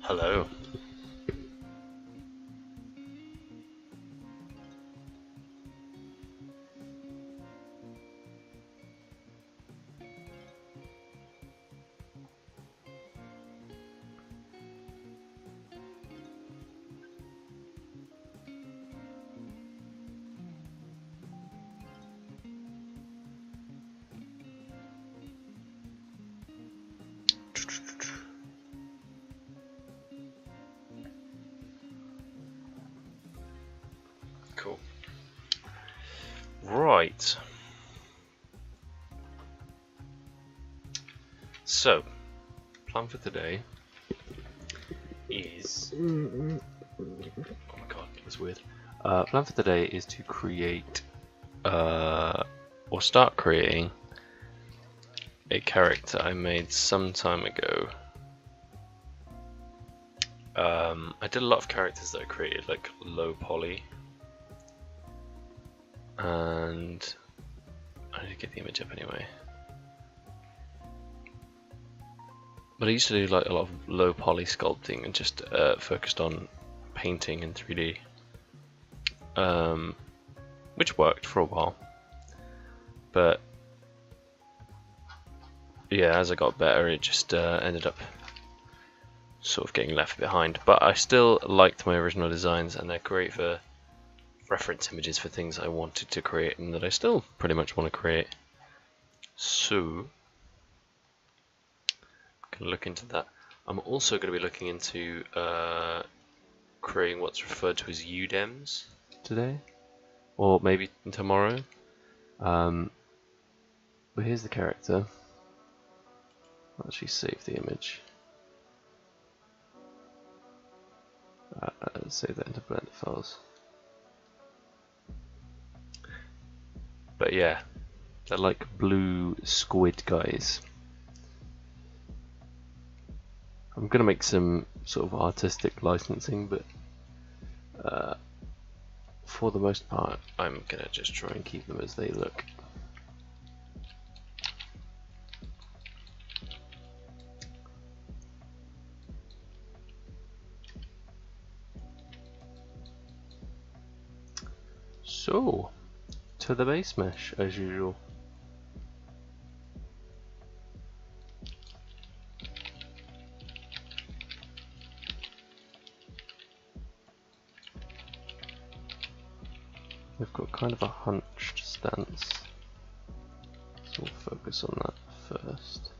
Hello. Cool. Right. So, plan for today is... Oh my god, that's weird. Plan for today is to create, or start creating, a character I made some time ago. I did a lot of characters that I created like low poly, and I need to get the image up anyway. But I used to do like a lot of low poly sculpting and just focused on painting in 3D, which worked for a while. But yeah, as I got better, it just ended up sort of getting left behind. But I still liked my original designs, and they're great for reference images for things I wanted to create and that I still pretty much want to create. So I'm going to look into that. I'm also going to be looking into creating what's referred to as UDEMs today, or maybe tomorrow. But here's the character. I'll actually save the image. Save that into Blender files. But yeah, they're like blue squid guys. I'm gonna make some sort of artistic licensing, but for the most part, I'm gonna just try and keep them as they look. So, to the base mesh as usual. We've got kind of a hunched stance, so we'll focus on that first.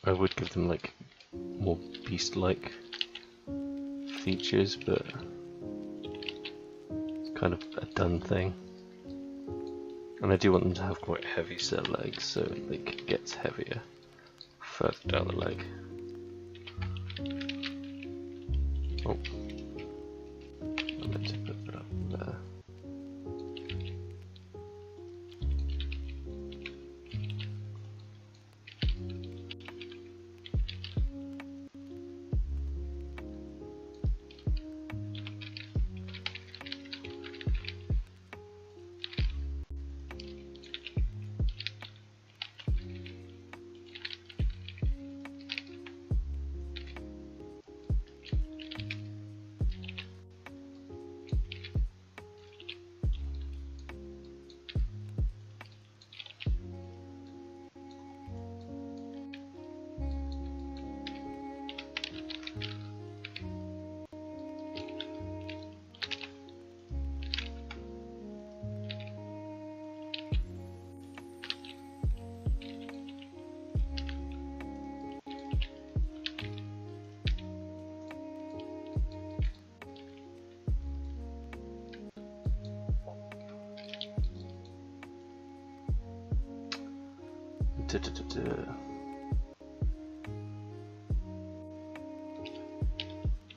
I would give them like more beast-like features, but it's kind of a done thing. And I do want them to have quite heavy set legs, so it like gets heavier further down the leg. Oh, I meant to put that up there.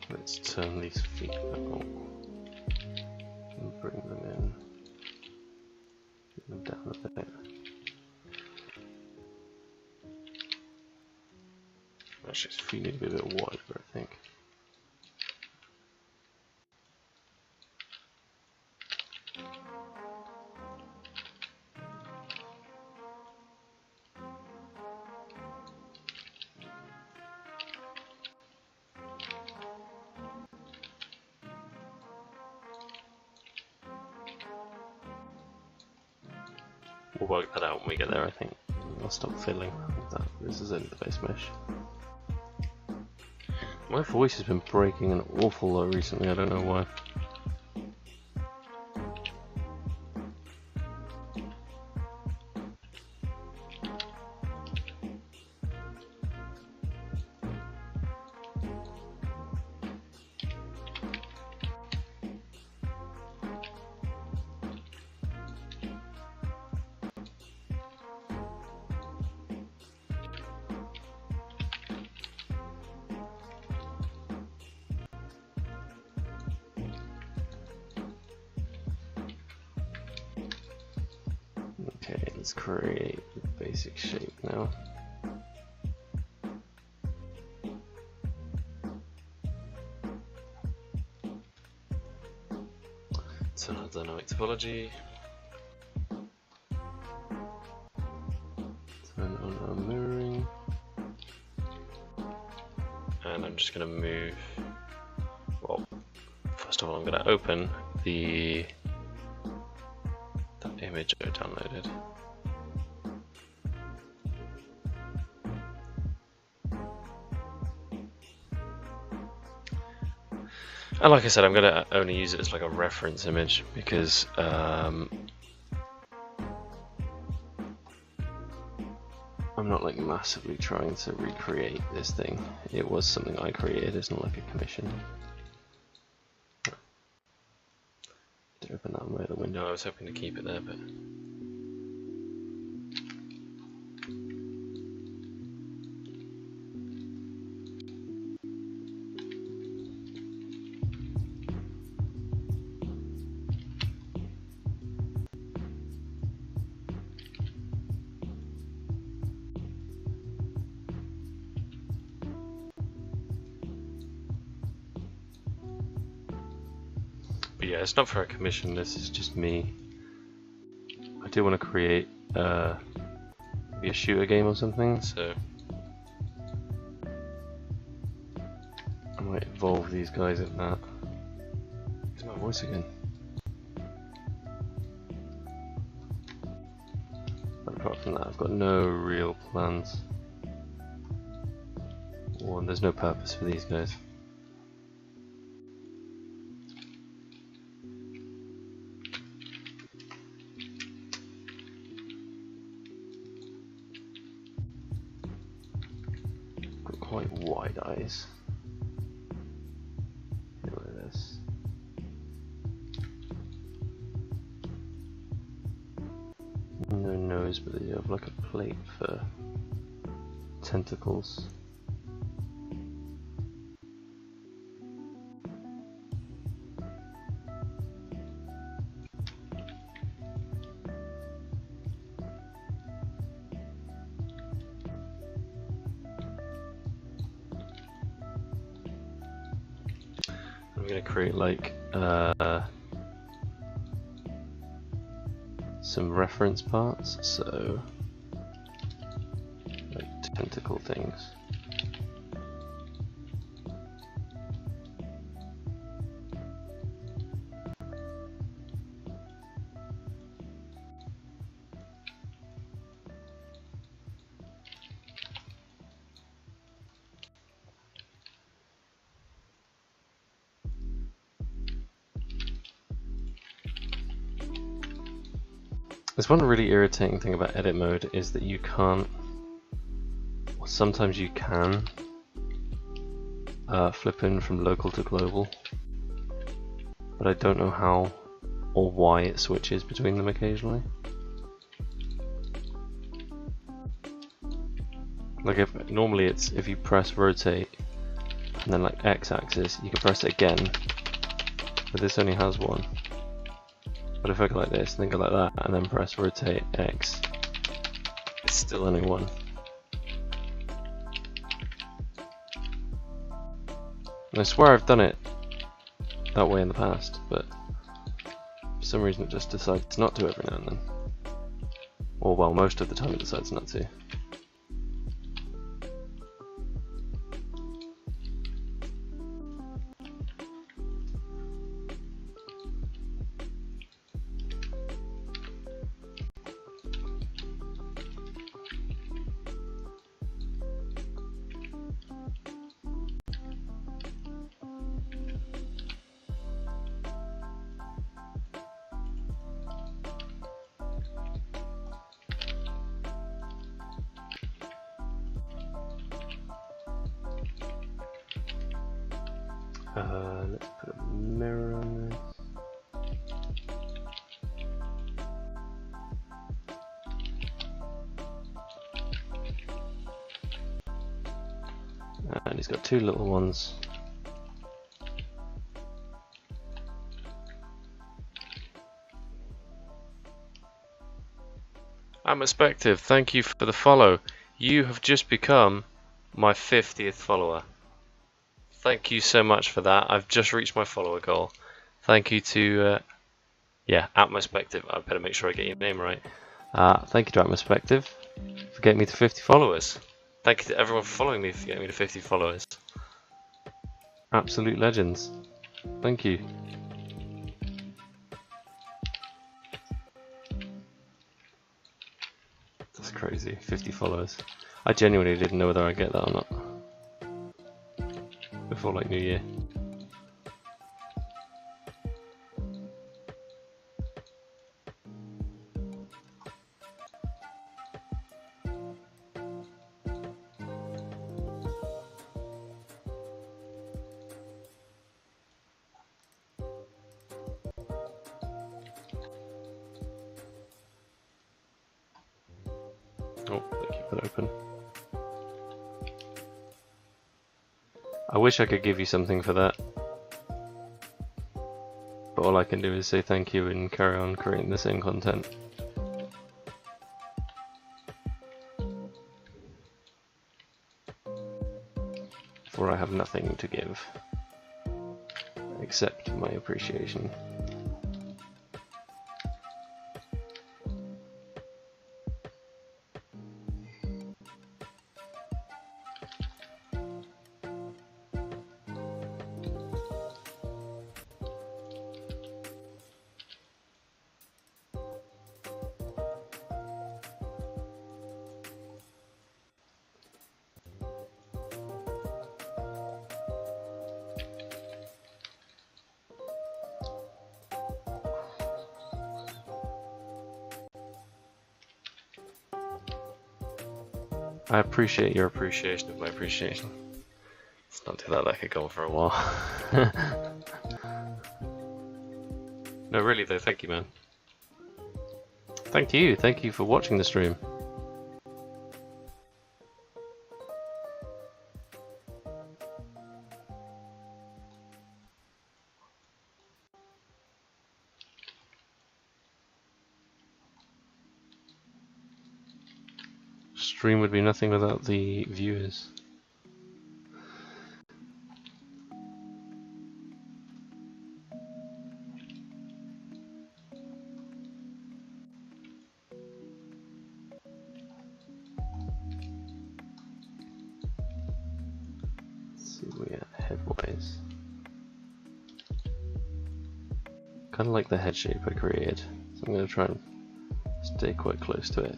Let's turn these feet on and bring them in. Bring them down a bit. Actually, his feet need to be a bit wider, I think. We'll work that out when we get there, I think. I'll stop fiddling with that. This is only the base mesh. My voice has been breaking an awful lot recently, I don't know why. Okay, let's create the basic shape now. Turn on dynamic topology. Turn on our mirroring. And I'm just going to move, well, first of all I'm going to open the image I downloaded. And like I said, I'm going to only use it as like a reference image because I'm not like massively trying to recreate this thing. It was something I created, it's not like a commission. To open that way of the window, I was hoping to keep it there, but yeah, it's not for a commission, this is just me. I do want to create maybe a shooter game or something, so I might involve these guys in that. Here's my voice again. But apart from that, I've got no real plans. Or there's no purpose for these guys. Quite wide eyes. Look at this. No nose, but they have like a plate for tentacles. I'm going to create like some reference parts, so like tentacle things. There's one really irritating thing about edit mode is that you can't, or sometimes you can, flip in from local to global, but I don't know how or why it switches between them occasionally. Like normally it's if you press rotate and then like x-axis, you can press it again, but this only has one. But if I go like this, and then go like that, and then press rotate x, it's still only one. And I swear I've done it that way in the past, but for some reason it just decides not to every now and then. Or well, most of the time it decides not to. Let's put a mirror on this. And he's got two little ones. Perspective, thank you for the follow. You have just become my 50th follower. Thank you so much for that. I've just reached my follower goal. Thank you to, Perspective. I better make sure I get your name right. Thank you to Perspective for getting me to 50 followers. Thank you to everyone for following me for getting me to 50 followers. Absolute legends. Thank you. That's crazy. 50 followers. I genuinely didn't know whether I'd get that or not before like New Year. Oh, they keep it open. I wish I could give you something for that, but all I can do is say thank you and carry on creating the same content. For I have nothing to give except my appreciation. I appreciate your appreciation of my appreciation. Let's not do that like a goal for a while. No, really though, thank you, man. Thank you for watching the stream. Stream would be nothing without the viewers. Let's see where we are head-wise. Kind of like the head shape I created, so I'm going to try and stay quite close to it.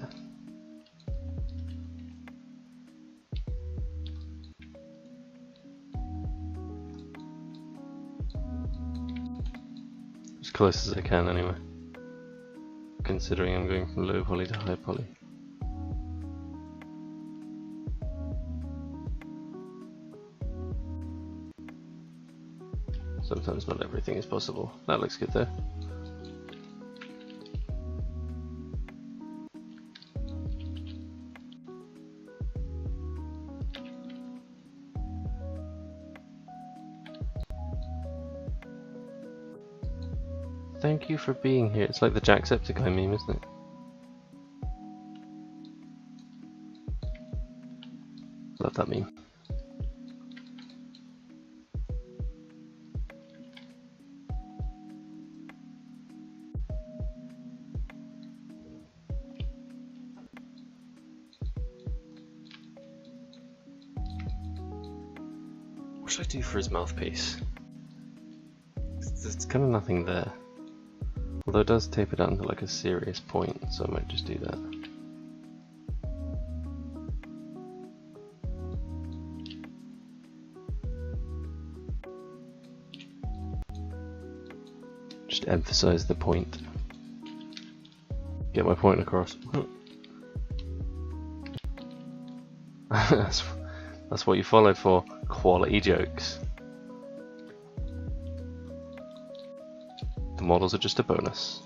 As close as I can anyway, considering I'm going from low poly to high poly. Sometimes not everything is possible. That looks good though. Thank you for being here. It's like the Jacksepticeye meme, isn't it? Love that meme. What should I do for his mouthpiece? There's kind of nothing there. Although it does taper down to like a serious point, so I might just do that. Just emphasize the point. Get my point across. That's what you followed for. Quality jokes. The models are just a bonus.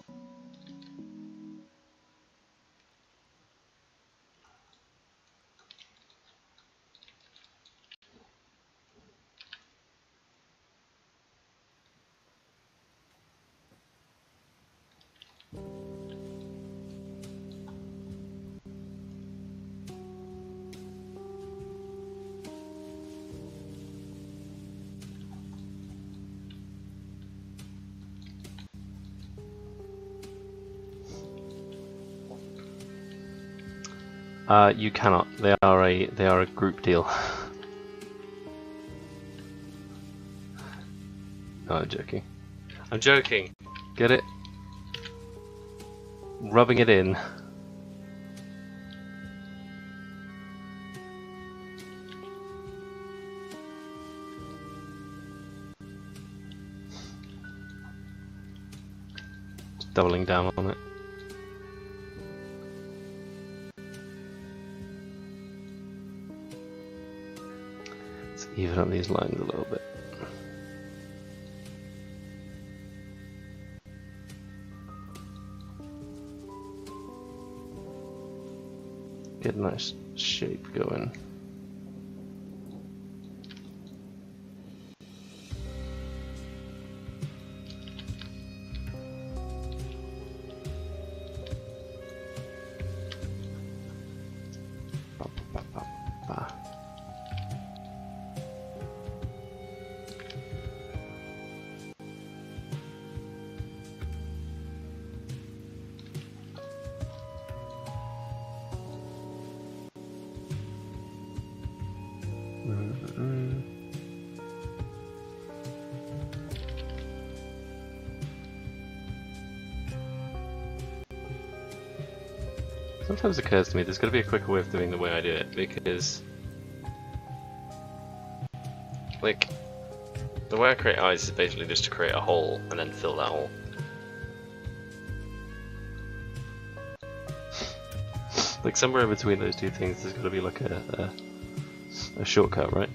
You cannot. They are a group deal. No, I'm joking. I'm joking. Get it? Rubbing it in. Just doubling down on it. Let's even up these lines a little bit. Get a nice shape going. Sometimes it occurs to me there's got to be a quicker way of doing the way I do it, because like the way I create eyes is basically just to create a hole and then fill that hole. Like somewhere in between those two things there's got to be like a shortcut, right?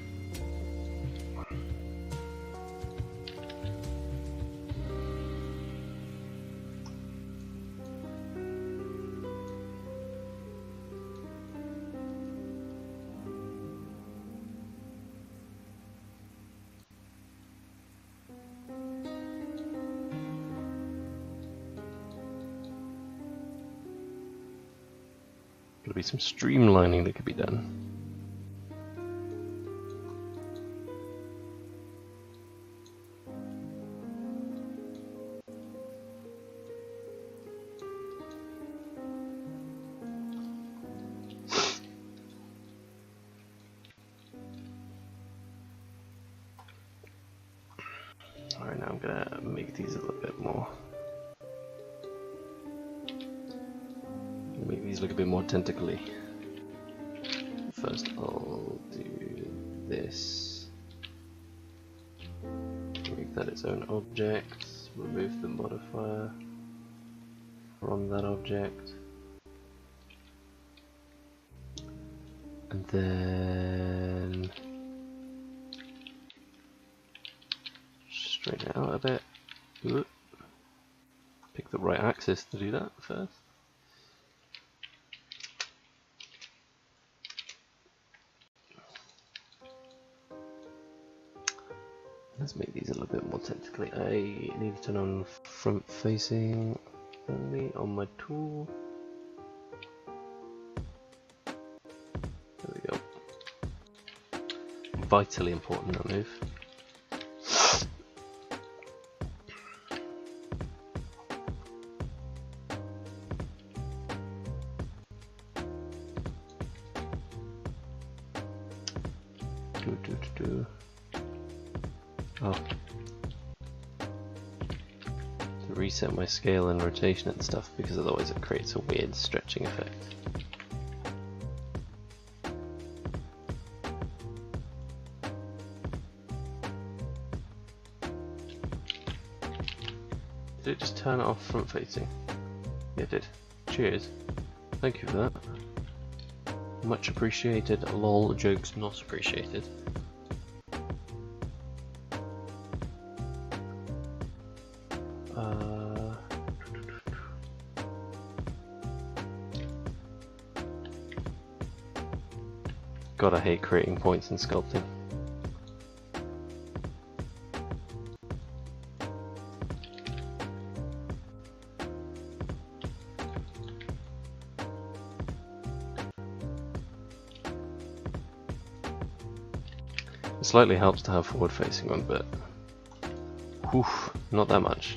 There'll be some streamlining that could be done. Alright, now I'm gonna make these a little bit more. Make these look a bit more tentacly. First I'll do this. Make that its own object. Remove the modifier from that object. And then straighten it out a bit. Ooh. Pick the right axis to do that first. Let's make these a little bit more technically. I need to turn on front facing only on my tool. There we go. Vitally important, that move. Oh. To reset my scale and rotation and stuff, because otherwise it creates a weird stretching effect. Did it just turn it off front facing? Yeah, it did. Cheers. Thank you for that. Much appreciated. Lol, jokes not appreciated. God, I hate creating points in sculpting. It slightly helps to have forward-facing one, but whew, not that much.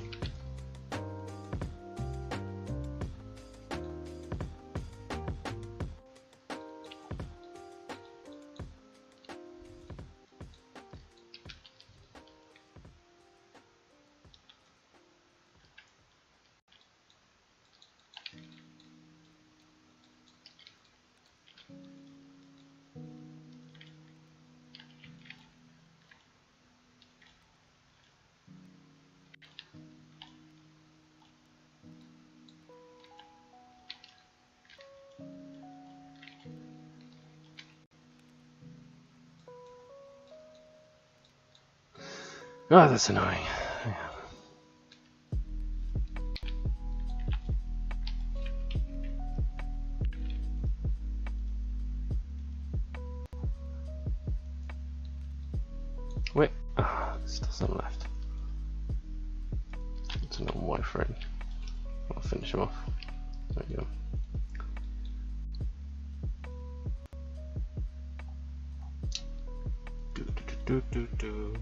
Oh, that's annoying. Wait, there's still some left. It's a normal wireframe. I'll finish him off. There we go. Do.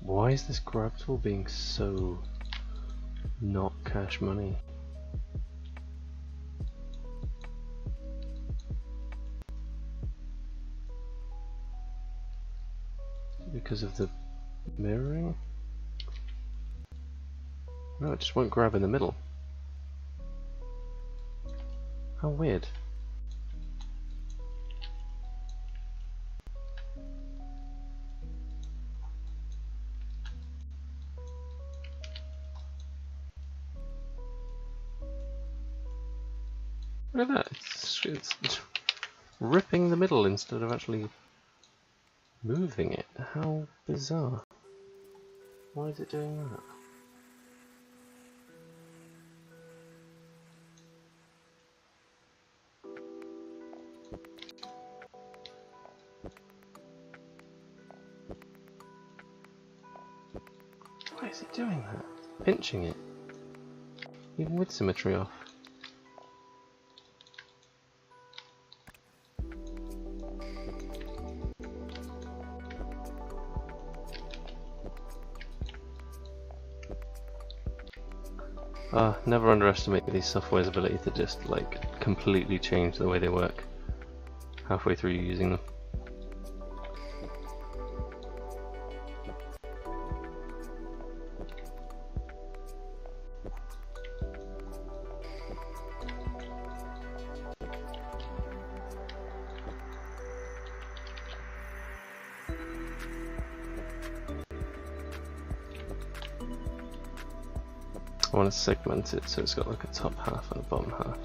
Why is this grab tool being so not cash money? Because of the mirroring? No, it just won't grab in the middle. How weird. Look at that, it's ripping the middle instead of actually moving it. How bizarre. Why is it doing that? Why is it doing that? Pinching it. Even with symmetry off. Never underestimate these software's ability to just like completely change the way they work halfway through using them. I want to segment it so it's got like a top half and a bottom half.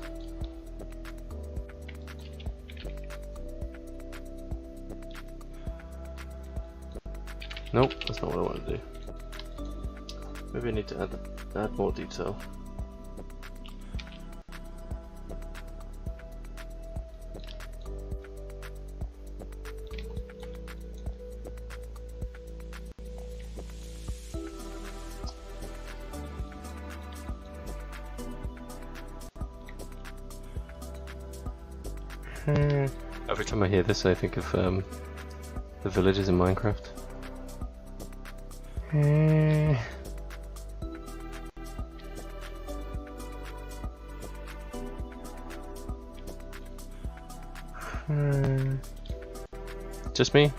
Nope, that's not what I want to do. Maybe I need to add more detail. Every time I hear this, I think of the villages in Minecraft. Just me?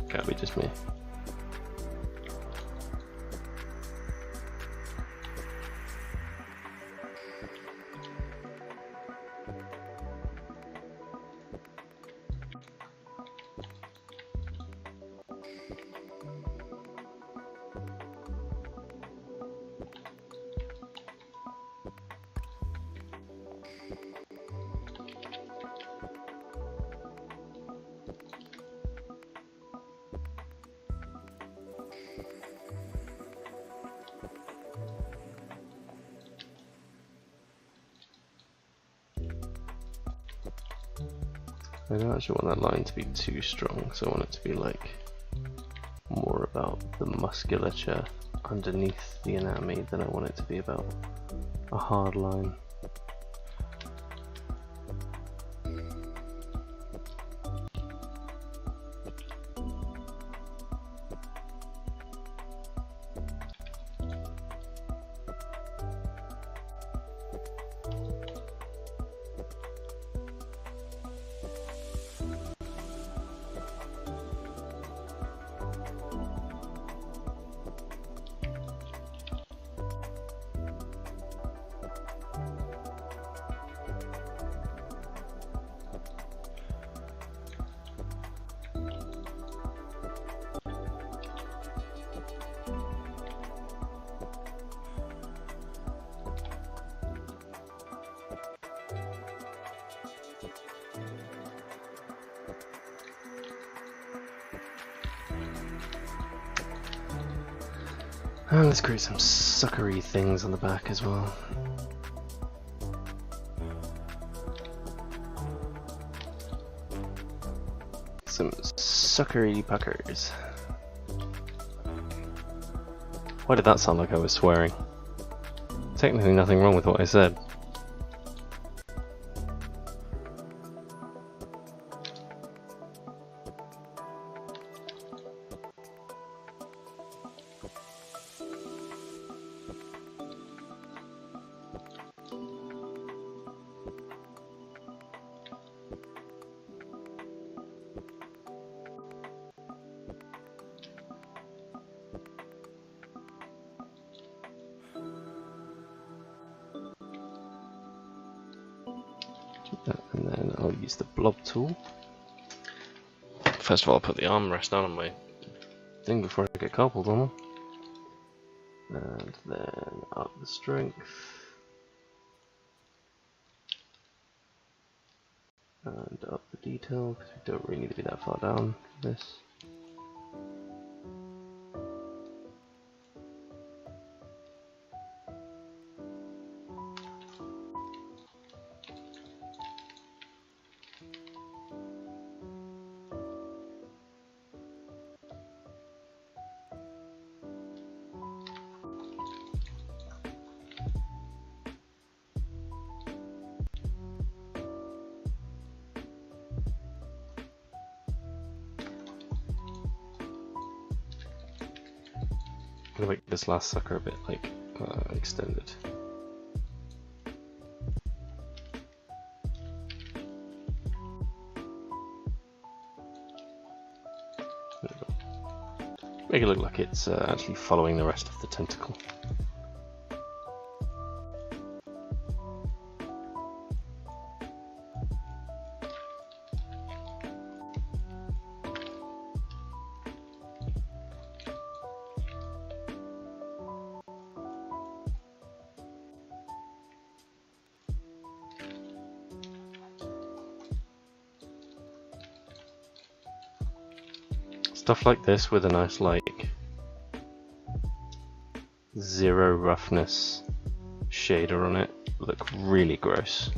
Can't be just me. I don't actually want that line to be too strong, so I want it to be like more about the musculature underneath the anatomy than I want it to be about a hard line. And let's create some suckery things on the back as well. Some suckery puckers. Why did that sound like I was swearing? Technically nothing wrong with what I said. And then I'll use the blob tool. First of all, I'll put the armrest down on my thing before I get carpal tunnel. And then up the strength. And up the detail, because we don't really need to be that far down for this. I'm gonna make this last sucker a bit like extended. Make it look like it's actually following the rest of the tentacle. Stuff like this with a nice like zero roughness shader on it look really gross.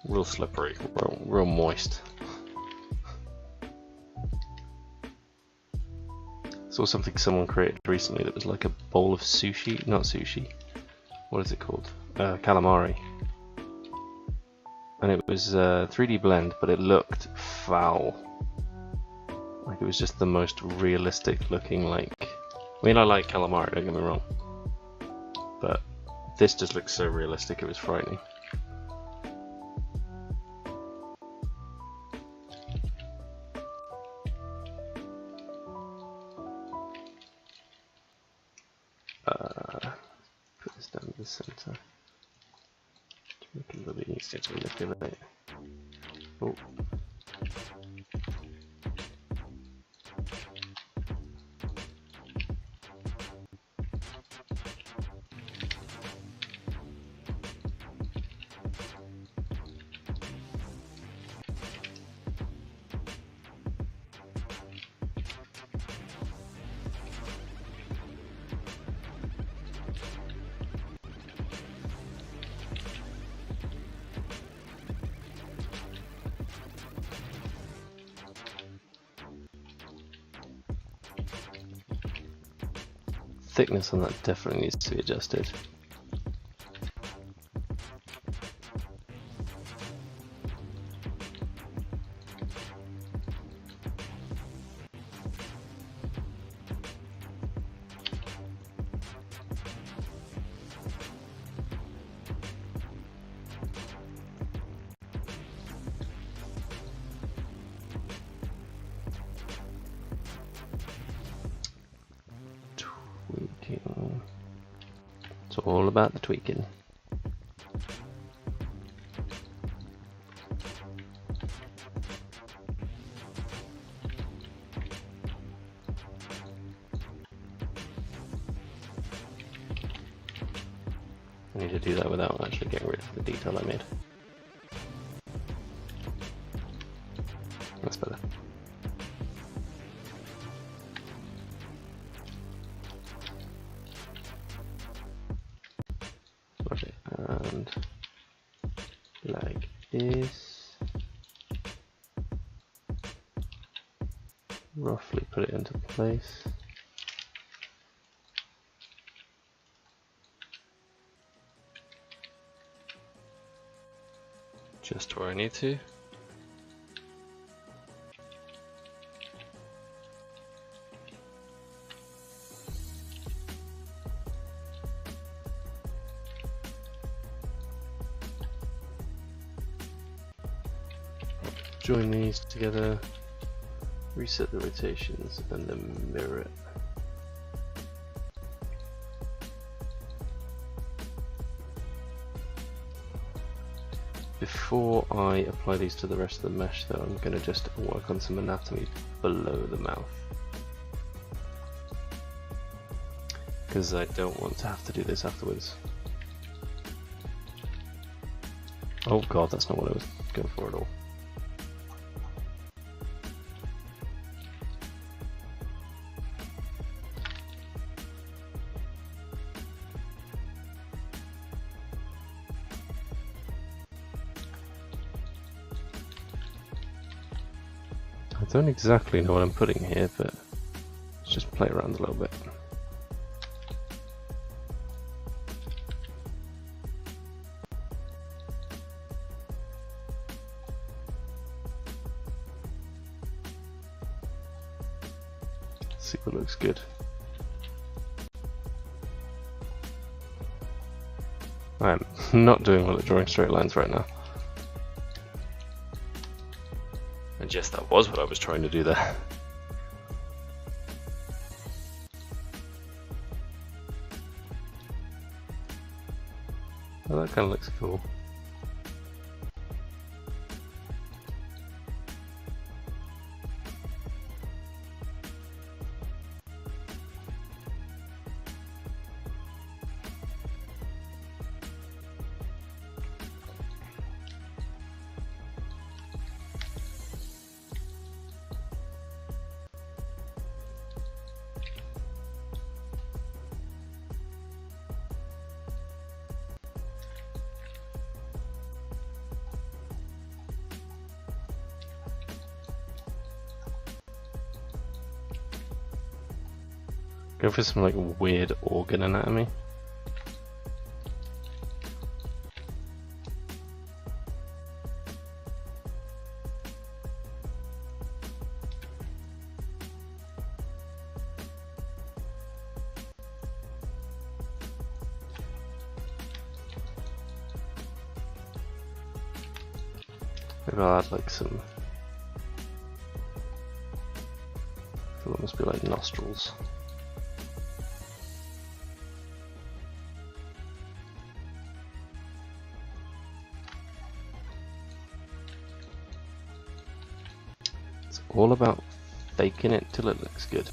Real slippery, real moist. Saw something someone created recently that was like a bowl of sushi, not sushi, what is it called? Calamari. And it was 3D blend, but it looked foul. Like it was just the most realistic looking, like, I mean I like calamari, don't get me wrong, but this just looked so realistic it was frightening. Put this down to the center to make it a little bit easier to manipulate. Oh. Thickness on that definitely needs to be adjusted. It's all about the tweaking. I need to do that without actually getting rid of the detail I made. That's better. Okay, and like this. Roughly put it into place. Just where I need to. Join these together, reset the rotations, and then mirror it. Before I apply these to the rest of the mesh though, I'm going to just work on some anatomy below the mouth. Because I don't want to have to do this afterwards. Oh god, that's not what I was going for at all. I don't exactly know what I'm putting here, but let's just play around a little bit. See what looks good. I'm not doing well at drawing straight lines right now. And yes, that was what I was trying to do there. Well, that kind of looks cool. Go for some like weird organ anatomy. Maybe I'll add like some. I feel it must be like nostrils. It's all about faking it till it looks good.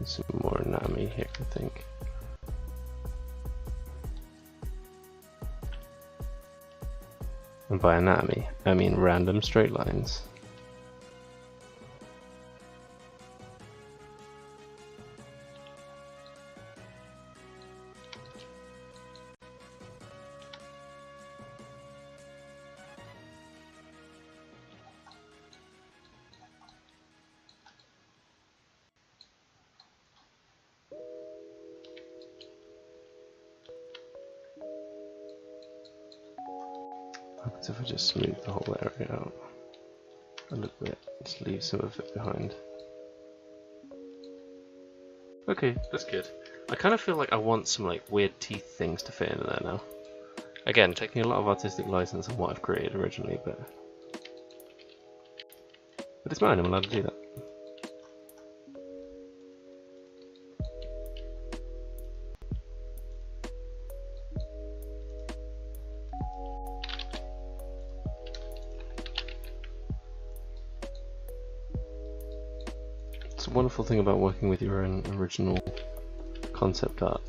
Some more anatomy here, I think. And by anatomy, I mean random straight lines. What if I just smooth the whole area out a little bit, just leave some of it behind. Okay, that's good. I kind of feel like I want some like weird teeth things to fit into there now. Again, taking a lot of artistic license on what I've created originally, but it's mine, I'm allowed to do that. It's a wonderful thing about working with your own original concept art.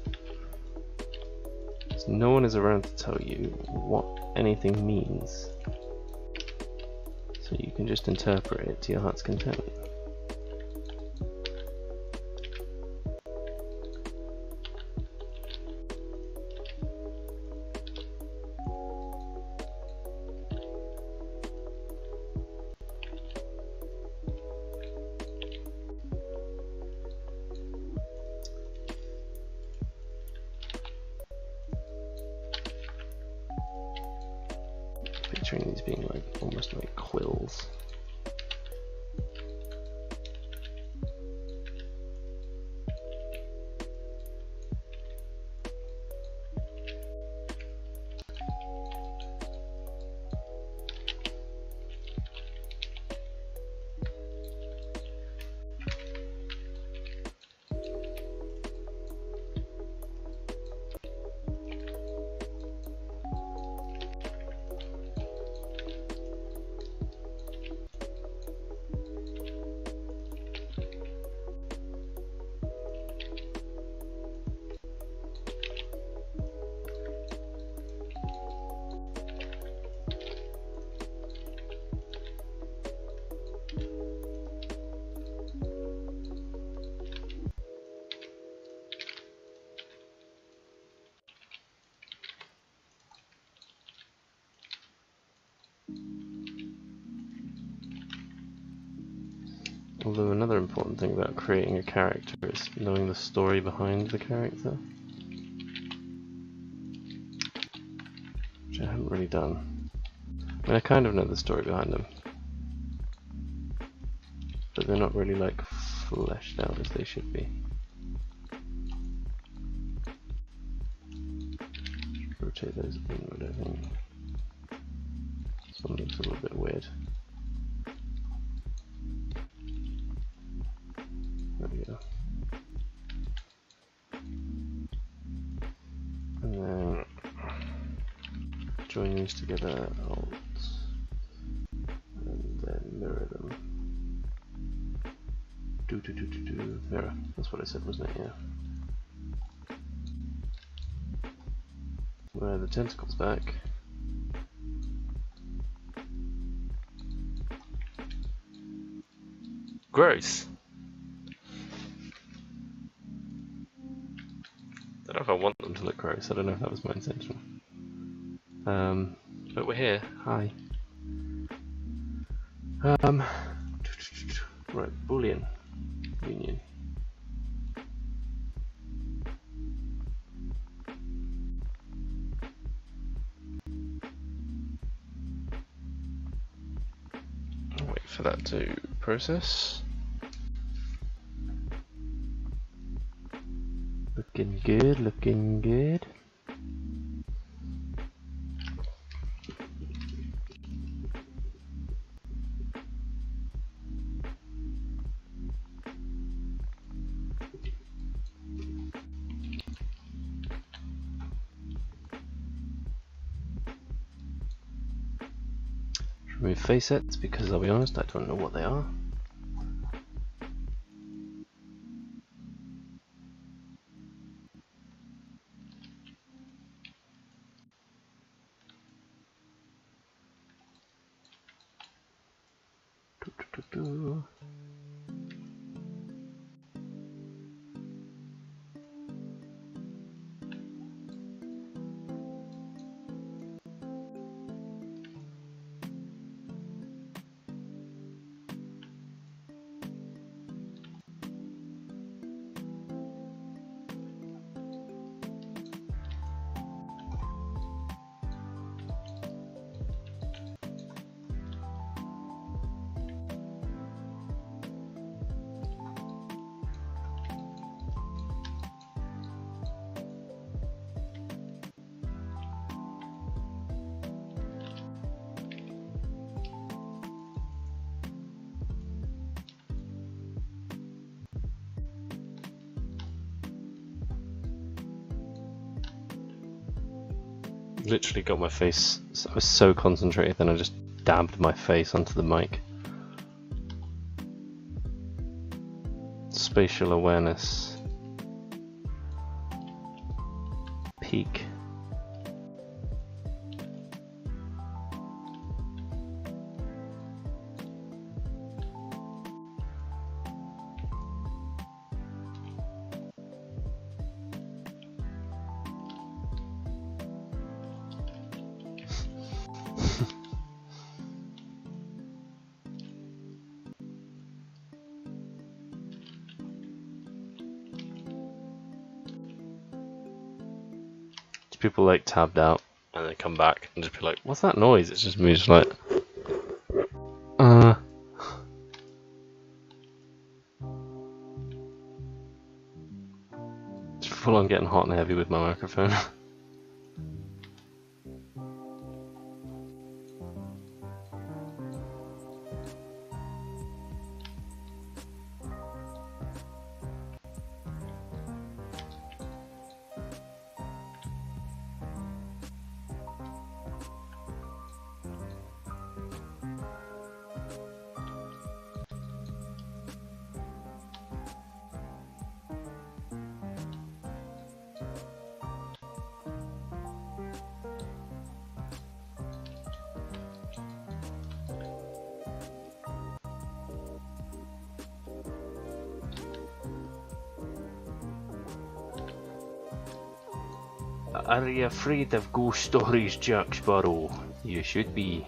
No one is around to tell you what anything means, so you can just interpret it to your heart's content. Picturing these being like almost like quills. Although another important thing about creating a character is knowing the story behind the character, which I haven't really done. I mean, I kind of know the story behind them, but they're not really like fleshed out as they should be. Rotate those inward, I think. This one looks a little bit weird. There we go. And then join these together, Alt, and then mirror them. Mirror. That's what I said, wasn't it? Yeah. Where are the tentacles back? Gross. I don't know if I want them to look gross. I don't know if that was my intention. But we're here. Hi. Right, Boolean union. I'll wait for that to process. Looking good, looking good. Remove facets because I'll be honest, I don't know what they are. Literally got my face, I was so concentrated then I just dabbed my face onto the mic. Spatial awareness. Peak. People like tabbed out and then come back and just be like, what's that noise? It's just me just like just full on getting hot and heavy with my microphone. Are you afraid of ghost stories, Jack Sparrow? You should be.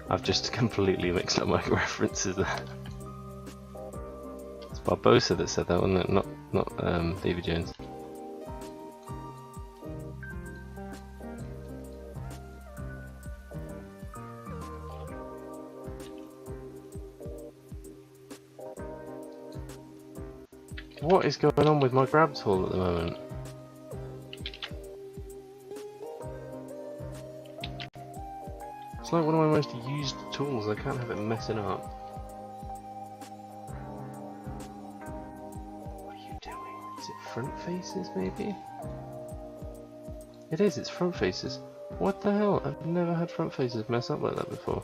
I've just completely mixed up my references there. It's Barbosa that said that, wasn't it? Not Davy Jones. What is going on with my grab tool at the moment? It's like one of my most used tools, I can't have it messing up. What are you doing? Is it front faces maybe? It is, it's front faces. What the hell? I've never had front faces mess up like that before.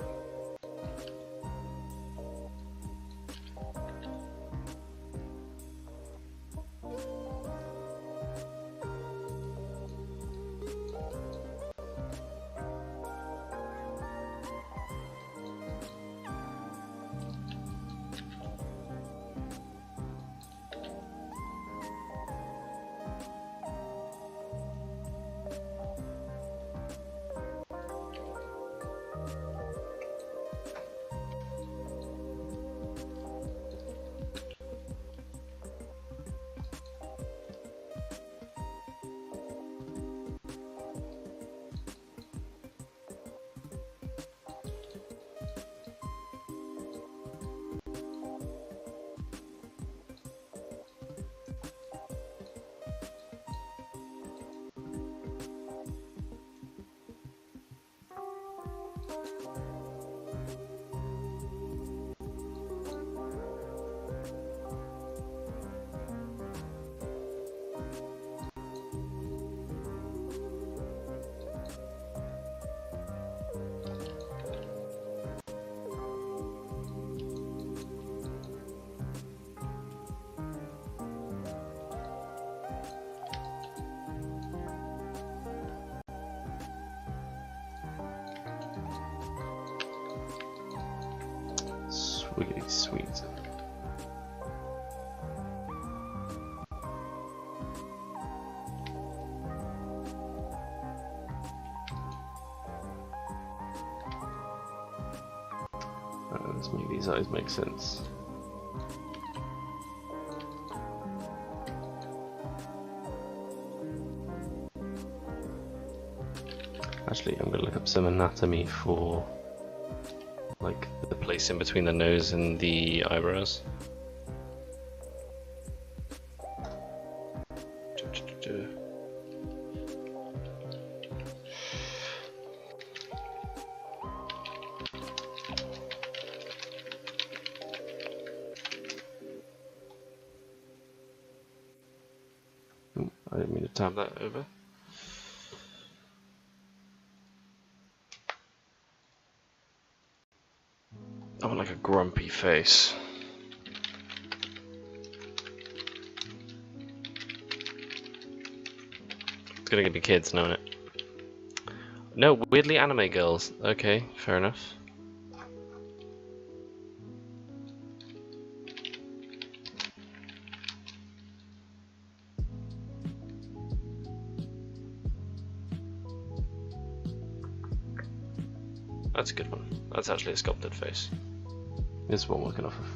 Wiggity sweet. Let's make these eyes make sense. Actually, I'm going to look up some anatomy for like the place in between the nose and the eyebrows. Oh, I didn't mean to tab that over. I want like a grumpy face. It's gonna be kids, knowing it. No, weirdly anime girls. Okay, fair enough. That's a good one. That's actually a sculpted face. This is what I'm working off of.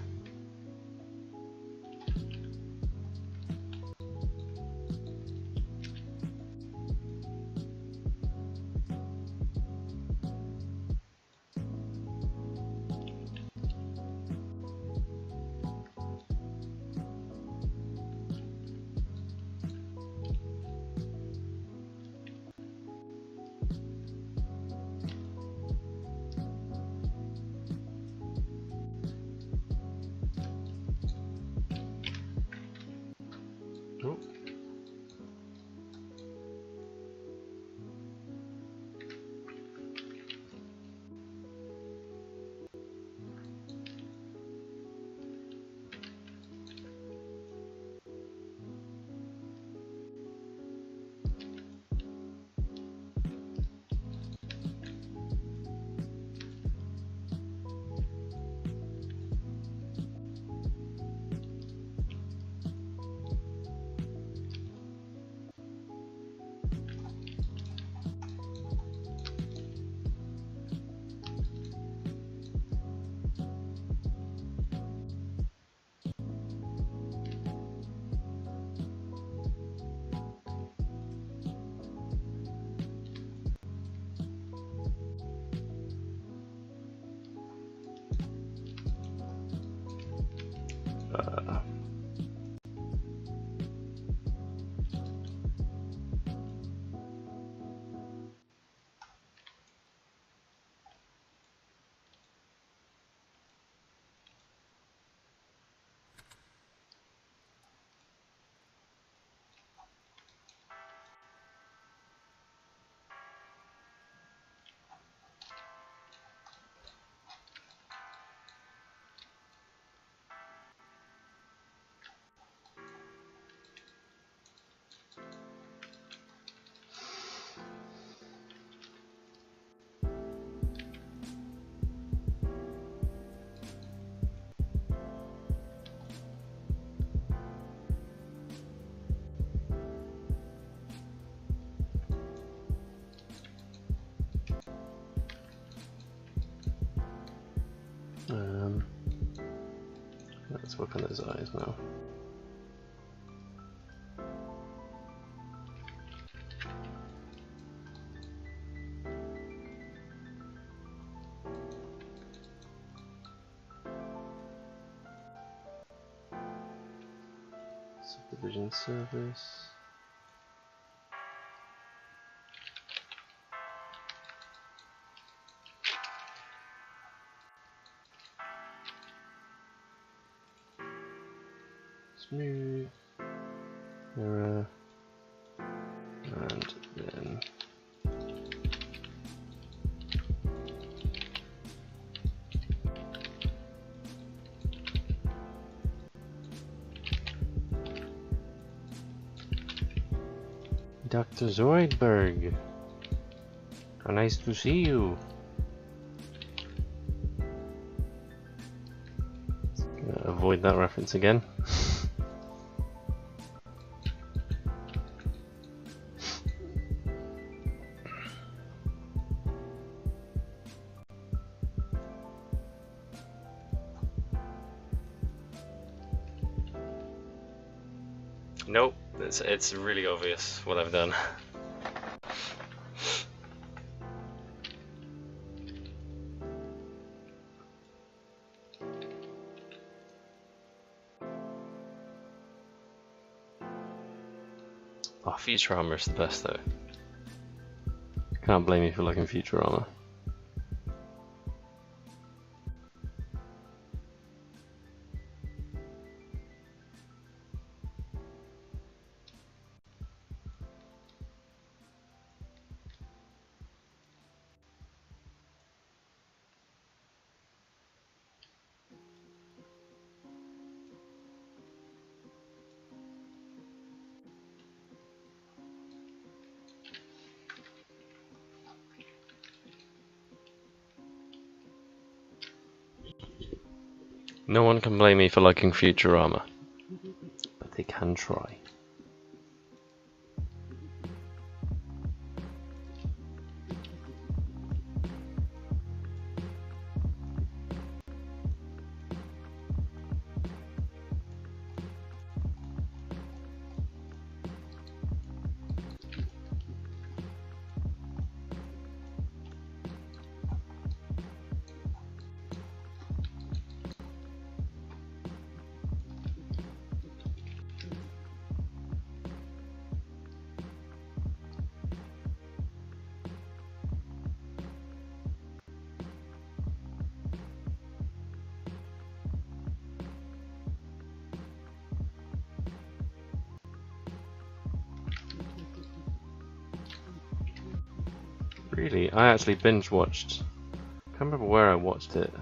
Oh. Let's work on those eyes now. Subdivision surface. Smooth, mirror, and then Dr. Zoidberg, how nice to see you. Avoid that reference again. Nope, it's really obvious what I've done. Oh, Futurama is the best though. Can't blame you for liking Futurama. No one can blame me for liking Futurama, but they can try. Really, I actually binge watched. Can't remember where I watched it.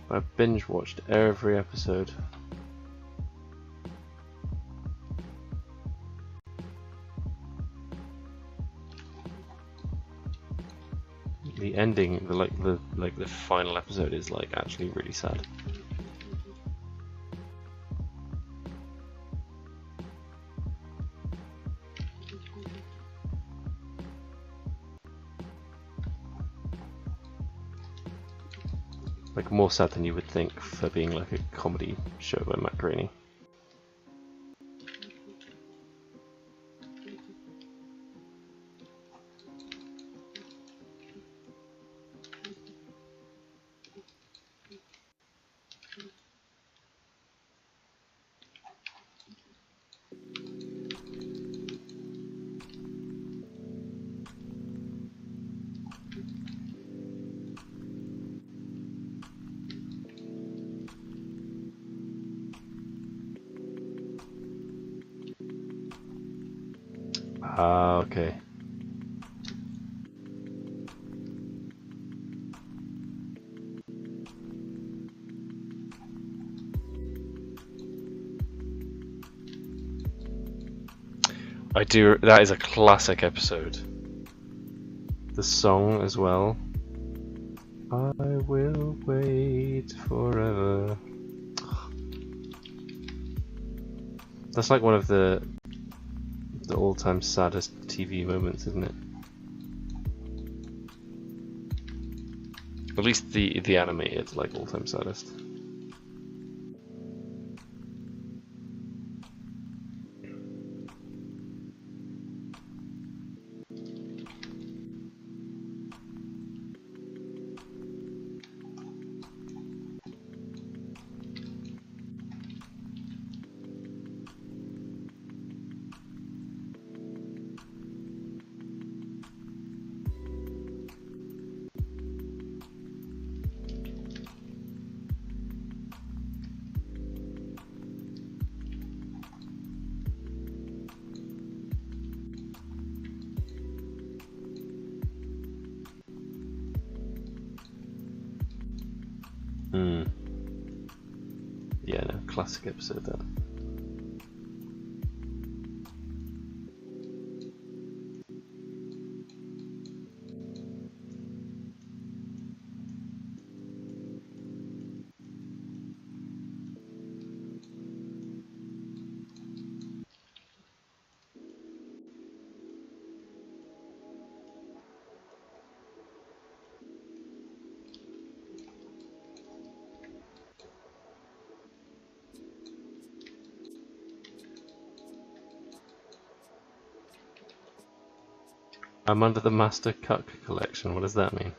But I binge watched every episode. The ending, the final episode is like actually really sad. Like more sad than you would think for being like a comedy show by Matt Groening. Ah, okay. I do. That is a classic episode. The song as well. I will wait forever. That's like one of the all-time saddest TV moments, isn't it? At least the animated, like all-time saddest. Yeah, no, classic episode that. I'm under the Master Cuck collection. What does that mean?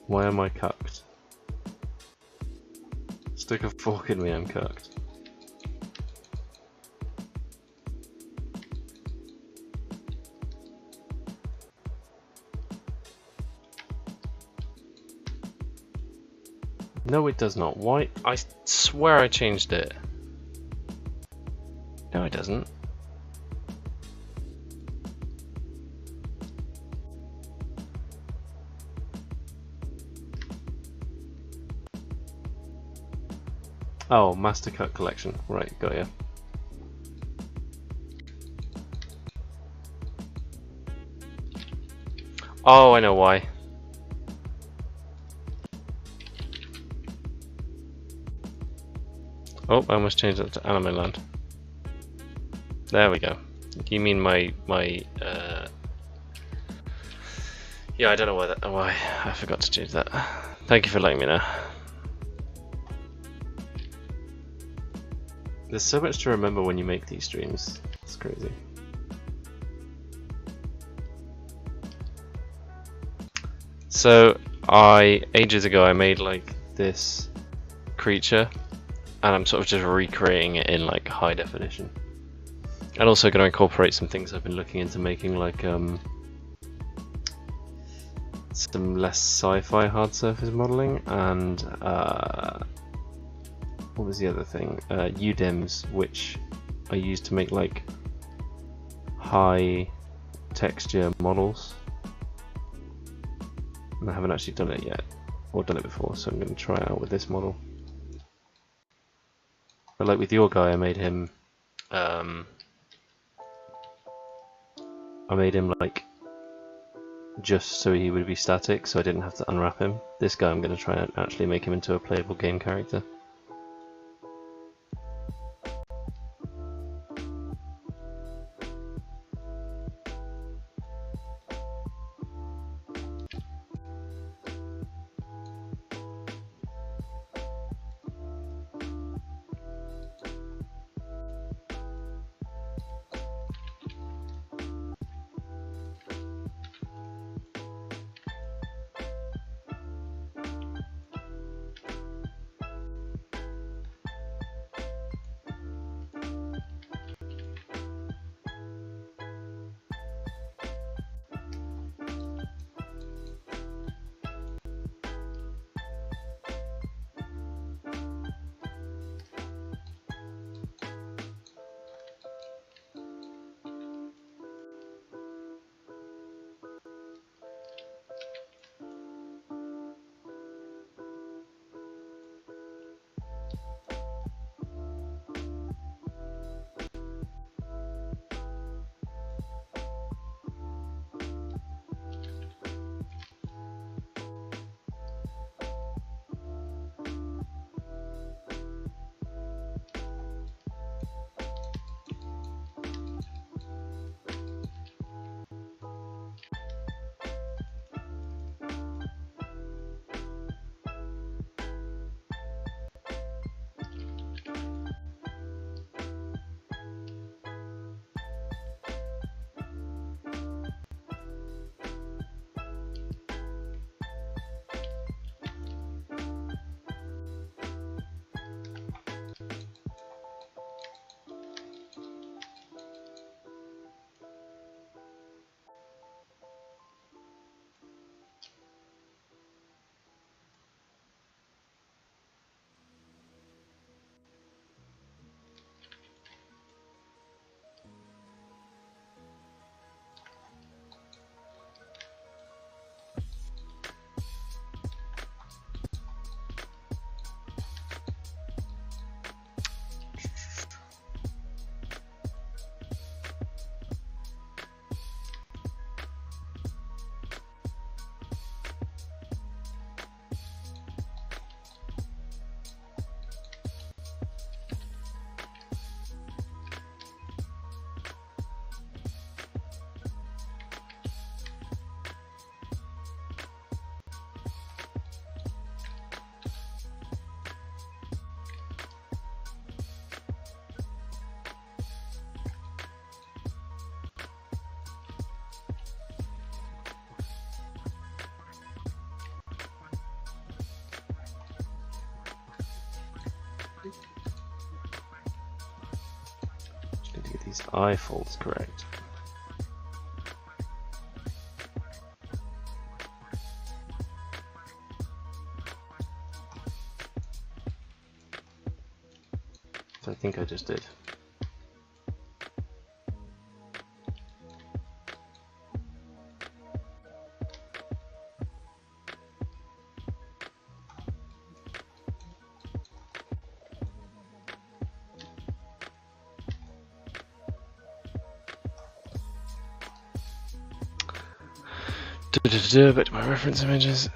Why am I cucked? Stick a fork in me, I'm cucked. No, it does not. Why? I swear I changed it. No, it doesn't. Oh, Master Cut Collection. Right, got ya. Oh, I know why. Oh, I almost changed it to Anime Land. There we go. You mean my yeah, I don't know why I forgot to change that. Thank you for letting me know. There's so much to remember when you make these streams. It's crazy. So ages ago I made like this creature, and I'm sort of just recreating it in like high definition. And also going to incorporate some things I've been looking into making, like some less sci-fi hard surface modeling, and what was the other thing? UDEMs, which I use to make like high texture models. And I haven't actually done it yet, or done it before, so I'm going to try it out with this model. But like with your guy, I made him like just so he would be static, so I didn't have to unwrap him. This guy, I'm going to try and actually make him into a playable game character. these eye folds correct. So I think I just did. Back to my reference images.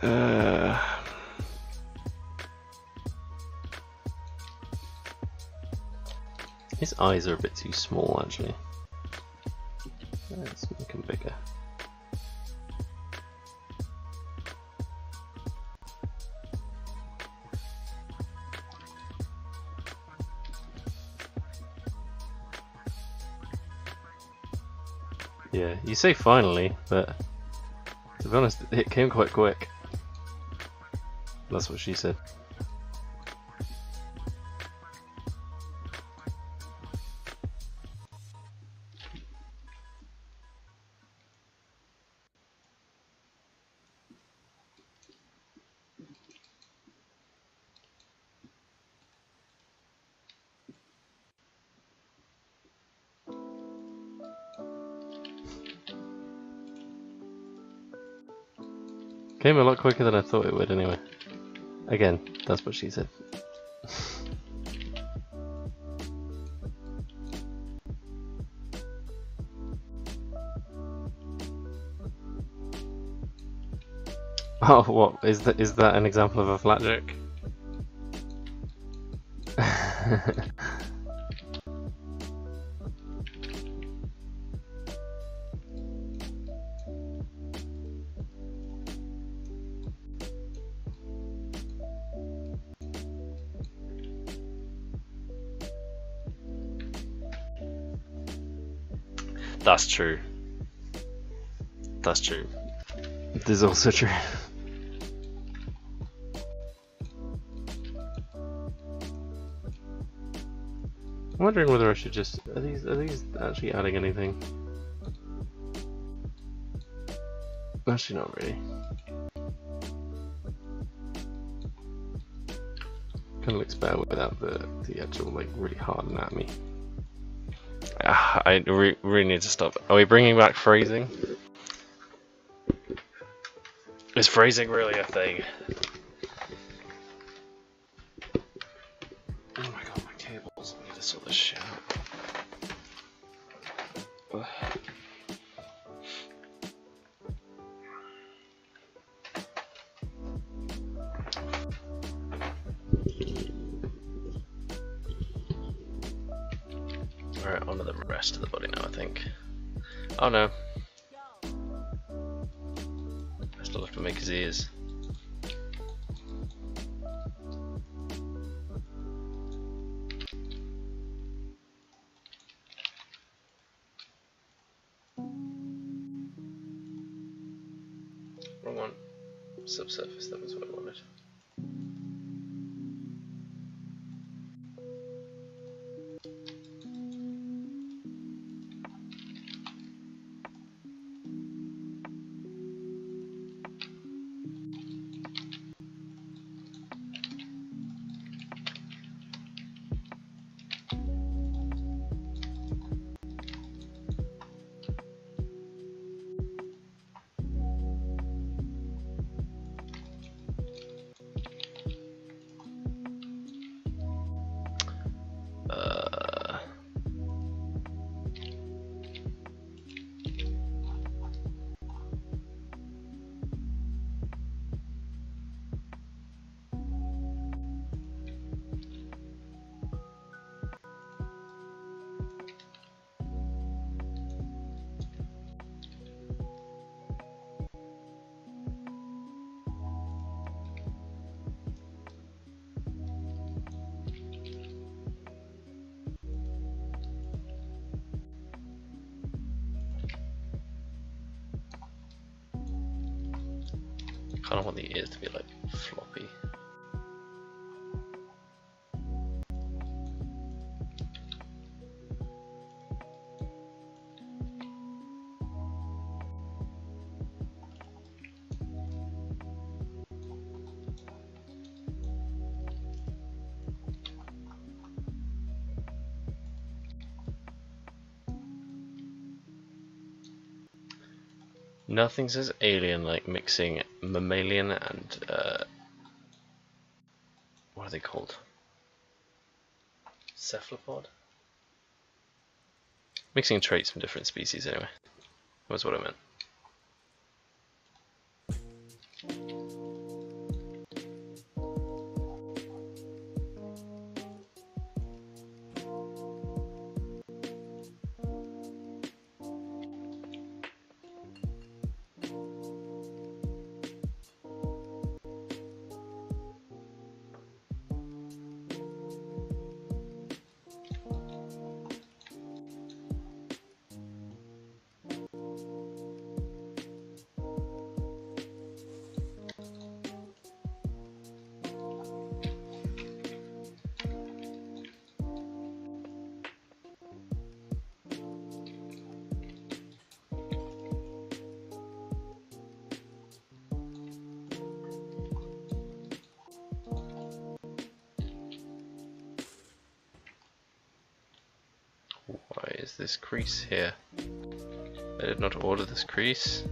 His eyes are a bit too small, actually. Let's make them bigger. Yeah, you say finally, but to be honest, it came quite quick. That's what she said. Came a lot quicker than I thought it would anyway. Again, that's what she said. Oh, what is that? Is that an example of a flat joke? That's true. That's true. This is also true. I'm wondering whether I should just are these actually adding anything? Actually, not really. Kind of looks better without the actual like really hard anatomy. I really need to stop. Are we bringing back phrasing? Is phrasing really a thing? Oh my god, my cables. I need to sort this shit out. Ugh. Alright, on to the rest of the body now, I think. Oh no. I still have to make his ears. Wrong one. Subsurface, that was what I wanted. Kind of want the ears to be like floppy. Nothing says alien like mixing mammalian and what are they called? Cephalopod? Mixing traits from different species anyway. That's what I meant. Why is this crease here? I did not order this crease.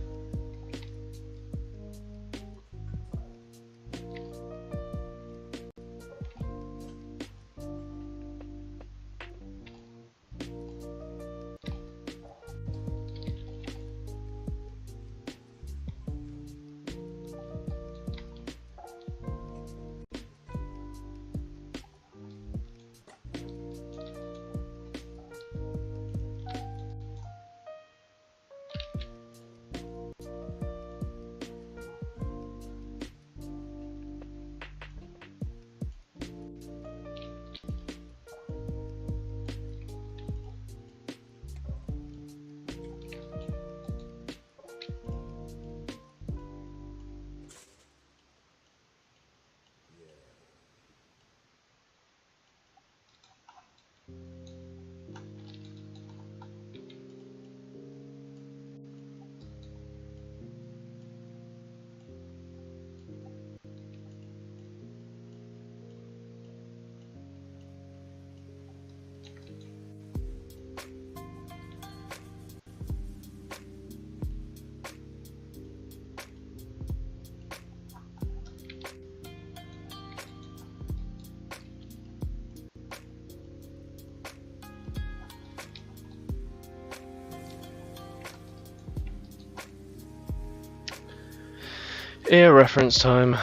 Yeah, reference time.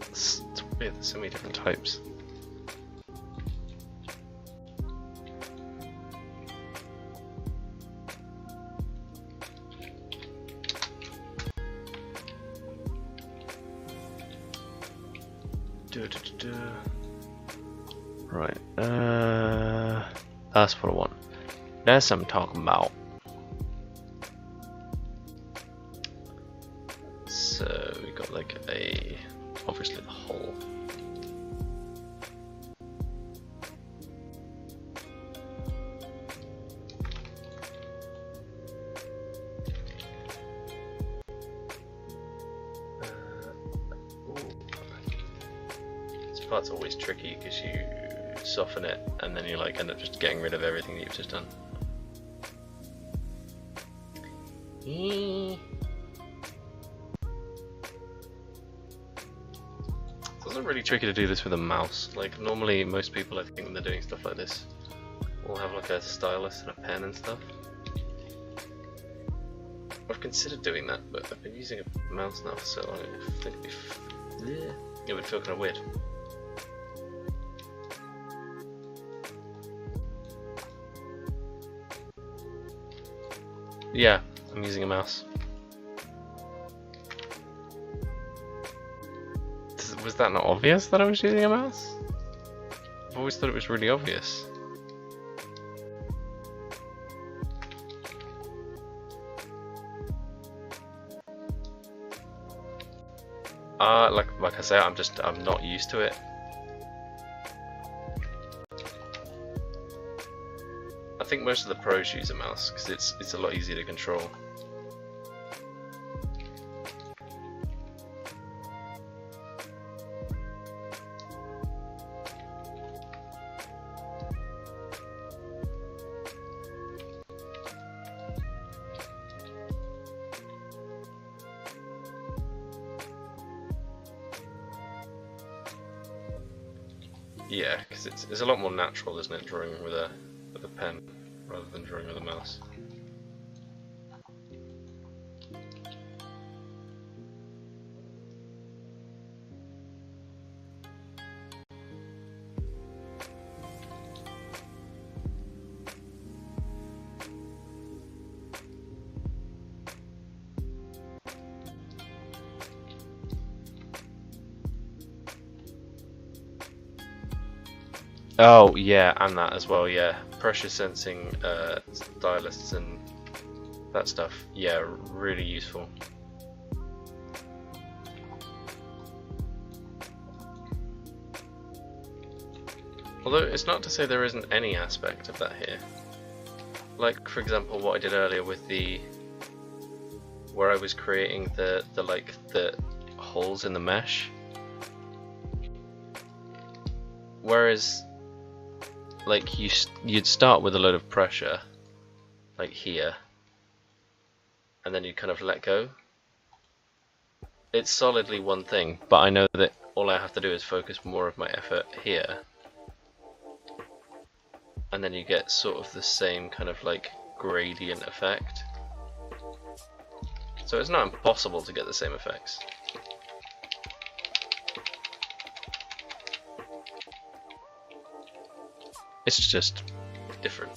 It's weird, there's so many different types. Right, that's what I want. That's what I'm talking about. So we got like a, obviously the hole. This part's always tricky because you soften it and then you like end up just getting rid of everything that you've just done. It's also really tricky to do this with a mouse. Like normally most people, I think when they're doing stuff like this, will have like a stylus and a pen and stuff. I've considered doing that, but I've been using a mouse now for so long, I think it would feel kind of weird. Yeah, I'm using a mouse. Was that not obvious that I was using a mouse? I've always thought it was really obvious. Like I say, I'm not used to it. I think most of the pros use a mouse because it's a lot easier to control. Yeah, because it's a lot more natural, isn't it, drawing with a pen rather than drawing with a mouse. Oh yeah, and that as well, yeah. Pressure sensing styluses and that stuff, yeah, really useful. Although it's not to say there isn't any aspect of that here. Like for example what I did earlier with where I was creating the holes in the mesh. Whereas like you'd start with a load of pressure, like here, and then you'd kind of let go. It's solidly one thing, but I know that all I have to do is focus more of my effort here, and then you get sort of the same kind of like gradient effect. So it's not impossible to get the same effects. It's just different.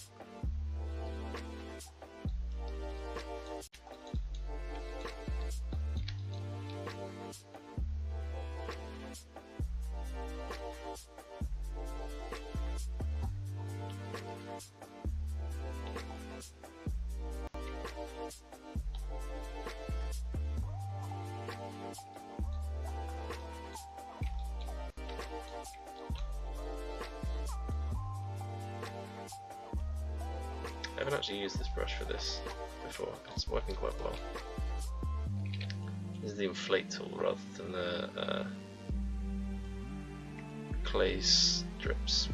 I haven't actually used this brush for this before. It's working quite well. This is the inflate tool rather than the clay strips.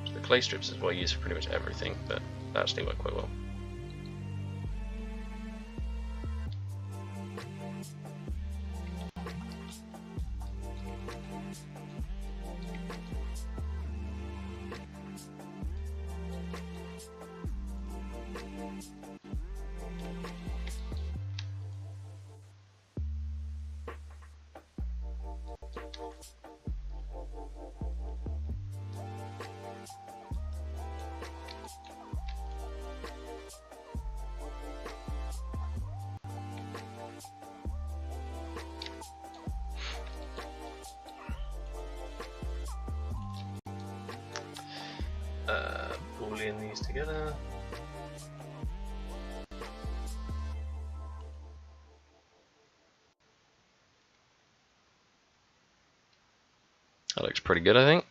So the clay strips is what I use for pretty much everything, but they actually work quite well. Boolean these together. That looks pretty good, I think.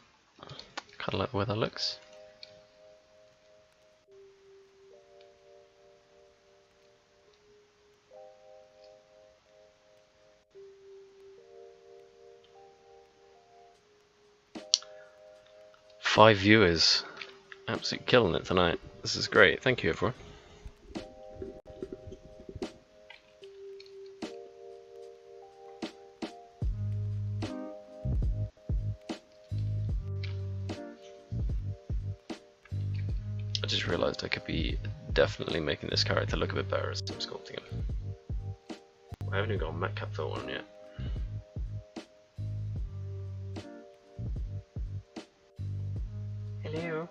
Kind of like the way that looks. Five viewers. Absolutely killing it tonight. This is great. Thank you, everyone. I just realised I could be definitely making this character look a bit better as I'm sculpting him. I haven't even got a matcap fill on yet. Hello.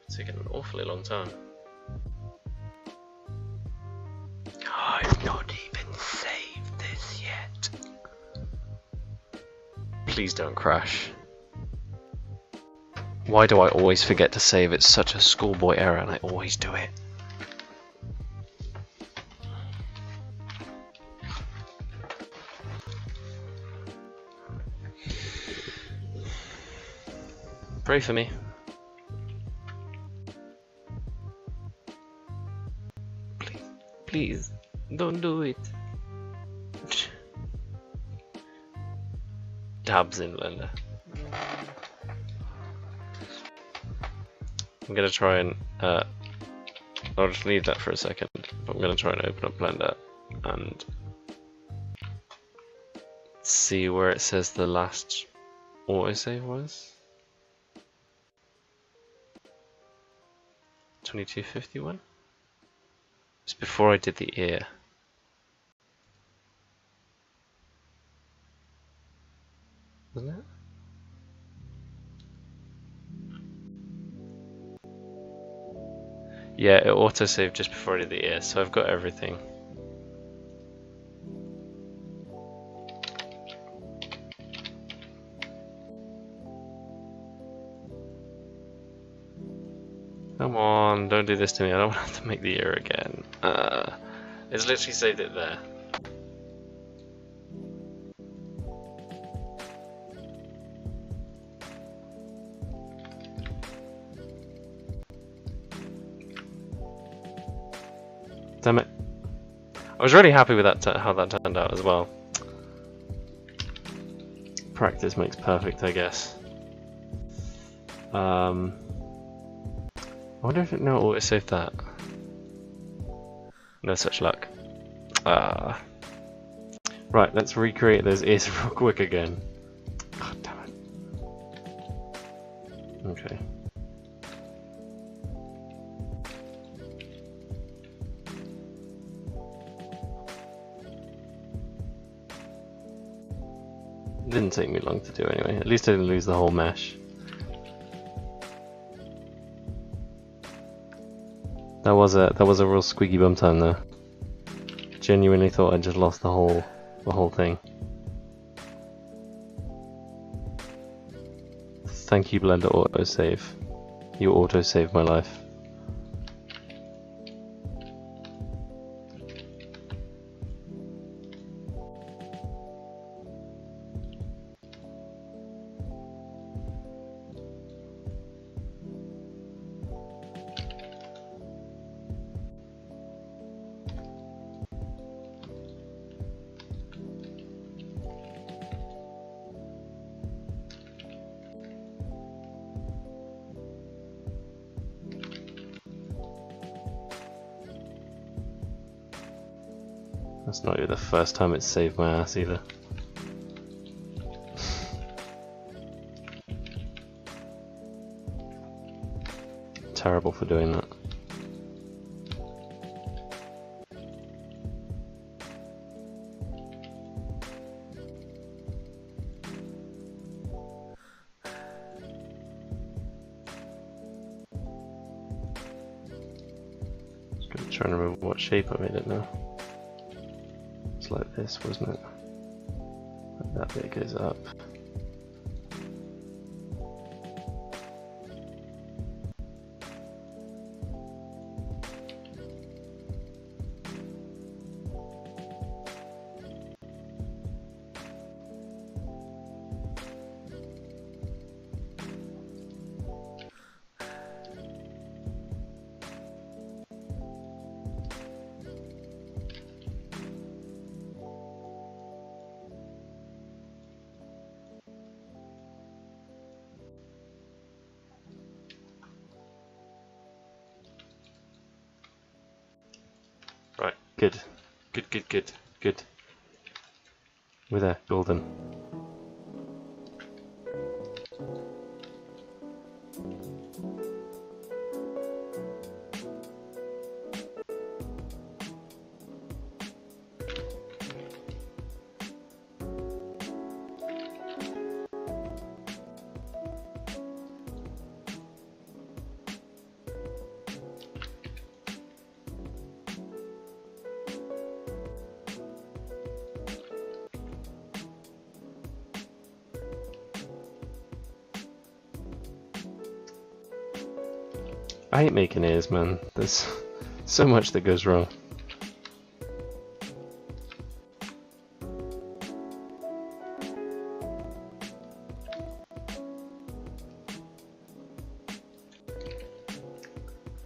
It's taken an awfully long time. I've not even saved this yet. Please don't crash. Why do I always forget to save? It's such a schoolboy error and I always do it. Pray for me. Please, don't do it. Tabs in Blender. I'm gonna try and I'll just leave that for a second. I'm gonna try and open up Blender and see where it says the last autosave was. 2251? It's before I did the ear. Wasn't it? Yeah, it autosaved just before I did the ear, so I've got everything. Come on, don't do this to me. I don't want to have to make the ear again. It's literally saved it there. Damn it. I was really happy with that, how that turned out as well. Practice makes perfect, I guess. I wonder if it now autosaved that. No such luck. Right, let's recreate those ears real quick again. God damn it. Okay. It didn't take me long to do anyway. At least I didn't lose the whole mesh. That was a real squeaky bum time there. Genuinely thought I just lost the whole thing. Thank you, Blender autosave. You autosaved my life. That's not the first time it's saved my ass either. Terrible for doing that. Just gonna try and remember what shape I made it now. It's like this, wasn't it? That bit goes up. Right, good. Good. We're there, golden. I hate making ears, man. There's so much that goes wrong.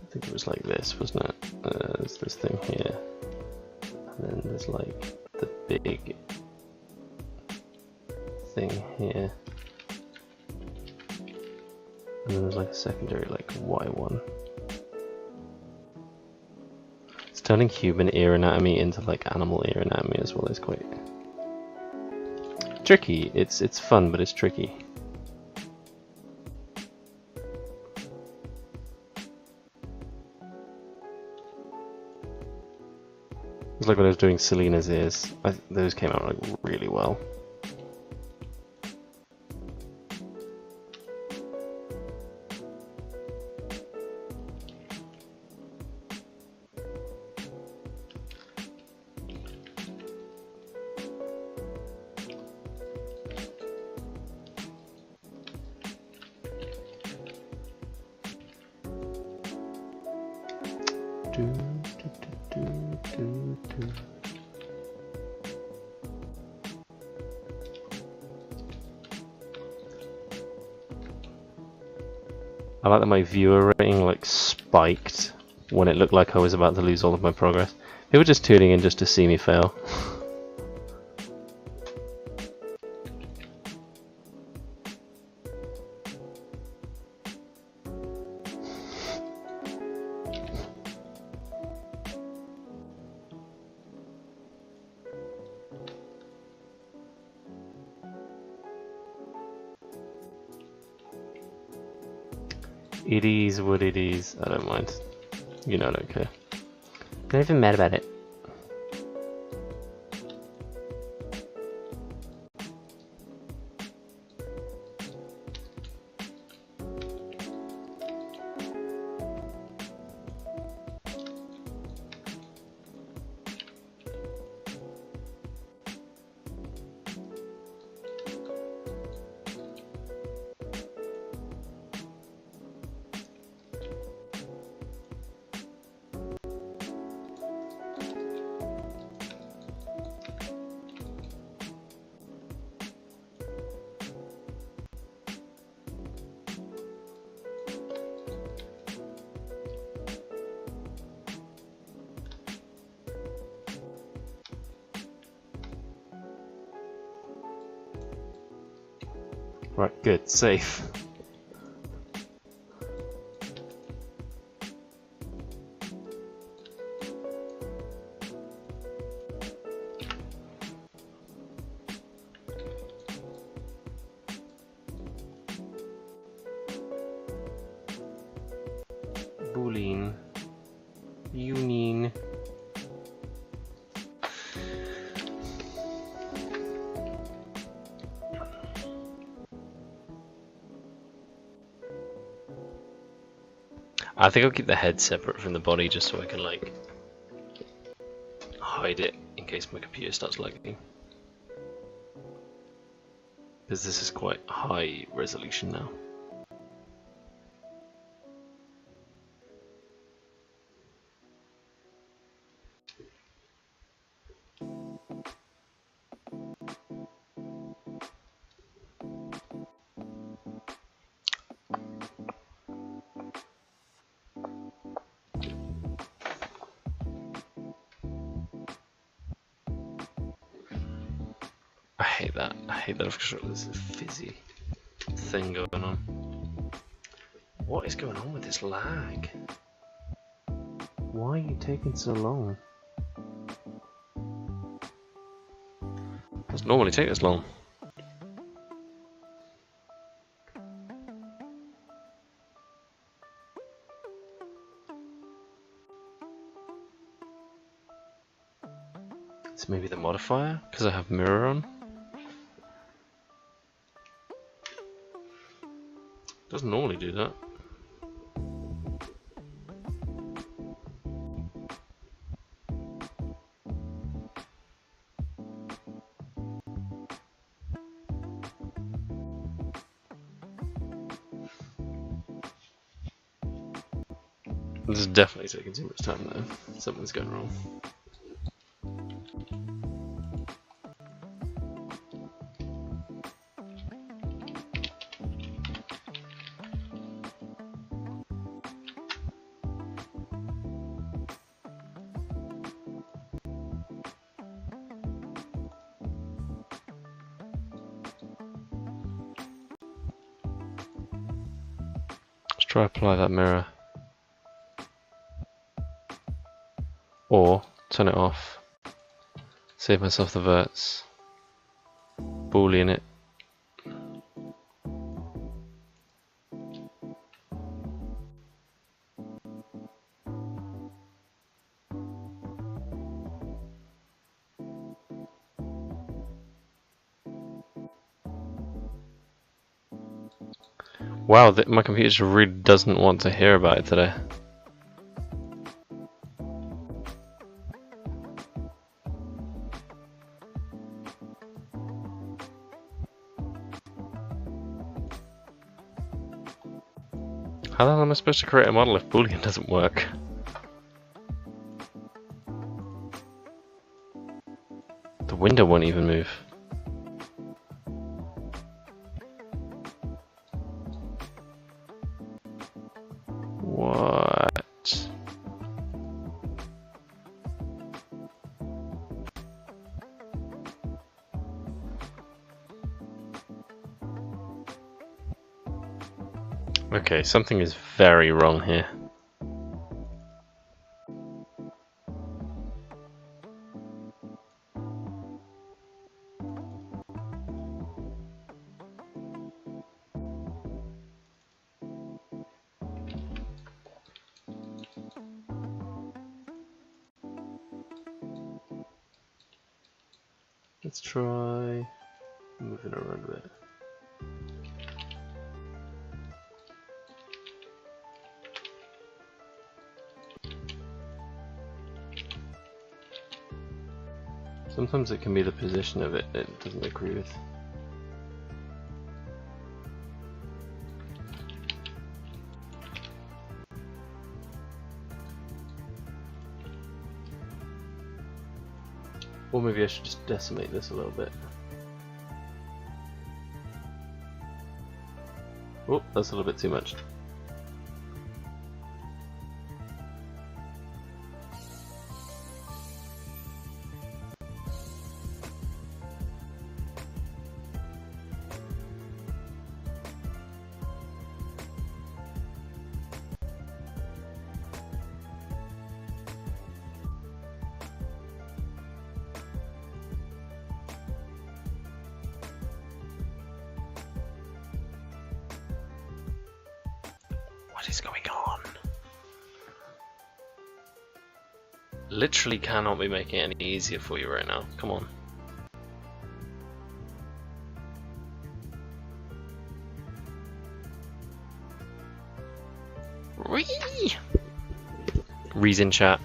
I think it was like this, wasn't it? There's this thing here, and then there's like the big thing here, and then there's like a secondary like Y one. It's turning human ear anatomy into like animal ear anatomy as well is quite tricky. It's fun, but it's tricky. It's like when I was doing Selena's ears. Those came out like really well. I like that my viewer rating like spiked when it looked like I was about to lose all of my progress. People were just tuning in just to see me fail. It is what it is. I don't mind. You know I don't care. I'm not even mad about it. Right, good, safe. Boolean. Union. I think I'll keep the head separate from the body just so I can like hide it in case my computer starts lagging. Because this is quite high resolution now. I hate that I've got this fizzy thing going on. What is going on with this lag? Why are you taking so long? It doesn't normally take this long. It's maybe the modifier, because I have mirror on. Doesn't normally do that. This is definitely taking too much time though. Something's going wrong. Try apply that mirror, or turn it off, save myself the verts, Boolean it. Wow, my computer just really doesn't want to hear about it today. How the hell am I supposed to create a model if Boolean doesn't work? The window won't even move. What? Okay, something is very wrong here. Let's try moving around a bit. Sometimes it can be the position of it doesn't agree with. Or maybe I should just decimate this a little bit. Oh, that's a little bit too much. What is going on? Literally cannot be making it any easier for you right now. Come on. Reason chat.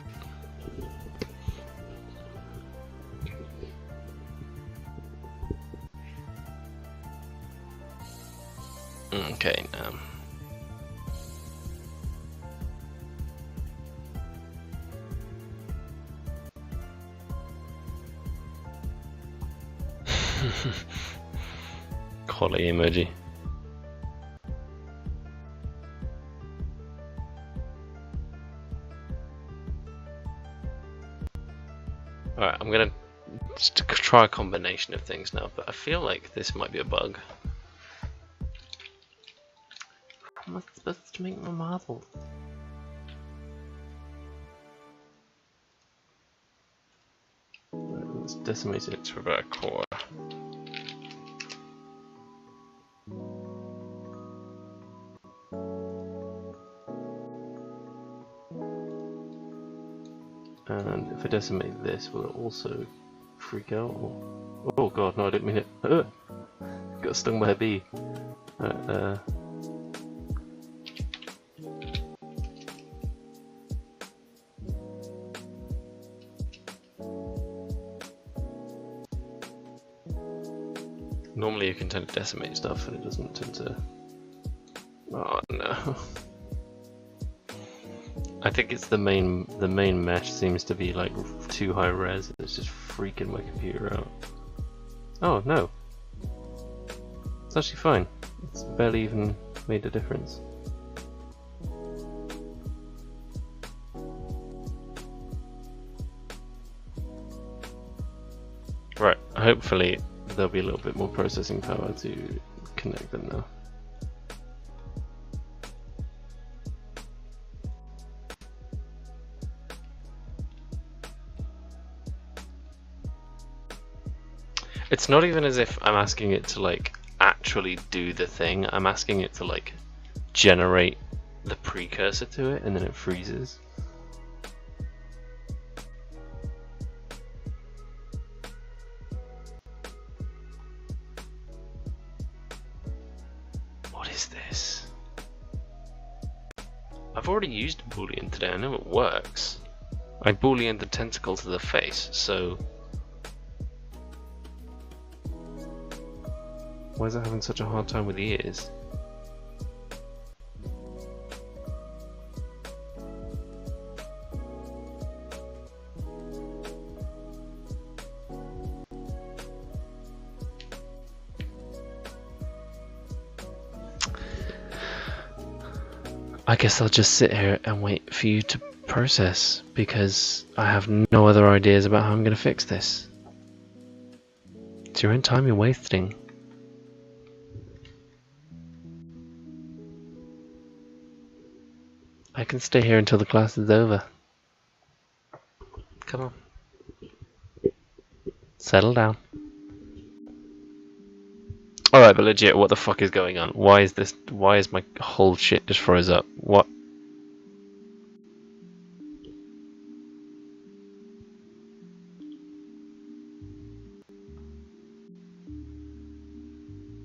Okay, quality emoji. Alright, I'm gonna just try a combination of things now, but I feel like this might be a bug. How am I supposed to make my model? Right, let's decimate it to about a quarter. And if I decimate this, will it also freak out? Or... oh god, no, I didn't mean it. Got stung by a bee. Normally you can tend to decimate stuff and it doesn't tend to... oh no. I think it's the main mesh seems to be like too high res. It's just freaking my computer out. Oh no, it's actually fine. It's barely even made a difference. Right, hopefully there'll be a little bit more processing power to connect them now. It's not even as if I'm asking it to like actually do the thing. I'm asking it to like generate the precursor to it, and then it freezes. What is this? I've already used a Boolean today. I know it works. I Booleaned the tentacle to the face, so why is it having such a hard time with the ears? I guess I'll just sit here and wait for you to process, because I have no other ideas about how I'm going to fix this. It's your own time you're wasting. I can stay here until the class is over. Come on. Settle down. Alright, but legit, what the fuck is going on? Why is my whole shit just froze up? What?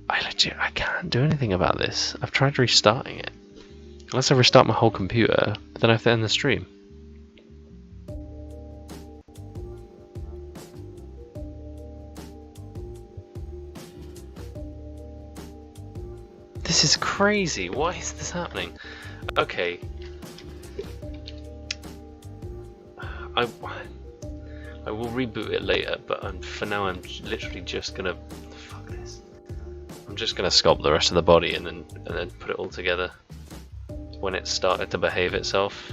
I can't do anything about this. I've tried restarting it. Unless I restart my whole computer, but then I have to end the stream. This is crazy. Why is this happening? Okay. I will reboot it later, but for now I'm literally just gonna fuck this. I'm just gonna sculpt the rest of the body and then put it all together when it started to behave itself.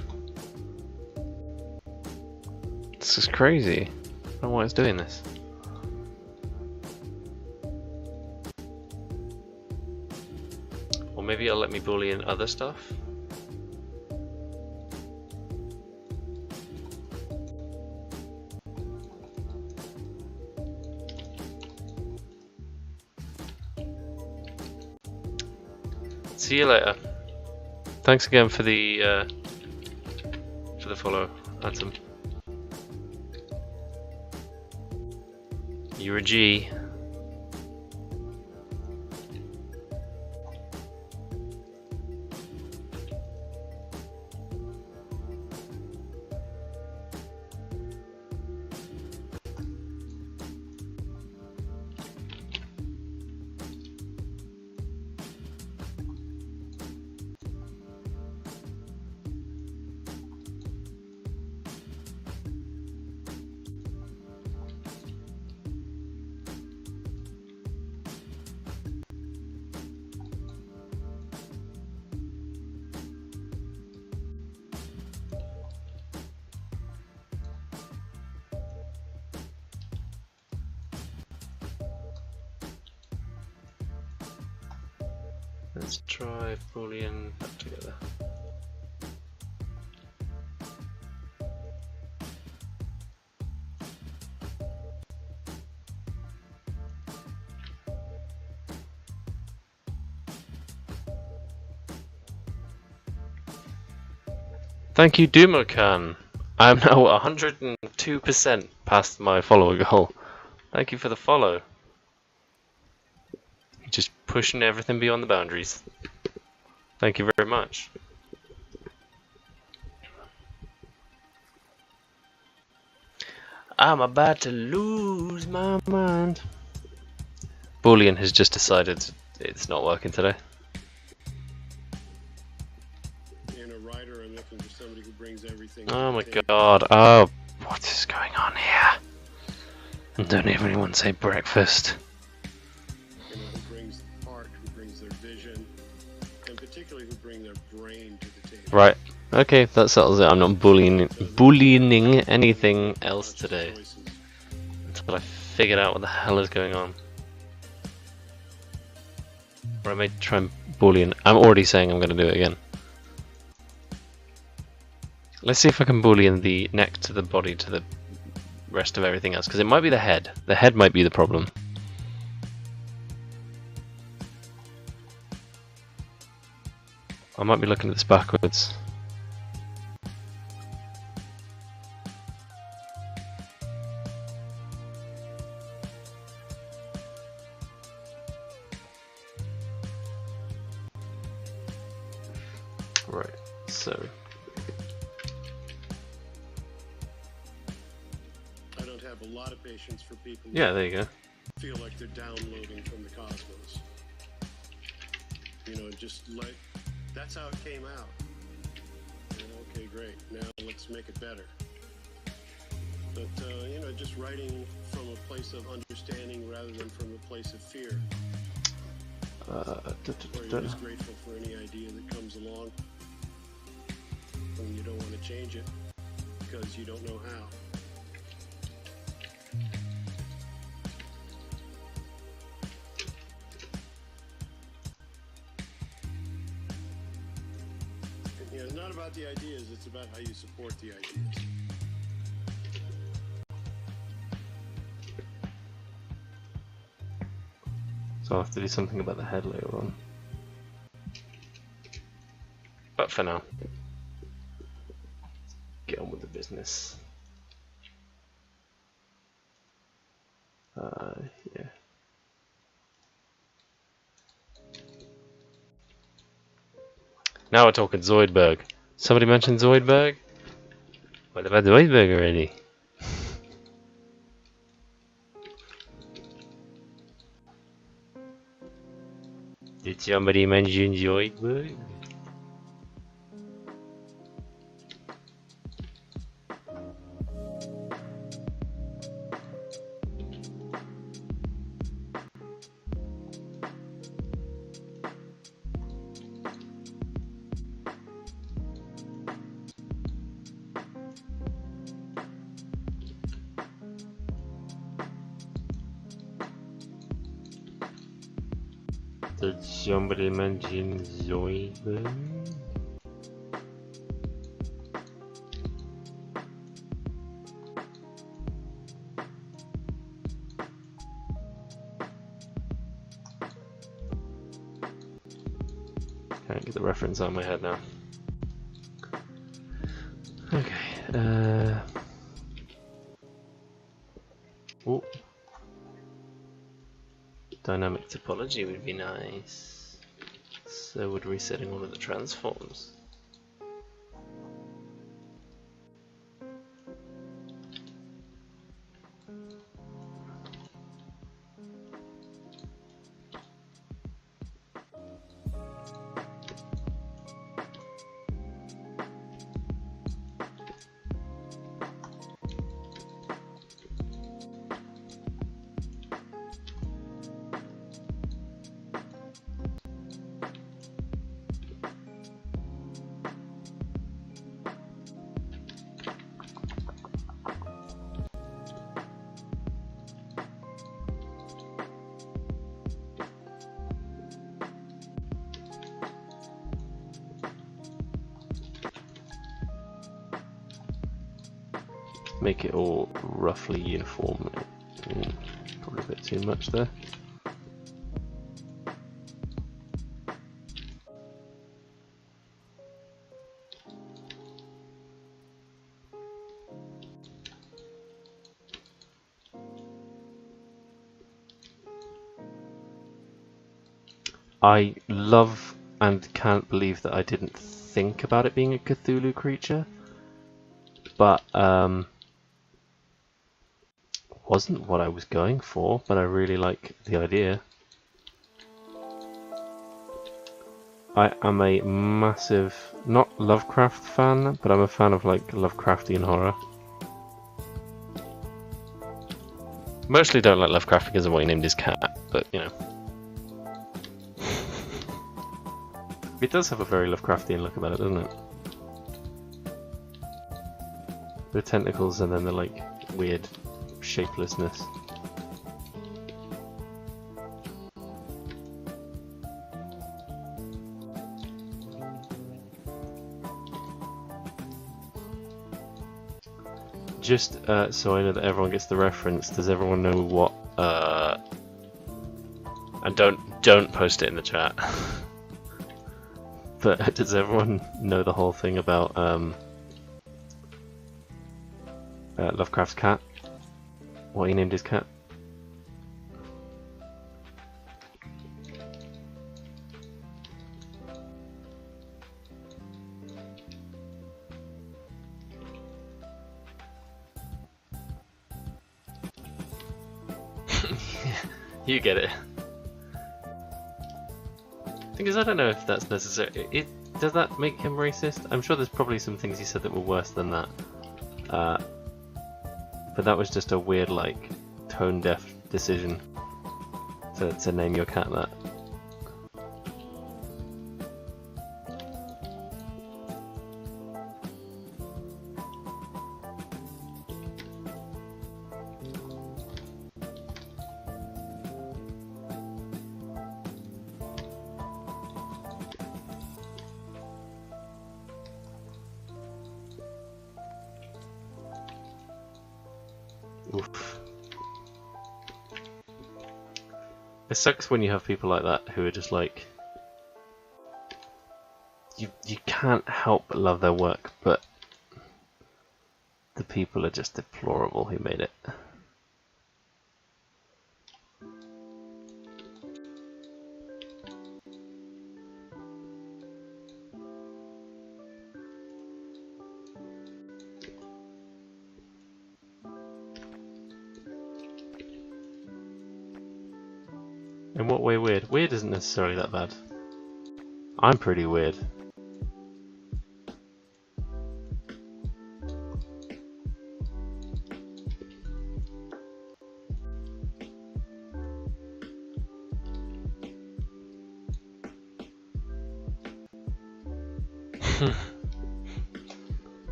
This is crazy. I don't know why it's doing this. Or maybe it'll let me boolean other stuff. See you later. Thanks again for the follow, Atom. You're a G. Let's try Boolean back together. Thank you, Dumokan. I am now 102% past my follower goal. Thank you for the follow. Just pushing everything beyond the boundaries. Thank you very much. I'm about to lose my mind. Boolean has just decided it's not working today. Oh my god. Oh, what is going on here? And don't everyone say breakfast. Right. Okay, that settles it. I'm not bullying anything else today until I figured out what the hell is going on. Or I may try and boolean. I'm already saying I'm going to do it again. Let's see if I can boolean the neck to the body to the rest of everything else, because it might be the head. The head might be the problem. I might be looking at this backwards. Right, so I don't have a lot of patience for people yeah, there you go. who feel like they're downloading from the cosmos. You know, just like, that's how it came out. You know, okay, great. Now let's make it better. But, you know, just writing from a place of understanding rather than from a place of fear. Or you're just grateful for any idea that comes along. And you don't want to change it because you don't know how. You know, it's not about the ideas, it's about how you support the ideas. So I'll have to do something about the head later on. But for now, get on with the business. Yeah. Now we're talking Zoidberg. Somebody mentioned Zoidberg? What about Zoidberg already? Did somebody mention Zoidberg? Did somebody mention Zoidberg? Can't get the reference out of my head now. Okay, oh. Dynamic topology would be nice. So would resetting one of the transforms. Make it all roughly uniform. Probably a bit too much there. I love and can't believe that I didn't think about it being a Cthulhu creature, but wasn't what I was going for, but I really like the idea. I am a massive, not Lovecraft fan, but I'm a fan of like Lovecraftian horror. Mostly don't like Lovecraft because of what he named his cat, but you know. It does have a very Lovecraftian look about it, doesn't it? The tentacles and then the like weird shapelessness. Just so I know that everyone gets the reference, does everyone know what and don't post it in the chat. But does everyone know the whole thing about Lovecraft's cat? What he named his cat? You get it. Thing is, I don't know if that's necessary. Does that make him racist? I'm sure there's probably some things he said that were worse than that. But that was just a weird, like, tone-deaf decision to name your cat that. Oof. It sucks when you have people like that who are just like, you can't help but love their work, but the people are just deplorable who made it. In what way weird? Weird isn't necessarily that bad. I'm pretty weird.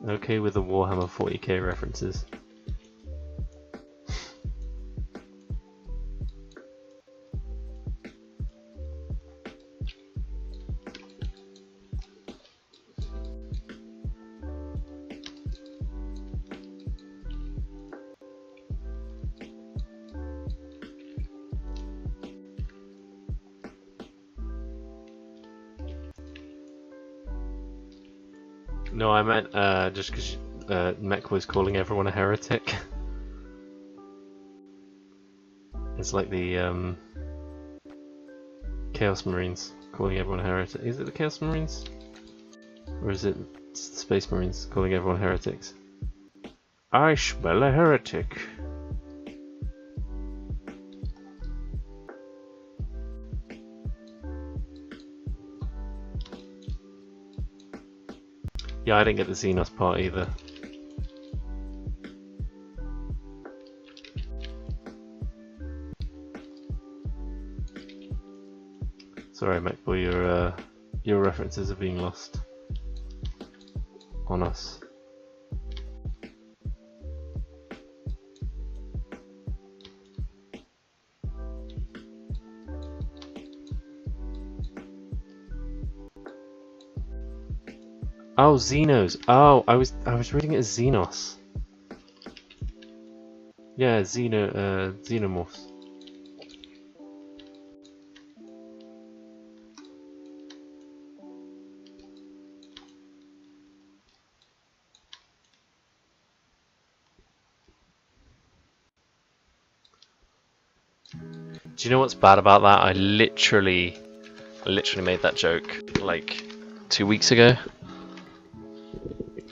Okay with the Warhammer 40k references. No, I meant just because Mech was calling everyone a heretic. It's like the Chaos Marines calling everyone a heretic. Is it the Chaos Marines? Or is it the Space Marines calling everyone heretics? I smell a heretic. Yeah, I didn't get the Xenos part either. Sorry, MechBoy, your references are being lost on us. Oh, Xenos. Oh, I was reading it as Xenos. Yeah, Xenomorphs. Do you know what's bad about that? I literally made that joke like 2 weeks ago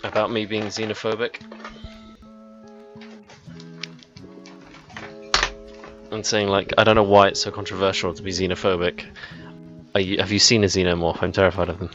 about me being xenophobic and saying like, I don't know why it's so controversial to be xenophobic. Have you seen a xenomorph? I'm terrified of them.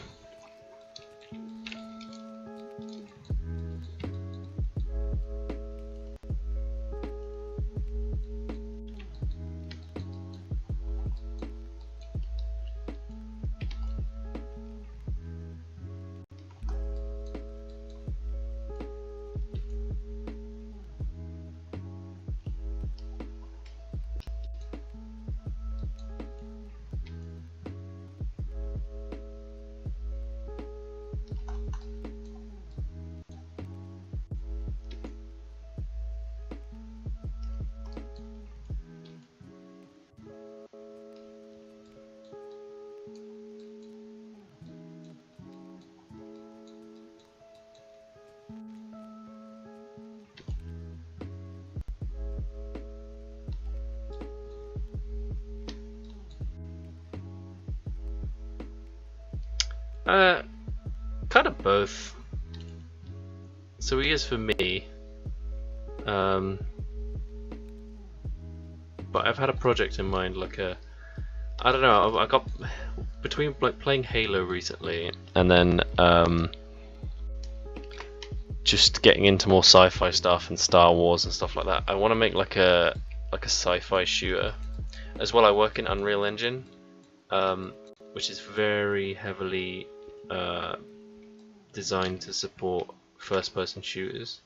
Kind of both. So he is for me. But I've had a project in mind, like I don't know. I got between like playing Halo recently and then just getting into more sci-fi stuff and Star Wars and stuff like that. I want to make like a sci-fi shooter. As well, I work in Unreal Engine, which is very heavily designed to support first-person shooters.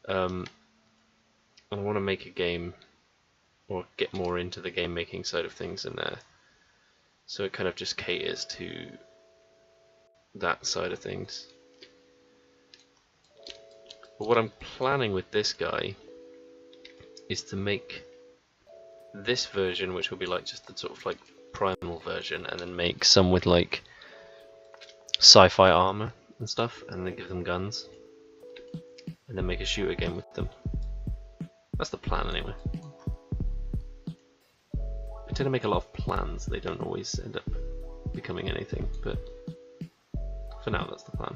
And I want to make a game, or get more into the game making side of things in there. So it kind of just caters to that side of things. But what I'm planning with this guy is to make this version, which will be like just the sort of like primal version, and then make some with like sci-fi armor and stuff, and then give them guns, and then make a shooter game with them. That's the plan anyway. I tend to make a lot of plans, they don't always end up becoming anything, but for now that's the plan.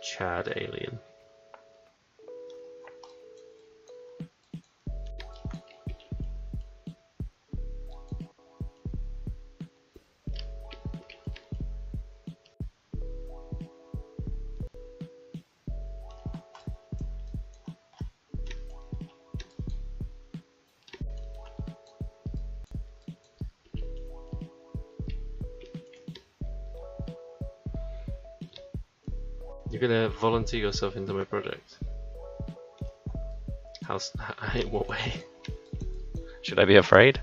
Chad alien. You're gonna volunteer yourself into my project? In what way? Should I be afraid?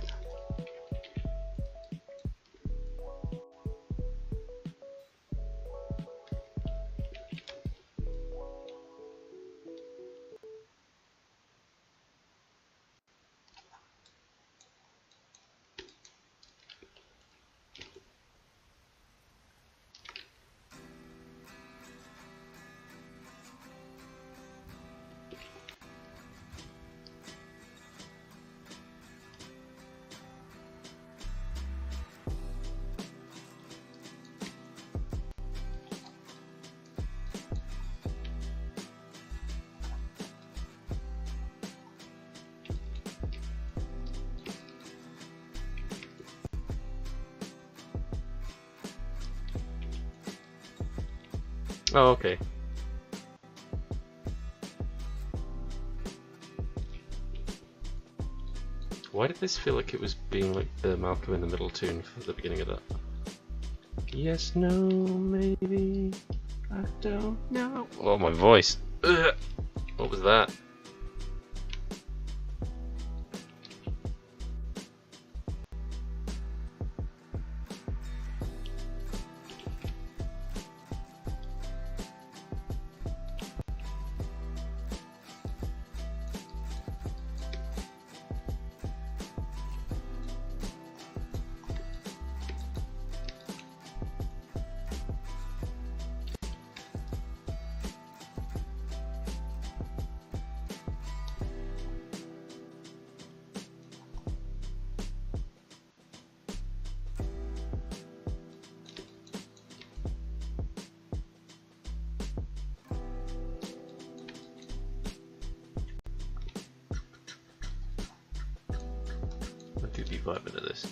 Oh, okay. Why did this feel like it was being like the Malcolm in the Middle tune for the beginning of that? Yes, no, maybe, I don't know. Oh, my voice. Ugh. What was that? I do be vibing at this.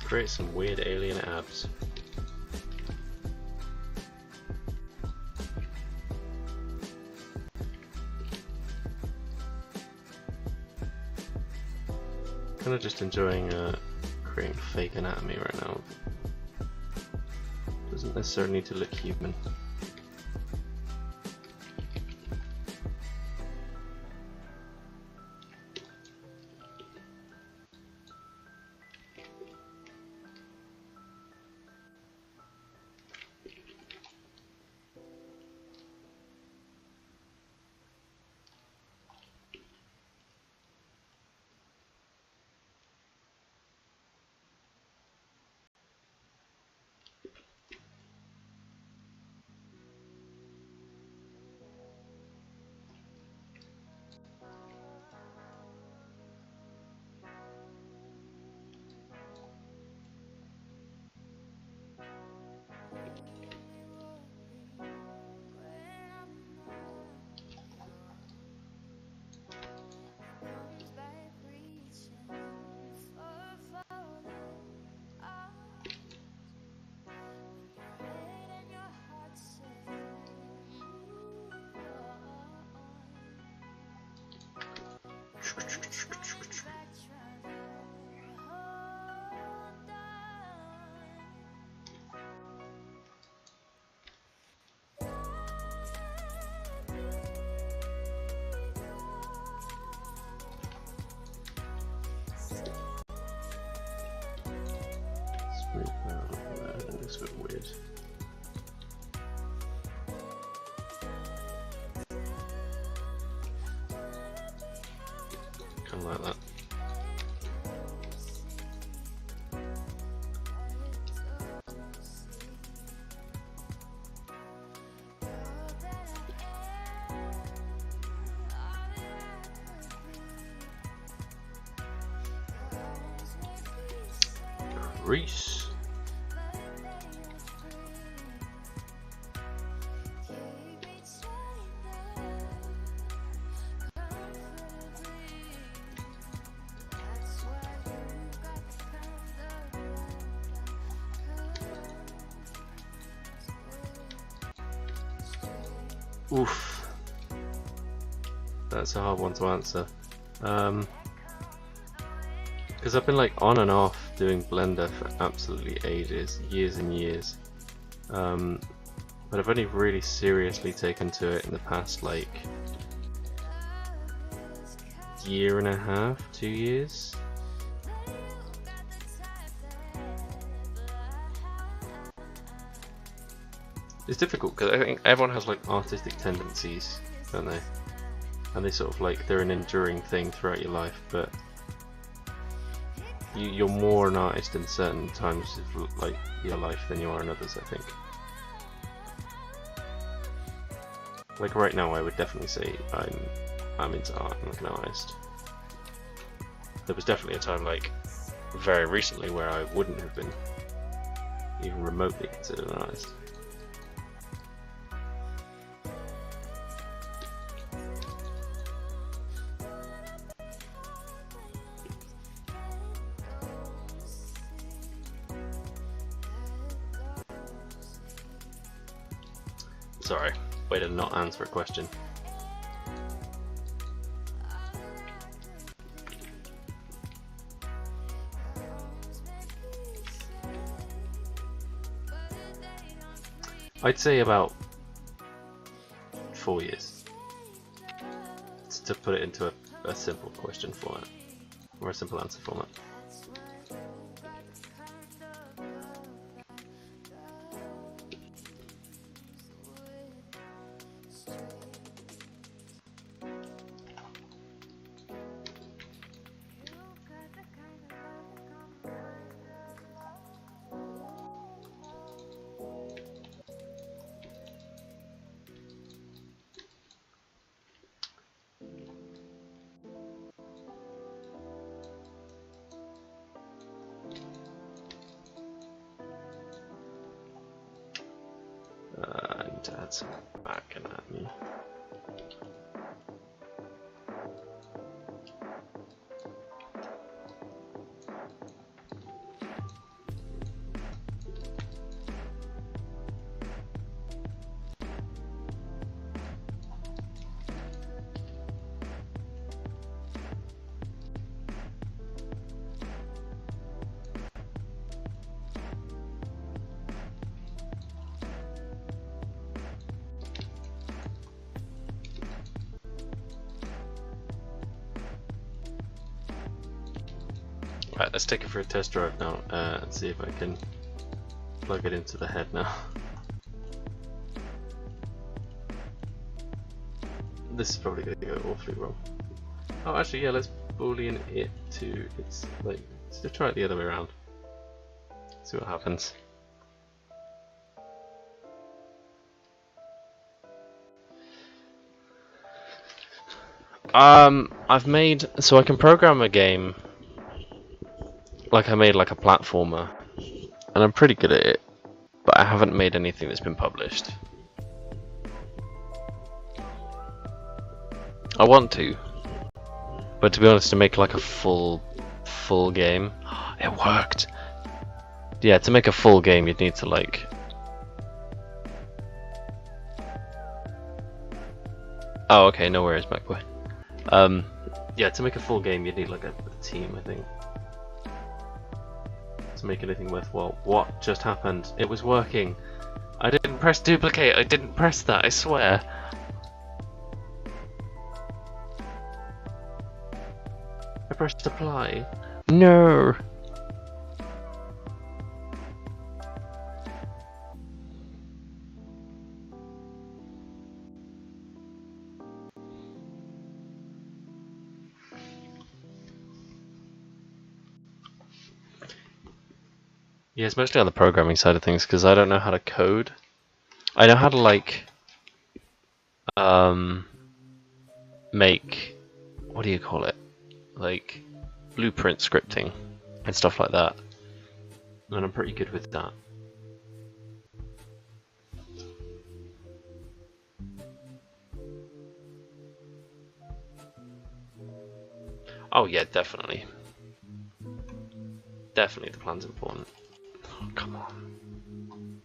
Create some weird alien abs. Kind of just enjoying creating fake anatomy right now. Doesn't necessarily need to look human. Smooth that out there, it looks a bit weird. Kind of like that. Reese. Oof. That's a hard one to answer. Because I've been like on and off doing Blender for absolutely ages, years and years. But I've only really seriously taken to it in the past like year and a half, 2 years. It's difficult because I think everyone has like artistic tendencies, don't they? And they sort of like, they're an enduring thing throughout your life, but you're more an artist in certain times of like your life than you are in others, I think. Like right now, I would definitely say I'm into art. I'm like an artist. There was definitely a time, like very recently, where I wouldn't have been even remotely considered an artist. Sorry, way to not answer a question. I'd say about 4 years, to put it into a simple question format, or a simple answer format. I need to add some back anatomy. Right, let's take it for a test drive now and see if I can plug it into the head now. This is probably going to go awfully wrong. Oh, actually, yeah, let's boolean it to its, like, let's just try it the other way around. See what happens. I've made, so I can program a game, like I made like a platformer, and I'm pretty good at it, but I haven't made anything that's been published. I want to, but to be honest, to make like a full game, it worked. Yeah, to make a full game, you'd need to like. Oh, okay, no worries, MacBoy. Yeah, to make a full game, you'd need like a team, I think, to make anything worthwhile. What just happened? It was working. I didn't press duplicate. I didn't press that. I swear. I pressed apply. No. Yeah, it's mostly on the programming side of things because I don't know how to code. I know how to like make, what do you call it? Like blueprint scripting and stuff like that. And I'm pretty good with that. Oh yeah, definitely. Definitely the plan's important. Oh, come on.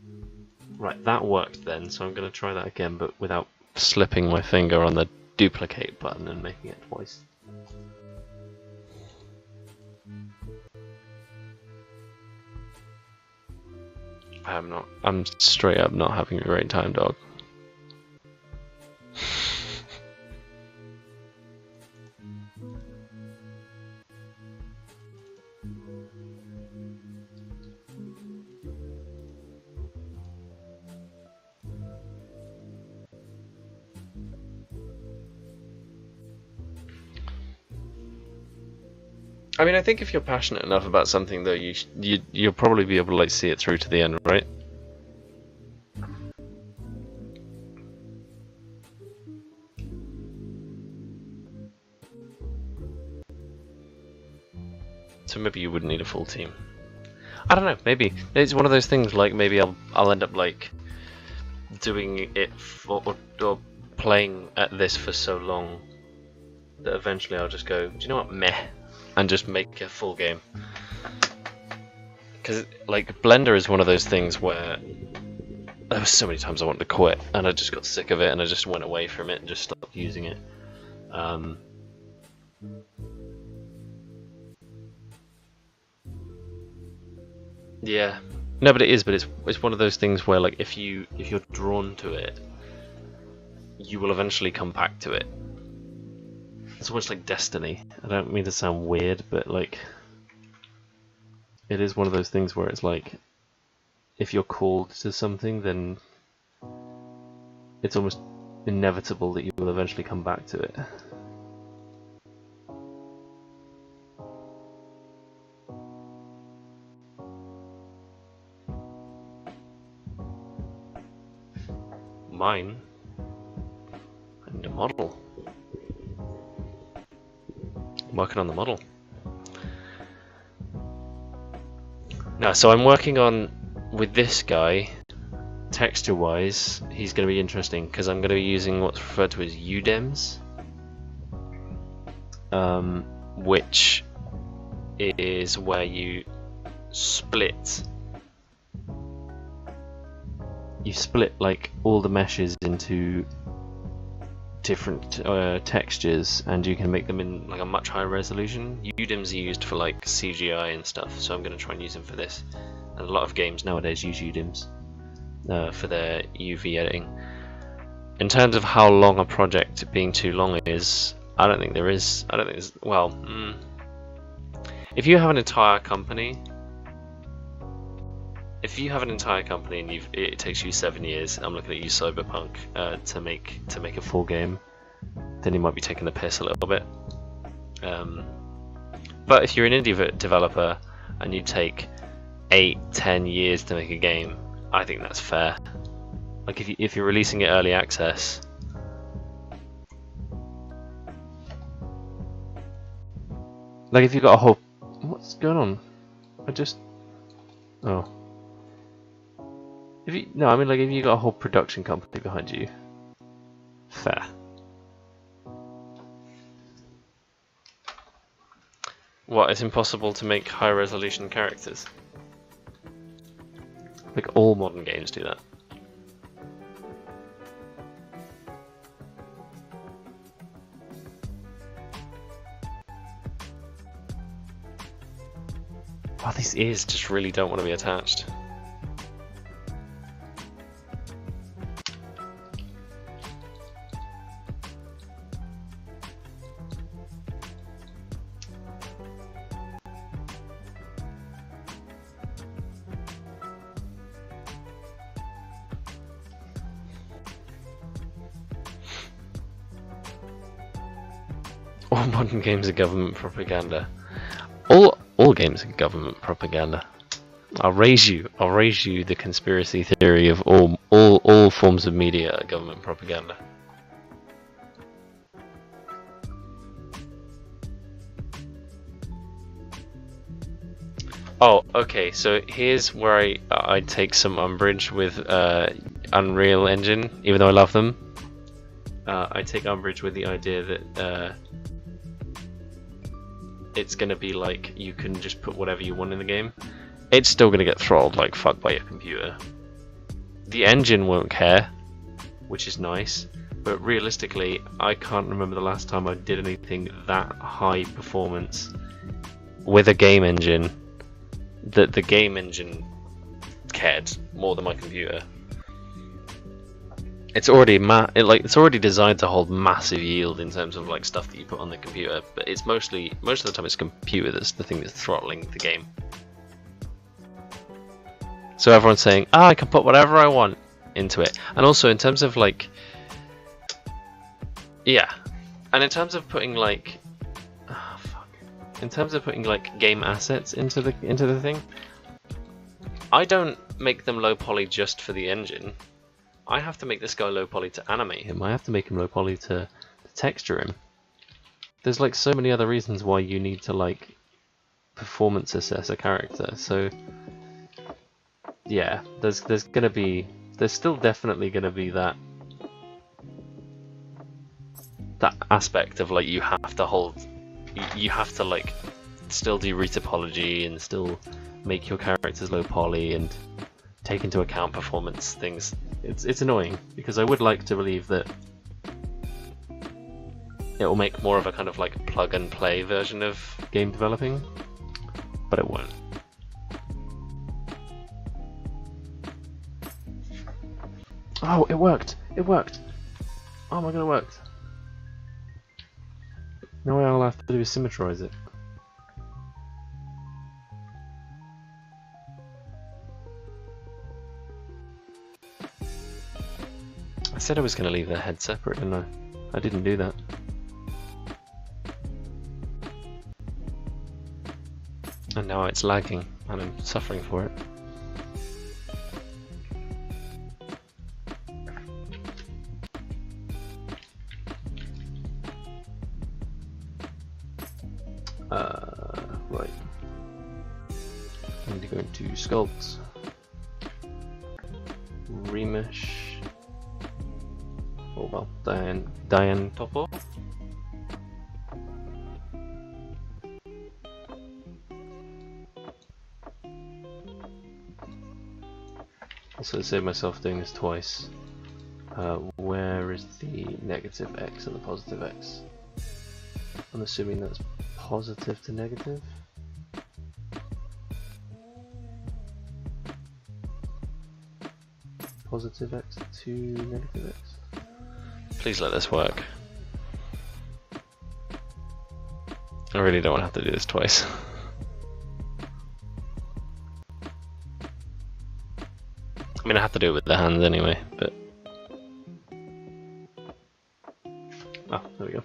Right, that worked then, so I'm going to try that again, but without slipping my finger on the duplicate button and making it twice. I'm straight up not having a great time, dog. I mean, I think if you're passionate enough about something, though, you'll probably be able to like see it through to the end, right? So maybe you wouldn't need a full team. I don't know. Maybe it's one of those things. Like maybe I'll end up like doing it for or playing at this for so long that eventually I'll just go, do you know what, meh, and just make a full game. Because like Blender is one of those things where there were so many times I wanted to quit and I just got sick of it and I just went away from it and just stopped using it. Yeah, no, but it is. But it's one of those things where like if you're drawn to it, you will eventually come back to it. It's almost like destiny. I don't mean to sound weird, but like it is one of those things where it's like if you're called to something, then it's almost inevitable that you will eventually come back to it. Mine and a model. I'm working on the model. Now, so I'm working on with this guy. Texture wise, he's going to be interesting because I'm going to be using what's referred to as UDEMs, which is where you split like all the meshes into different textures, and you can make them in like a much higher resolution. UDEMs are used for like CGI and stuff, so I'm going to try and use them for this. And a lot of games nowadays use UDEMs for their UV editing. In terms of how long a project being too long is, I don't think there is. I don't think there's. Well, If you have an entire company, and it takes you 7 years, I'm looking at you, Cyberpunk, to make a full game, then you might be taking the piss a little bit. But if you're an indie developer and you take 8-10 years to make a game, I think that's fair. Like if you're releasing it early access, like if you've got a whole, what's going on? Oh. I mean like if you got a whole production company behind you, fair. What, it's impossible to make high resolution characters? Like all modern games do that. Oh, these ears just really don't want to be attached. All modern games are government propaganda. All games are government propaganda. I'll raise you the conspiracy theory of all forms of media are government propaganda. Oh, okay, so here's where I take some umbrage with Unreal Engine, even though I love them. I take umbrage with the idea that it's gonna be like you can just put whatever you want in the game. It's still gonna get throttled like fuck by your computer. The engine won't care, which is nice, but realistically, I can't remember the last time I did anything that high performance with a game engine that the game engine cared more than my computer. It's already it's already designed to hold massive yield in terms of like stuff that you put on the computer, but it's most of the time it's computer that's the thing that's throttling the game. So everyone's saying, I can put whatever I want into it. And also in terms of like, yeah, and in terms of putting like, in terms of putting like game assets into the thing, I don't make them low poly just for the engine. I have to make this guy low poly to animate him. I have to make him low poly to texture him. There's like so many other reasons why you need to like performance assess a character. So yeah, there's still definitely gonna be that aspect of like you have to like still do retopology and still make your characters low poly and take into account performance things. It's annoying because I would like to believe that it will make more of a kind of like plug and play version of game developing, but it won't. Oh, it worked! It worked! Oh my god, it worked! Now all I'll have to do is symmetrize it. I said I was going to leave their head separate, didn't I? I didn't do that. And now it's lagging, and I'm suffering for it. Right. I need to go into sculpt, remesh. Oh well, Diane Topo. Also, save myself doing this twice. Where is the negative x and the positive x? I'm assuming that's positive to negative. Positive x to negative x. Please let this work. I really don't want to have to do this twice. mean, I have to do it with the hands anyway, but... Oh, there we go.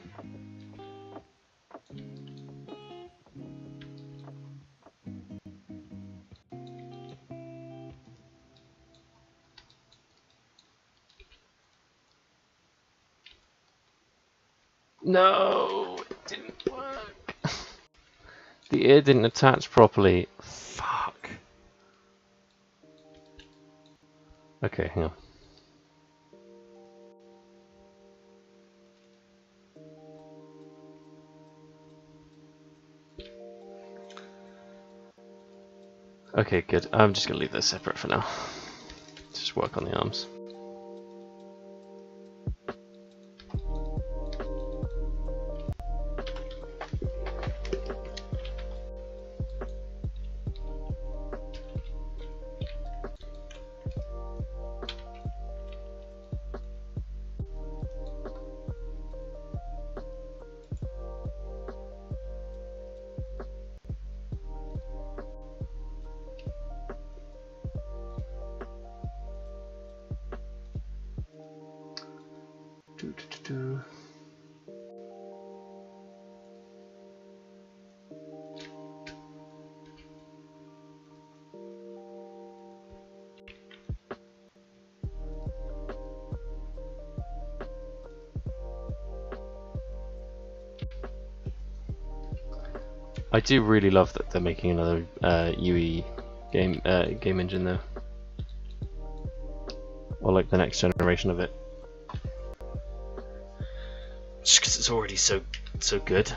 No, it didn't work. The ear didn't attach properly. Fuck. Okay, hang on. Okay, good. I'm just gonna leave those separate for now. Just work on the arms. I do really love that they're making another UE game engine though, or like the next generation of it. Just because it's already so good.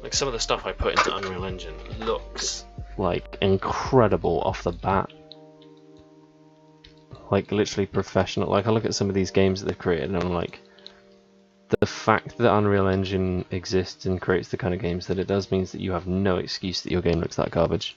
Like some of the stuff I put into Unreal Engine looks like incredible off the bat. Like literally professional. Like I look at some of these games that they've created and I'm like, the fact that Unreal Engine exists and creates the kind of games that it does means that you have no excuse that your game looks like garbage.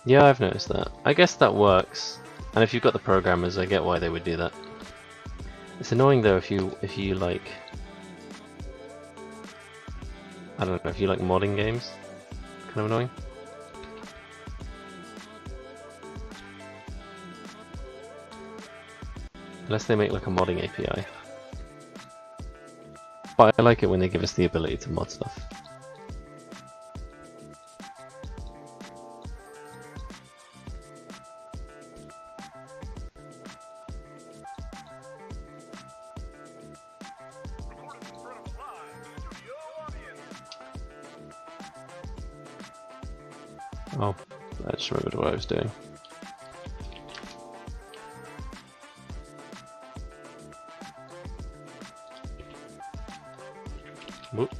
Yeah, I've noticed that. I guess that works. And if you've got the programmers, I get why they would do that. It's annoying though if you like, I don't know, if you like modding games. Kind of annoying. Unless they make like a modding API. But I like it when they give us the ability to mod stuff. Oh, I just remembered what I was doing. Whoop.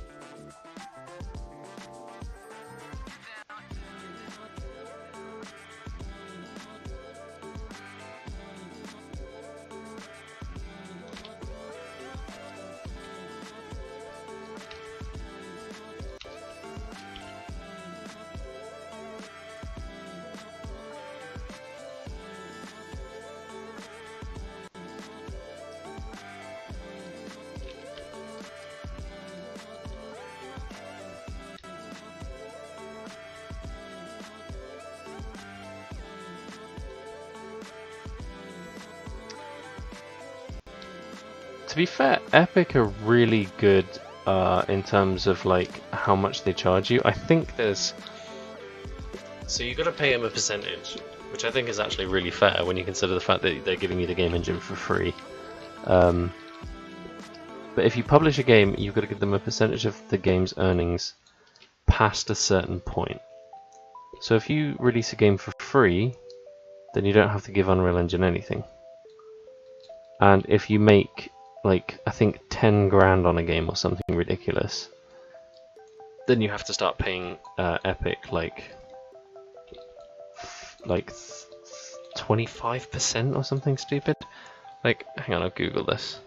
To be fair, Epic are really good in terms of like how much they charge you. I think there's... So you got to pay them a percentage, which I think is actually really fair when you consider the fact that they're giving you the game engine for free. But if you publish a game, you've got to give them a percentage of the game's earnings past a certain point. So if you release a game for free, then you don't have to give Unreal Engine anything. And if you make, like, I think 10 grand on a game or something ridiculous, then you have to start paying Epic like 25% or something stupid. Like, hang on, I'll Google this.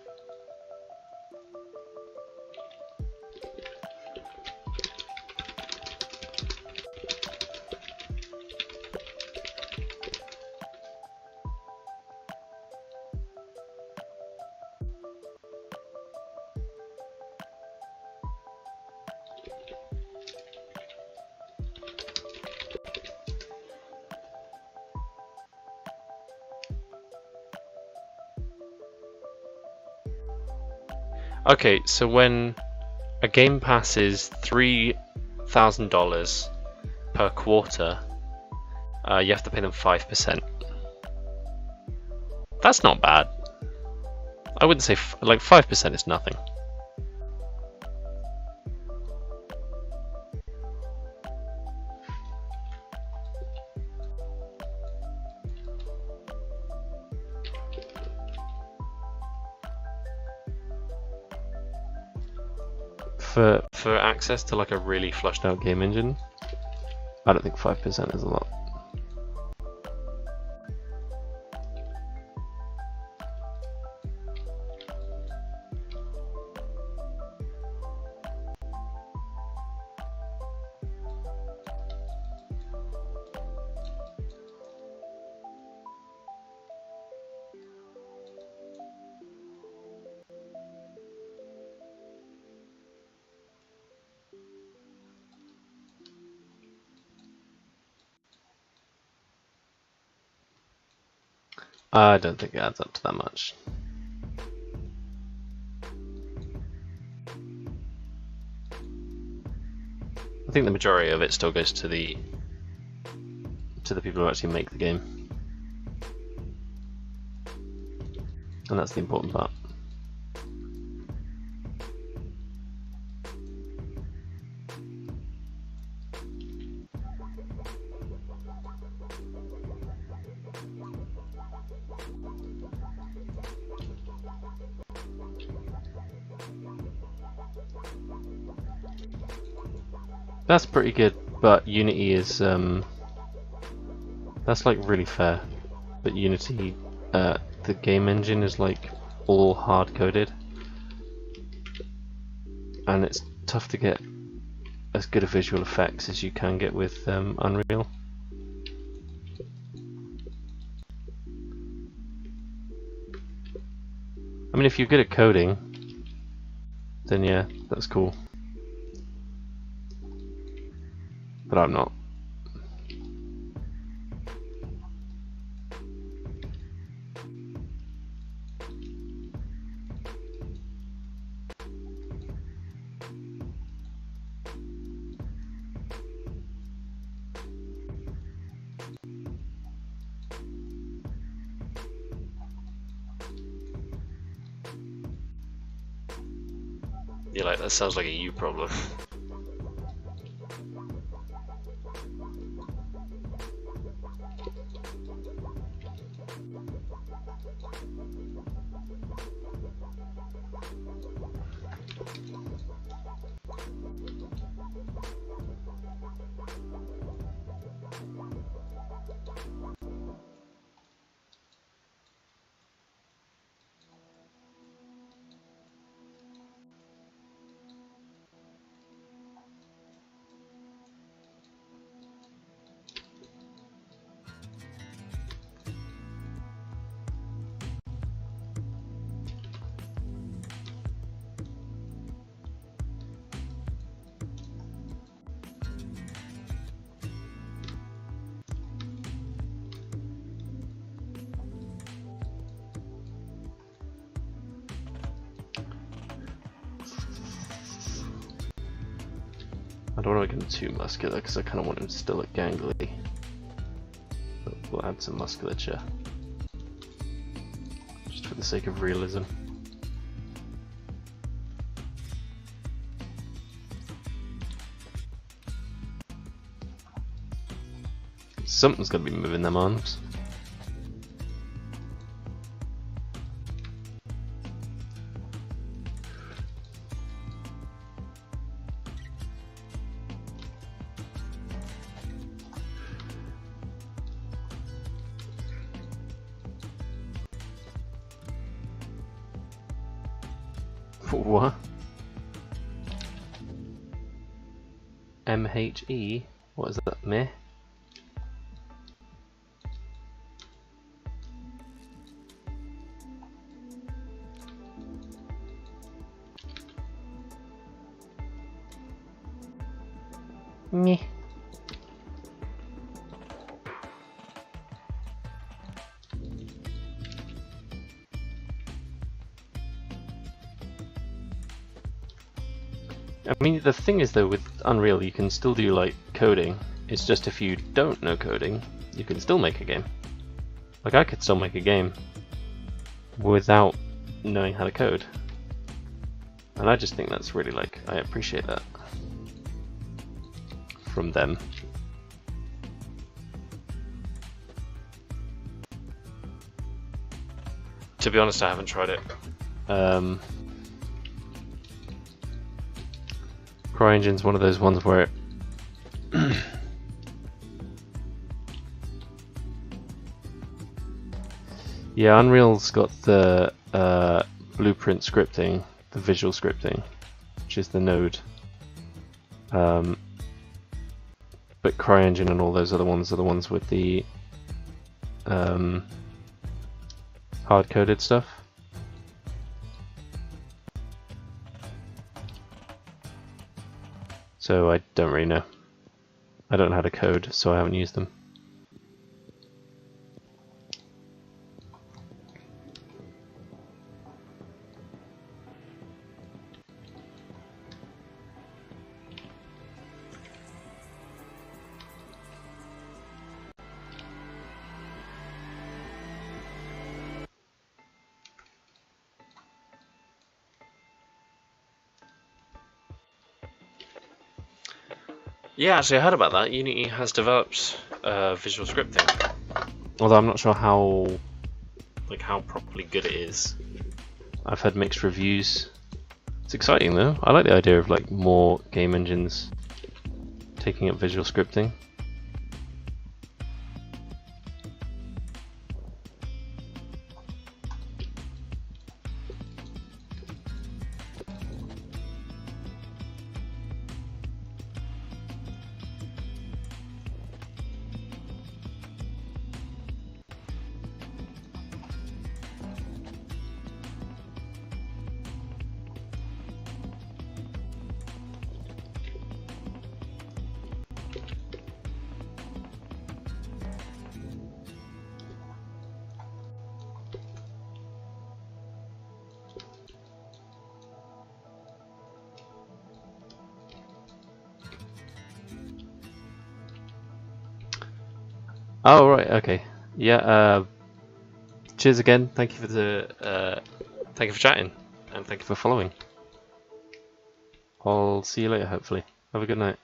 Okay, so when a game passes $3,000 per quarter, you have to pay them 5%. That's not bad. I wouldn't say like 5% is nothing. For access to like a really flushed out game engine, I don't think 5% is a lot. I don't think it adds up to that much. I think the majority of it still goes to the people who actually make the game, and that's the important part. That's pretty good, but Unity is that's like really fair. But Unity, the game engine is like all hard coded, and it's tough to get as good a visual effects as you can get with Unreal. I mean, if you're good at coding, then yeah, that's cool. But I'm not. You're like, that sounds like a you problem. I don't want to make him too muscular because I kind of want him to still look gangly. But we'll add some musculature, just for the sake of realism. Something's got to be moving them arms. What? MHE? What is that? Meh? Meh. I mean, the thing is though, with Unreal you can still do like coding. It's just if you don't know coding, you can still make a game. Like I could still make a game without knowing how to code. And I just think that's really like, I appreciate that from them. To be honest, I haven't tried it. CryEngine's one of those ones where yeah, Unreal's got the blueprint scripting, the visual scripting, which is the node. But CryEngine and all those other ones are the ones with the hard-coded stuff. So I don't really know. I don't know how to code, so I haven't used them. Yeah, actually I heard about that. Unity has developed visual scripting. Although I'm not sure how properly good it is. I've had mixed reviews. It's exciting though. I like the idea of like more game engines taking up visual scripting. Oh right, okay, yeah. Cheers again. Thank you for the thank you for chatting, and thank you for following. I'll see you later. Hopefully, have a good night.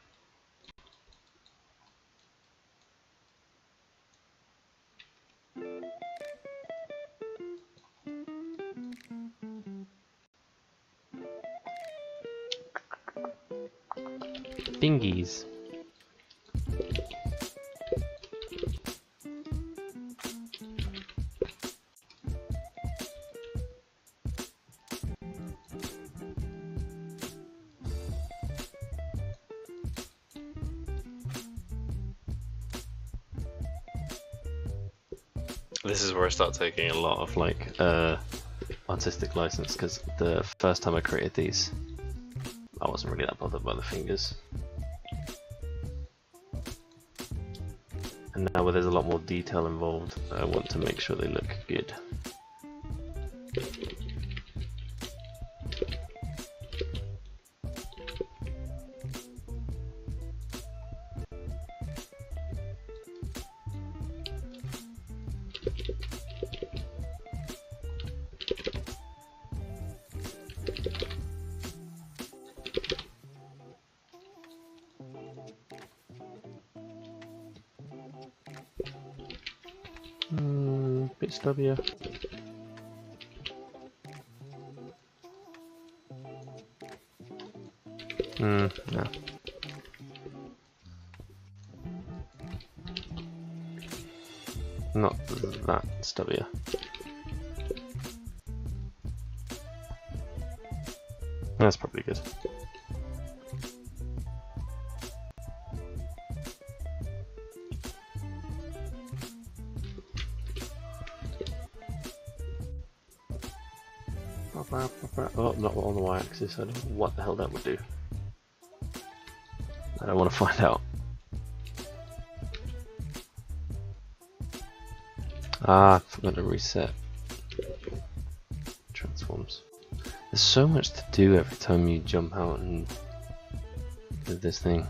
Bingies. This is where I start taking a lot of like artistic license, because the first time I created these, I wasn't really that bothered by the fingers. And now where there's a lot more detail involved, I want to make sure they look good. Bit stubbier. No. Not that stubbier. That's probably good. Oh, not on the y-axis. I don't know what the hell that would do. I don't want to find out. Ah, I forgot to reset. Transforms. There's so much to do every time you jump out and do this thing.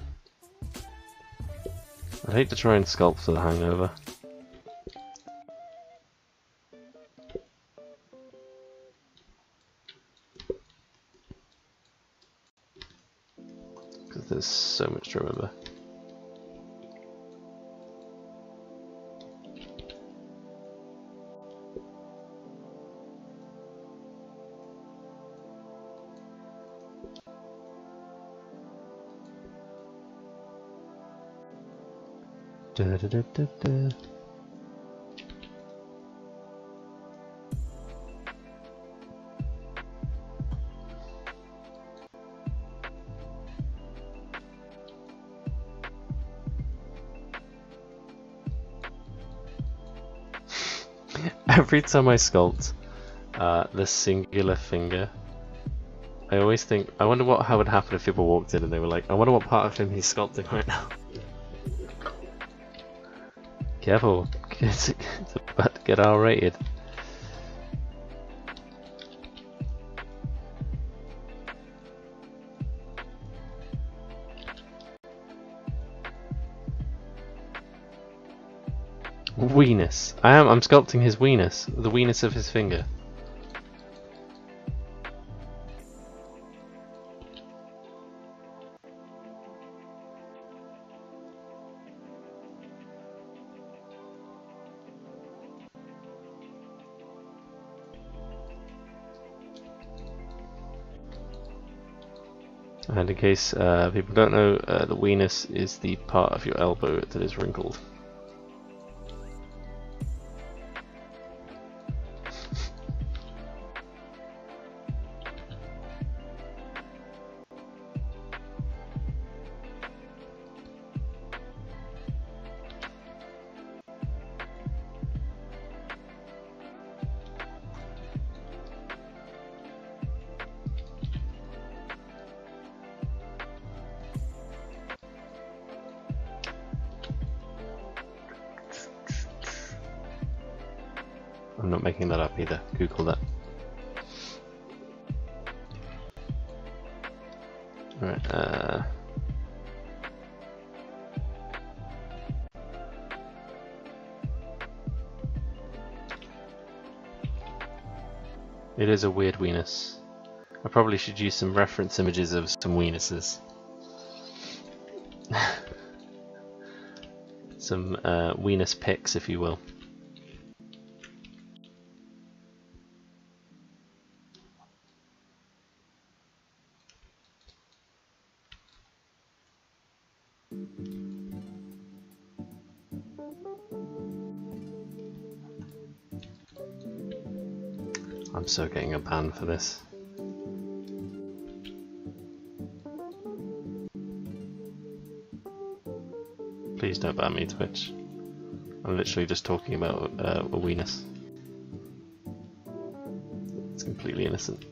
I'd hate to try and sculpt for the hangover. Because there's so much to remember. Da, da, da, da, da. Every time I sculpt the singular finger, I always think, I wonder how would happen if people walked in and they were like, I wonder what part of him he's sculpting right now. Careful, it's about to get R-rated. Weenus. I'm sculpting his weenus, the weenus of his finger. And in case people don't know, the weenus is the part of your elbow that is wrinkled. I'm not making that up either. Google that. Right, it is a weird weenus. I probably should use some reference images of some weenuses. Some weenus pics, if you will. I'm so getting a ban for this. Please don't ban me, Twitch. I'm literally just talking about a weenus. It's completely innocent.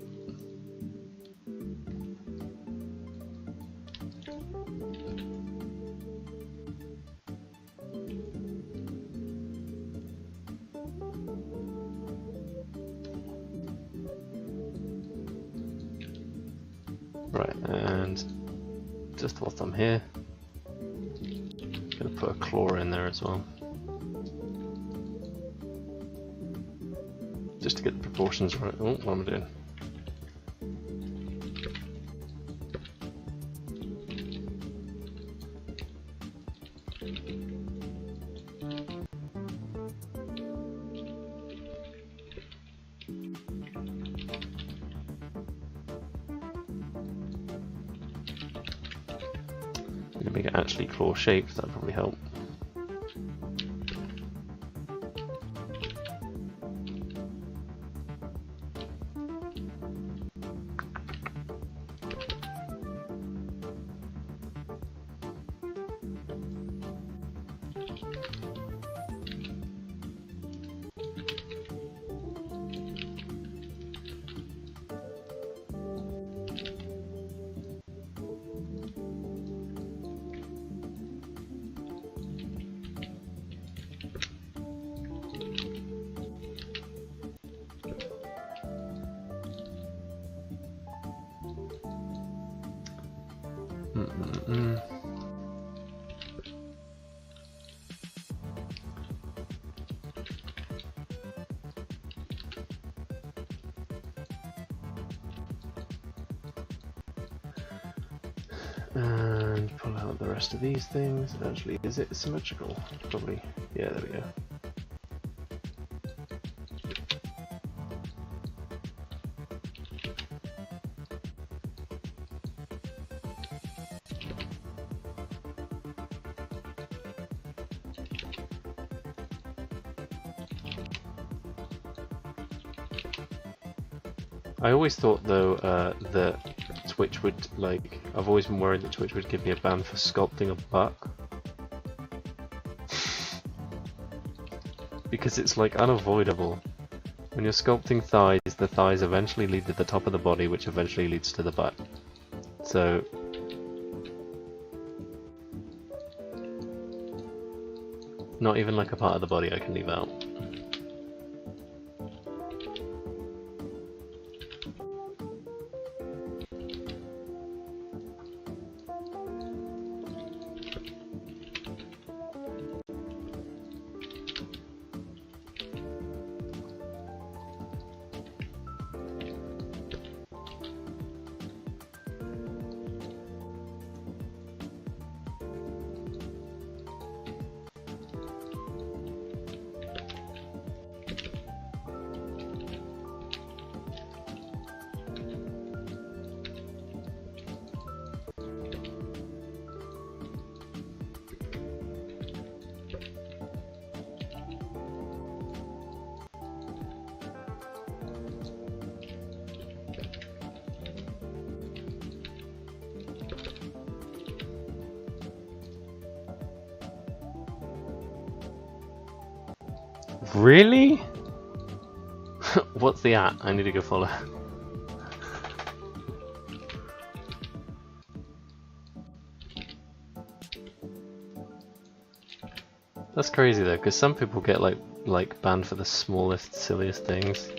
Right, and just whilst I'm here, I'm going to put a claw in there as well. Just to get the proportions right. Oh, what am I doing? Make it actually claw shaped, that'd probably help. And pull out the rest of these things. Actually, is it symmetrical? Probably. Yeah, there we go. I always thought though that Twitch would, like, I've always been worried that Twitch would give me a ban for sculpting a buck. Because it's like unavoidable. When you're sculpting thighs, the thighs eventually lead to the top of the body, which eventually leads to the butt. So not even like a part of the body I can leave out. Really? What's the at? I need to go follow. That's crazy though, because some people get like banned for the smallest, silliest things.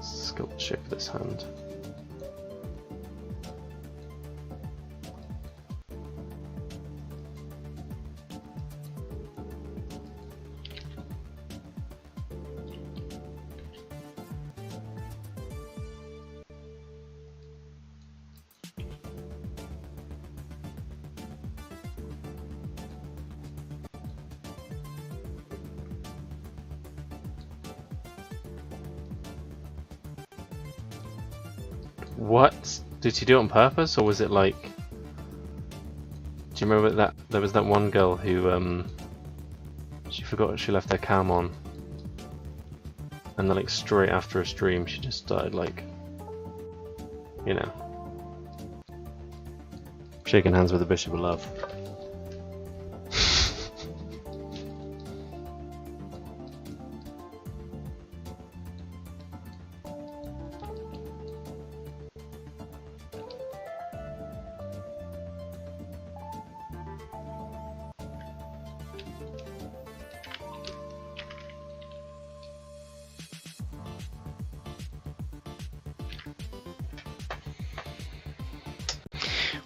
Sculpt shape this hand. What? Did she do it on purpose, or was it like... Do you remember that there was that one girl who she forgot she left her cam on, and then like straight after a stream she just started like, you know, shaking hands with the Bishop of Love.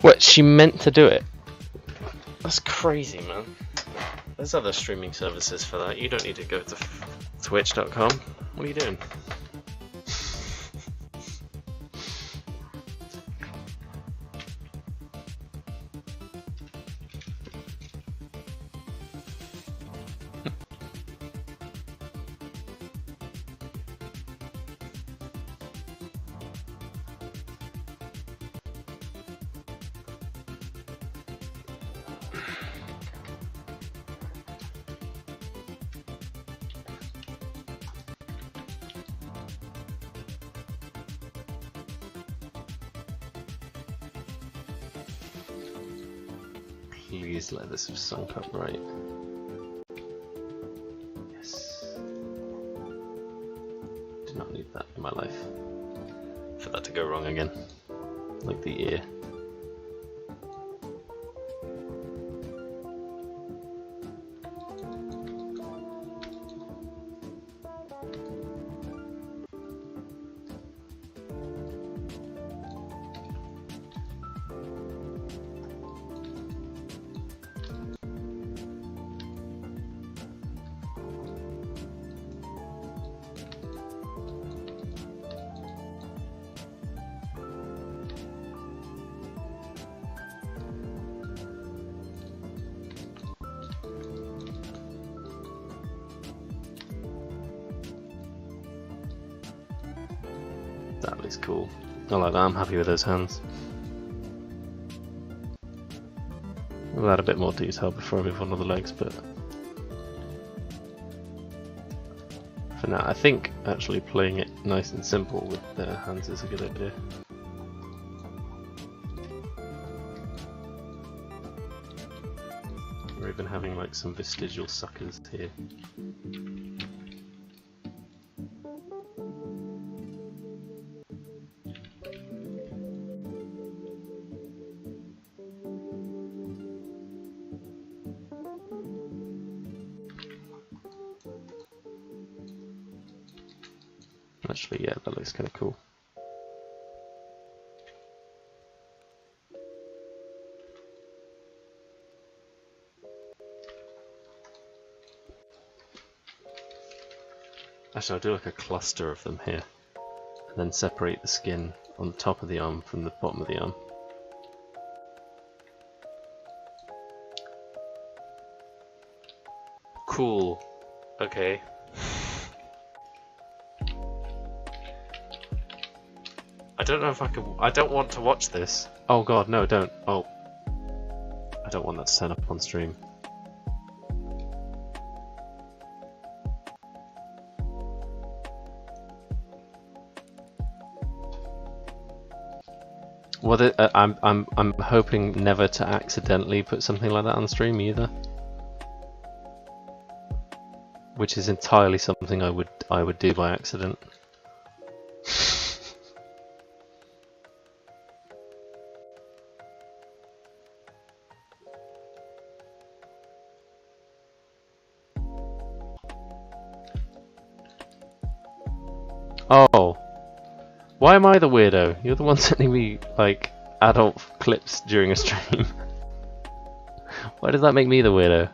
What, she meant to do it? That's crazy, man. There's other streaming services for that. You don't need to go to twitch.com. What are you doing? Please let this have sunk up right. Yes. Do not need that in my life. For that to go wrong again. Like the ear. That looks cool. I like that, I'm happy with those hands. I'll add a bit more detail before I move on to the legs, but for now I think actually playing it nice and simple with the hands is a good idea. We're even having like some vestigial suckers here. Actually, yeah, that looks kind of cool. Actually, I'll do like a cluster of them here, and then separate the skin on the top of the arm from the bottom of the arm. Cool. Okay. I don't know if I can. I don't want to watch this. Oh god, no, don't. Oh. I don't want that to turn up on stream. Well, I'm hoping never to accidentally put something like that on stream either. Which is entirely something I would do by accident. Oh, why am I the weirdo? You're the one sending me like adult clips during a stream. Why does that make me the weirdo?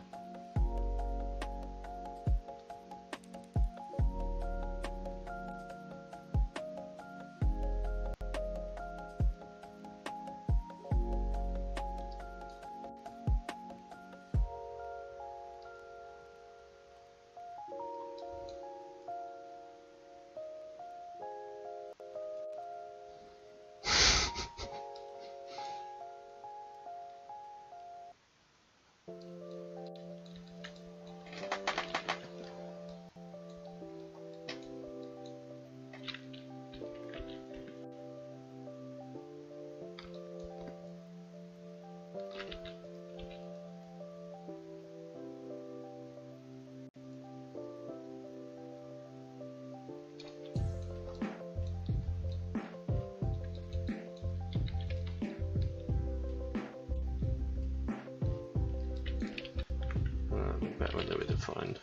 Better when they were defined.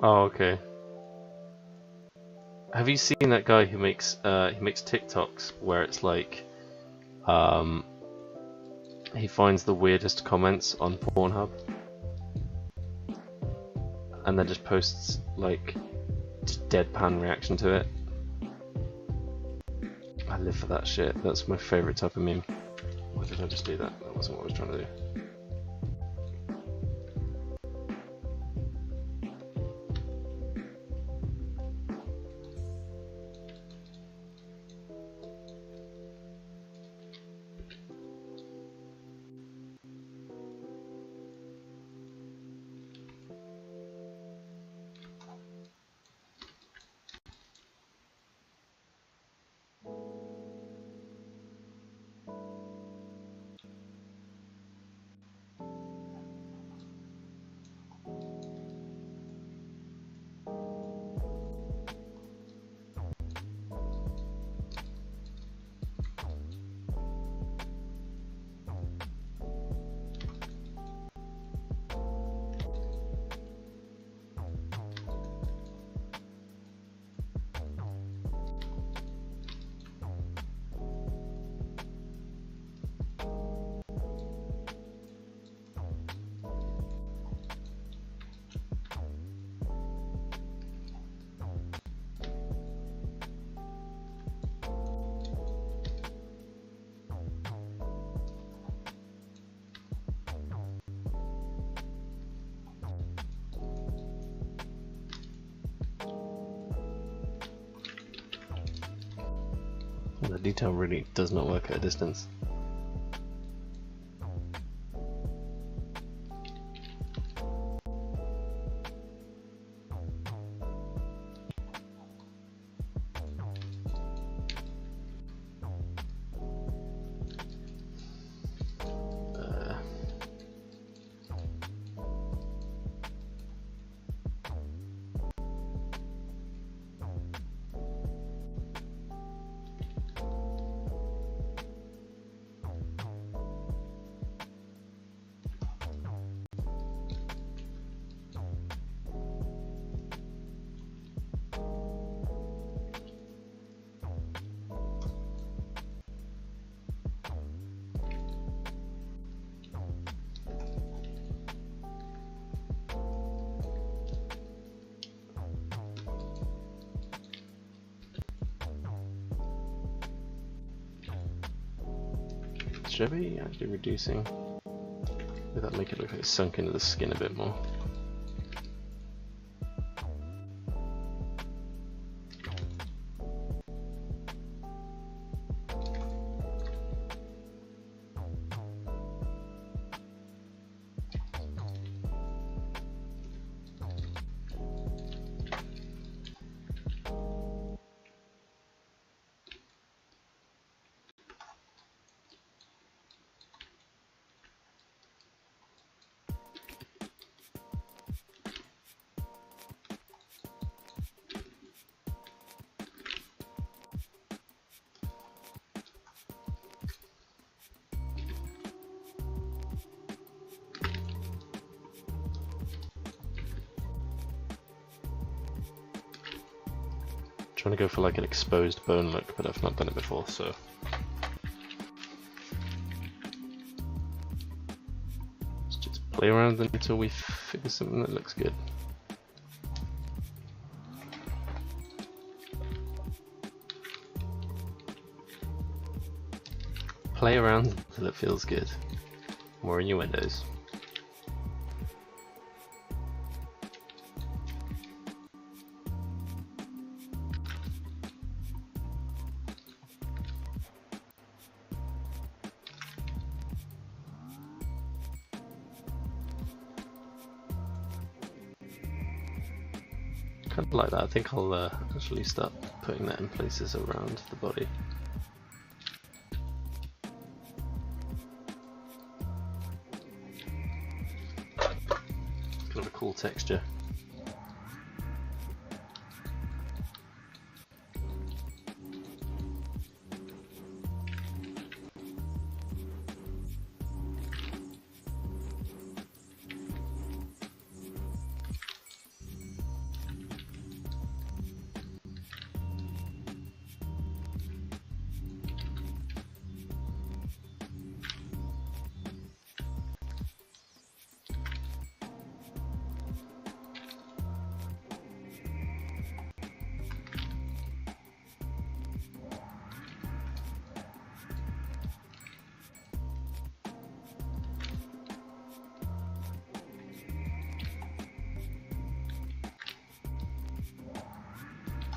Oh, okay. Have you seen that guy who makes TikToks where it's like he finds the weirdest comments on Pornhub and then just posts like deadpan reaction to it? I live for that shit. That's my favourite type of meme. Why did I just do that? That wasn't what I was trying to do. The detail really does not work at a distance. Should I be actually reducing? Would that make it look like it's sunk into the skin a bit more? Trying to go for like an exposed bone look, but I've not done it before, so let's just play around until we figure something that looks good. Play around until it feels good. More innuendos. Kind of like that. I think I'll actually start putting that in places around the body. Kind of a cool texture.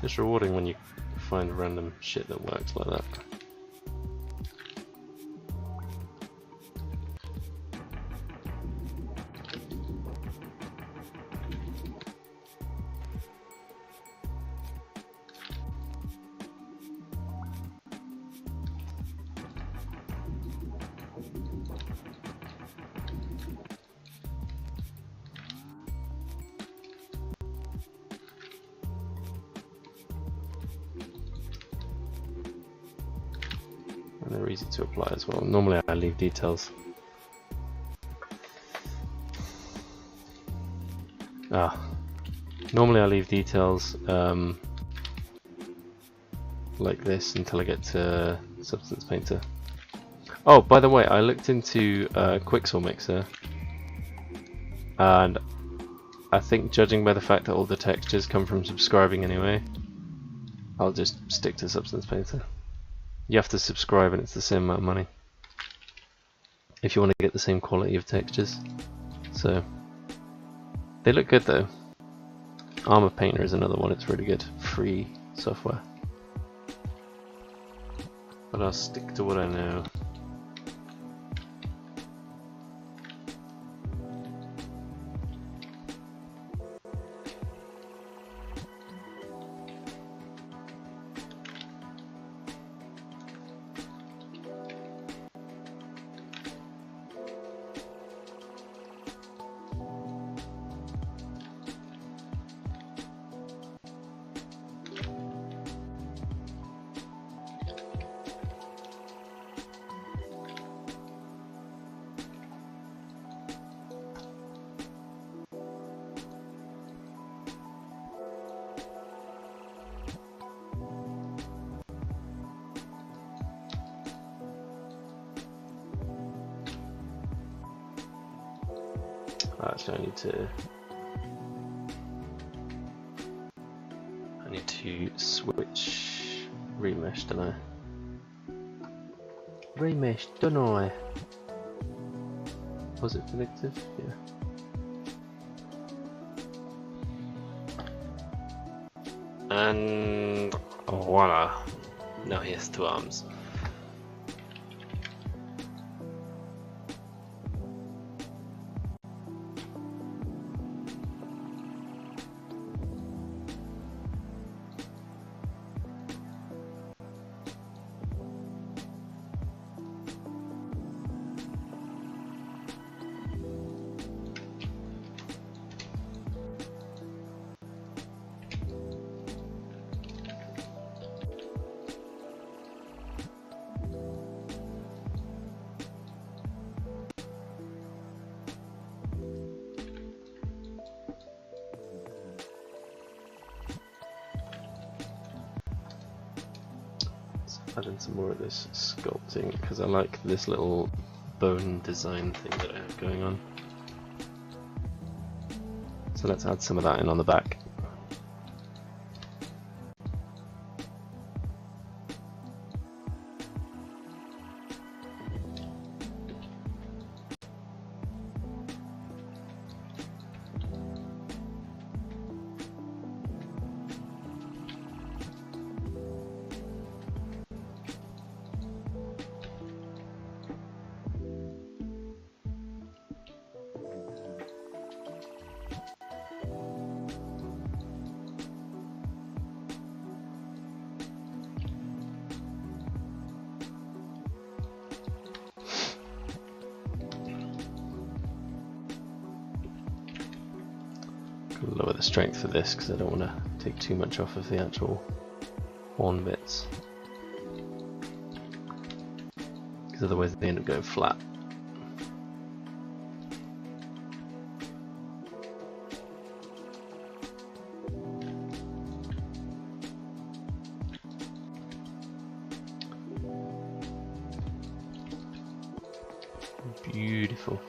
It's rewarding when you find random shit that works like that. And they're easy to apply as well. Normally I leave details. Normally I leave details like this until I get to Substance Painter. Oh, by the way, I looked into Quixel Mixer, and I think judging by the fact that all the textures come from subscribing anyway, I'll just stick to Substance Painter. You have to subscribe and it's the same amount of money if you want to get the same quality of textures. So they look good though. Armor Painter is another one, it's really good. Free software. but I'll stick to what I know. Actually, I need to switch remesh, don't I? Remesh, don't I? Was it predictive? Yeah. And voila! Now he has two arms. Adding some more of this sculpting because I like this little bone design thing that I have going on. So let's add some of that in on the back. Lower the strength for this because I don't want to take too much off of the actual horn bits, because otherwise they end up going flat. Beautiful.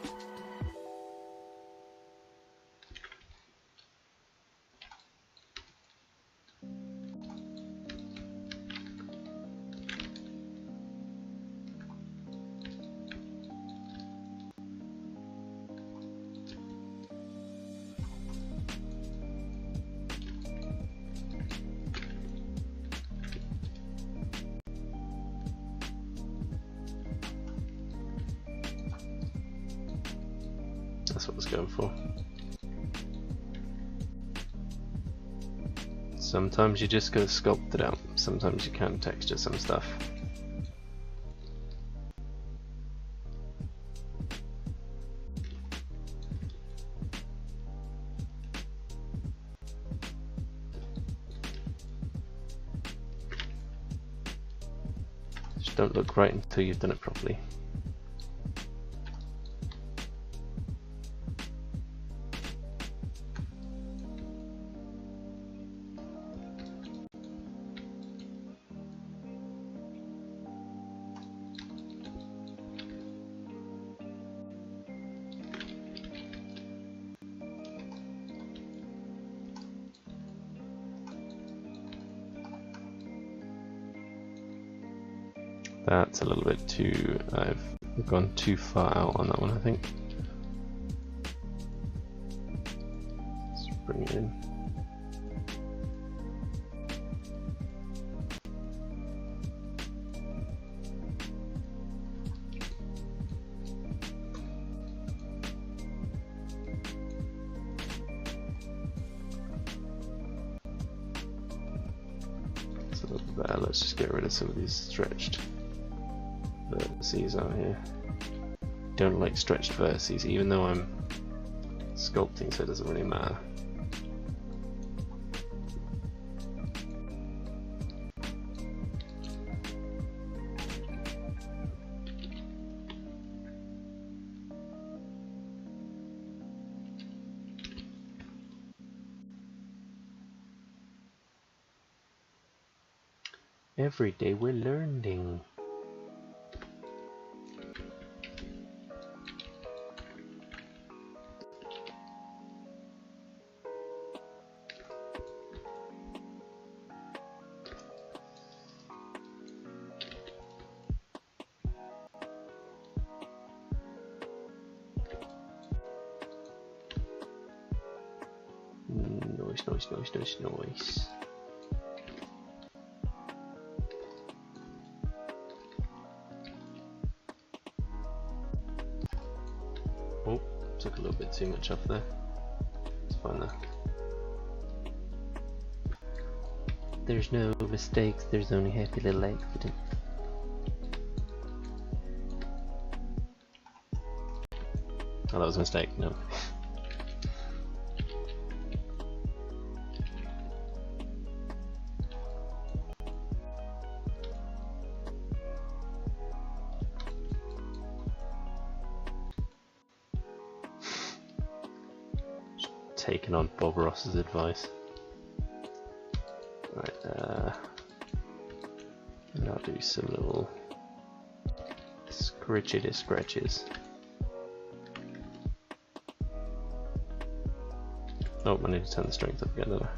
That's what I was going for. Sometimes you just gotta sculpt it out, sometimes you can texture some stuff. Just don't look right until you've done it properly. That's a little bit too, I've gone too far out on that one, I think. Let's bring it in. let's just get rid of some of these stretched vertices out here. Don't like stretched vertices, even though I'm sculpting, so it doesn't really matter. Every day we're learning. Noise. Oh, took a little bit too much off there. It's fine though. There's no mistakes, there's only happy little accidents. Oh, that was a mistake, no. Taking on Bob Ross's advice. Right, and I'll do some little scratches. Oh, I need to turn the strength up again, don't I?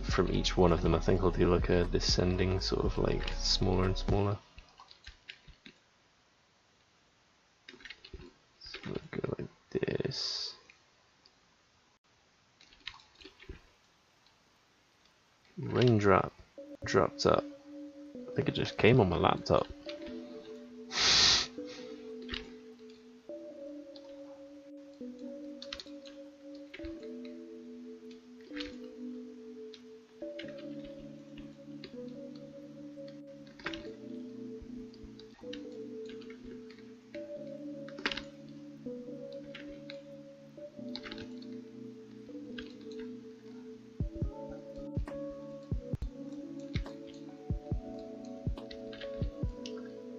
From each one of them, I think I'll do like a descending sort of like smaller and smaller. So we'll go like this. Raindrop dropped up. I think it just came on my laptop.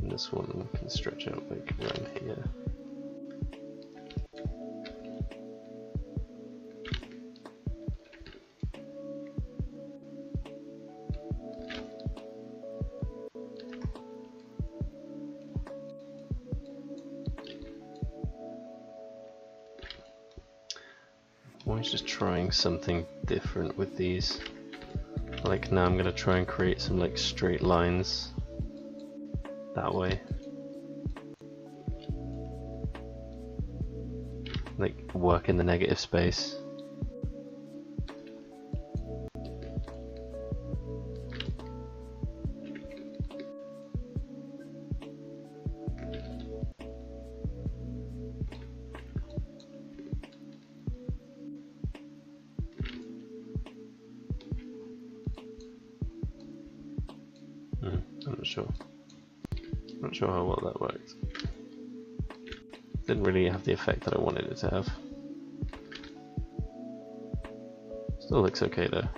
This one can stretch out like around here. I'm always just trying something different with these. Like now I'm going to try and create some like straight lines that way. Like work in the negative space. I'm not sure. Not sure how well that worked. Didn't really have the effect that I wanted it to have. Still looks okay though.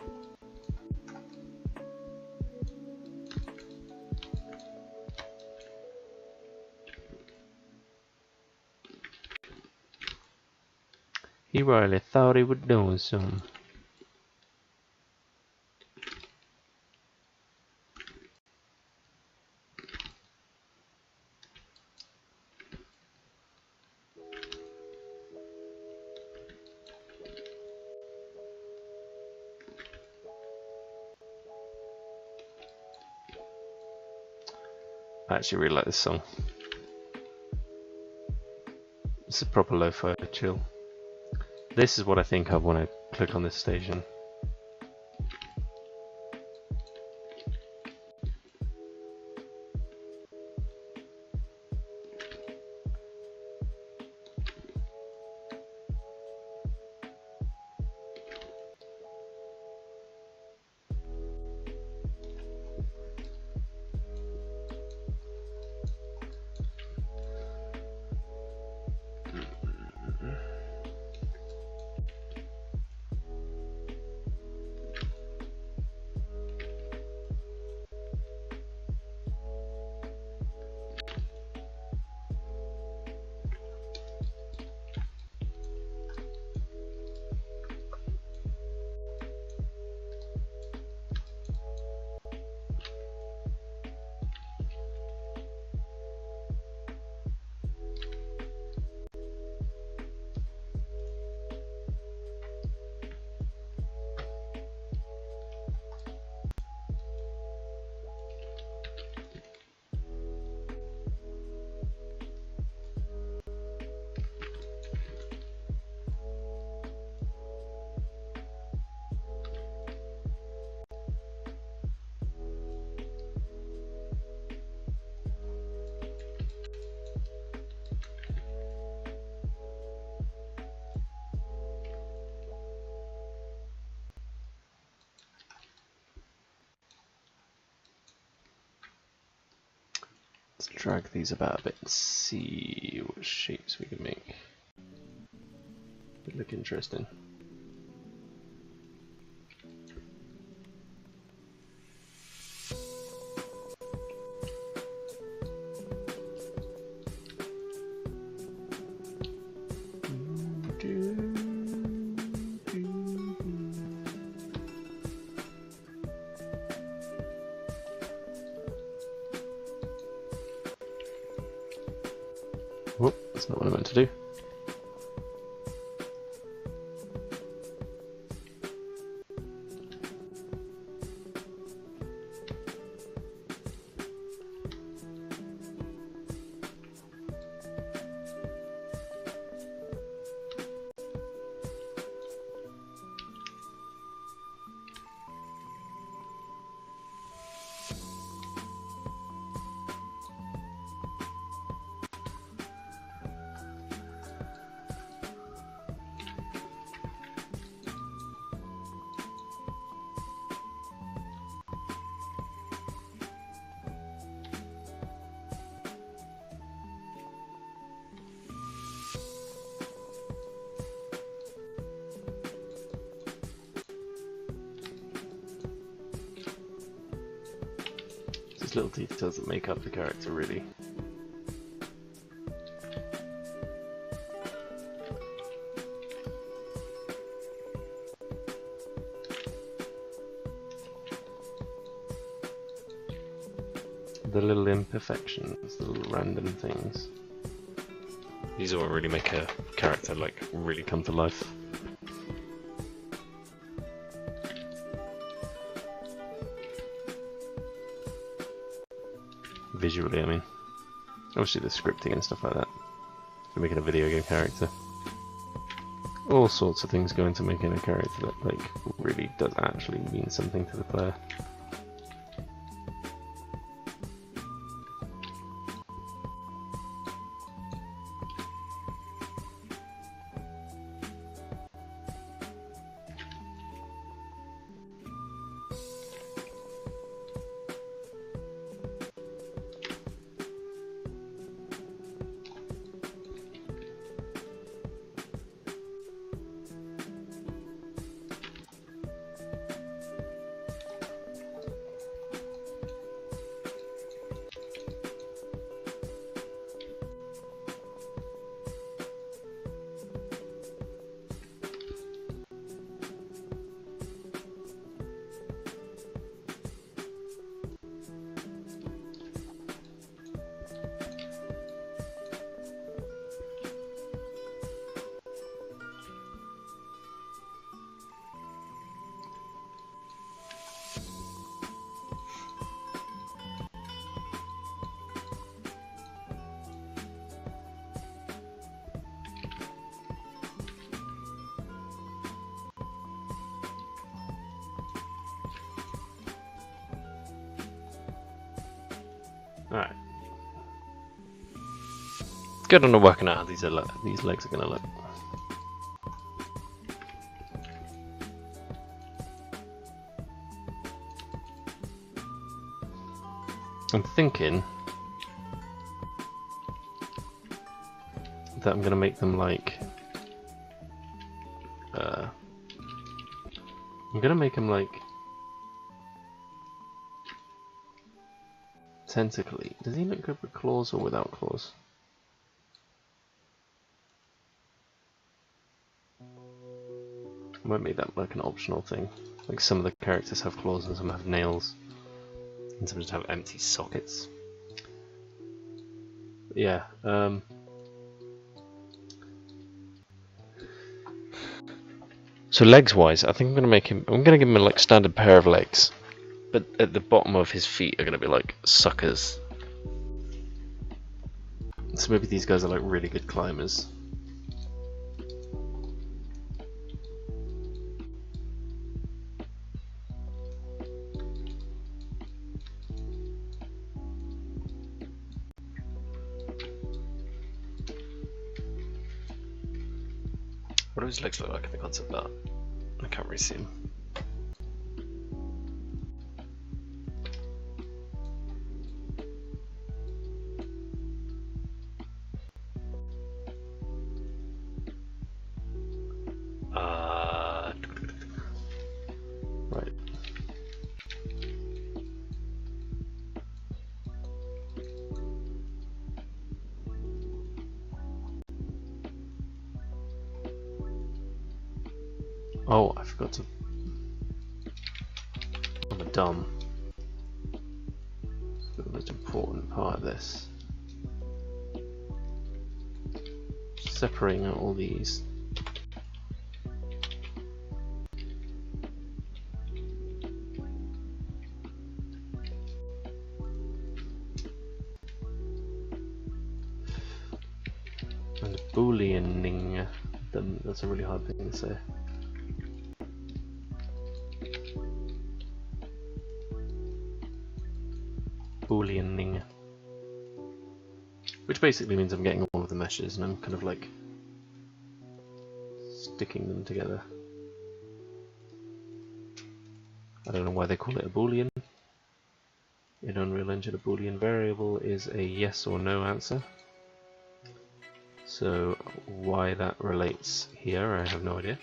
He really thought he would know some. I actually really like this song. It's is proper lo-fi chill. This is what I think of when I click on this station. Let's drag these about a bit and see what shapes we can make. They look interesting. Whoop, that's not what I meant to do. Just little details that make up the character, really. The little imperfections, the little random things. These are what really make a character like really come to life. Visually, I mean. Obviously the scripting and stuff like that. For making a video game character. All sorts of things go into making a character that like really does actually mean something to the player. Alright. Good on the working out how these legs are gonna look. I'm thinking that I'm gonna make them like I'm gonna make him like tentacly. Does he look good with claws or without claws? I might make that like an optional thing. Like some of the characters have claws and some have nails. And some just have empty sockets. But yeah, so legs wise, I think I'm gonna give him a like standard pair of legs. But at the bottom of his feet are gonna be like suckers. So maybe these guys are like really good climbers. What do his legs look like in the concept art? I can't really see him. Right. Oh, I forgot to. I'm a dumb. It's the most important part of this. Separating out all these. And Booleaning them. That's a really hard thing to say. Booleaning. Which basically means I'm getting all of the meshes and I'm kind of like sticking them together. I don't know why they call it a boolean. In Unreal Engine, a boolean variable is a yes or no answer. So why that relates here, I have no idea.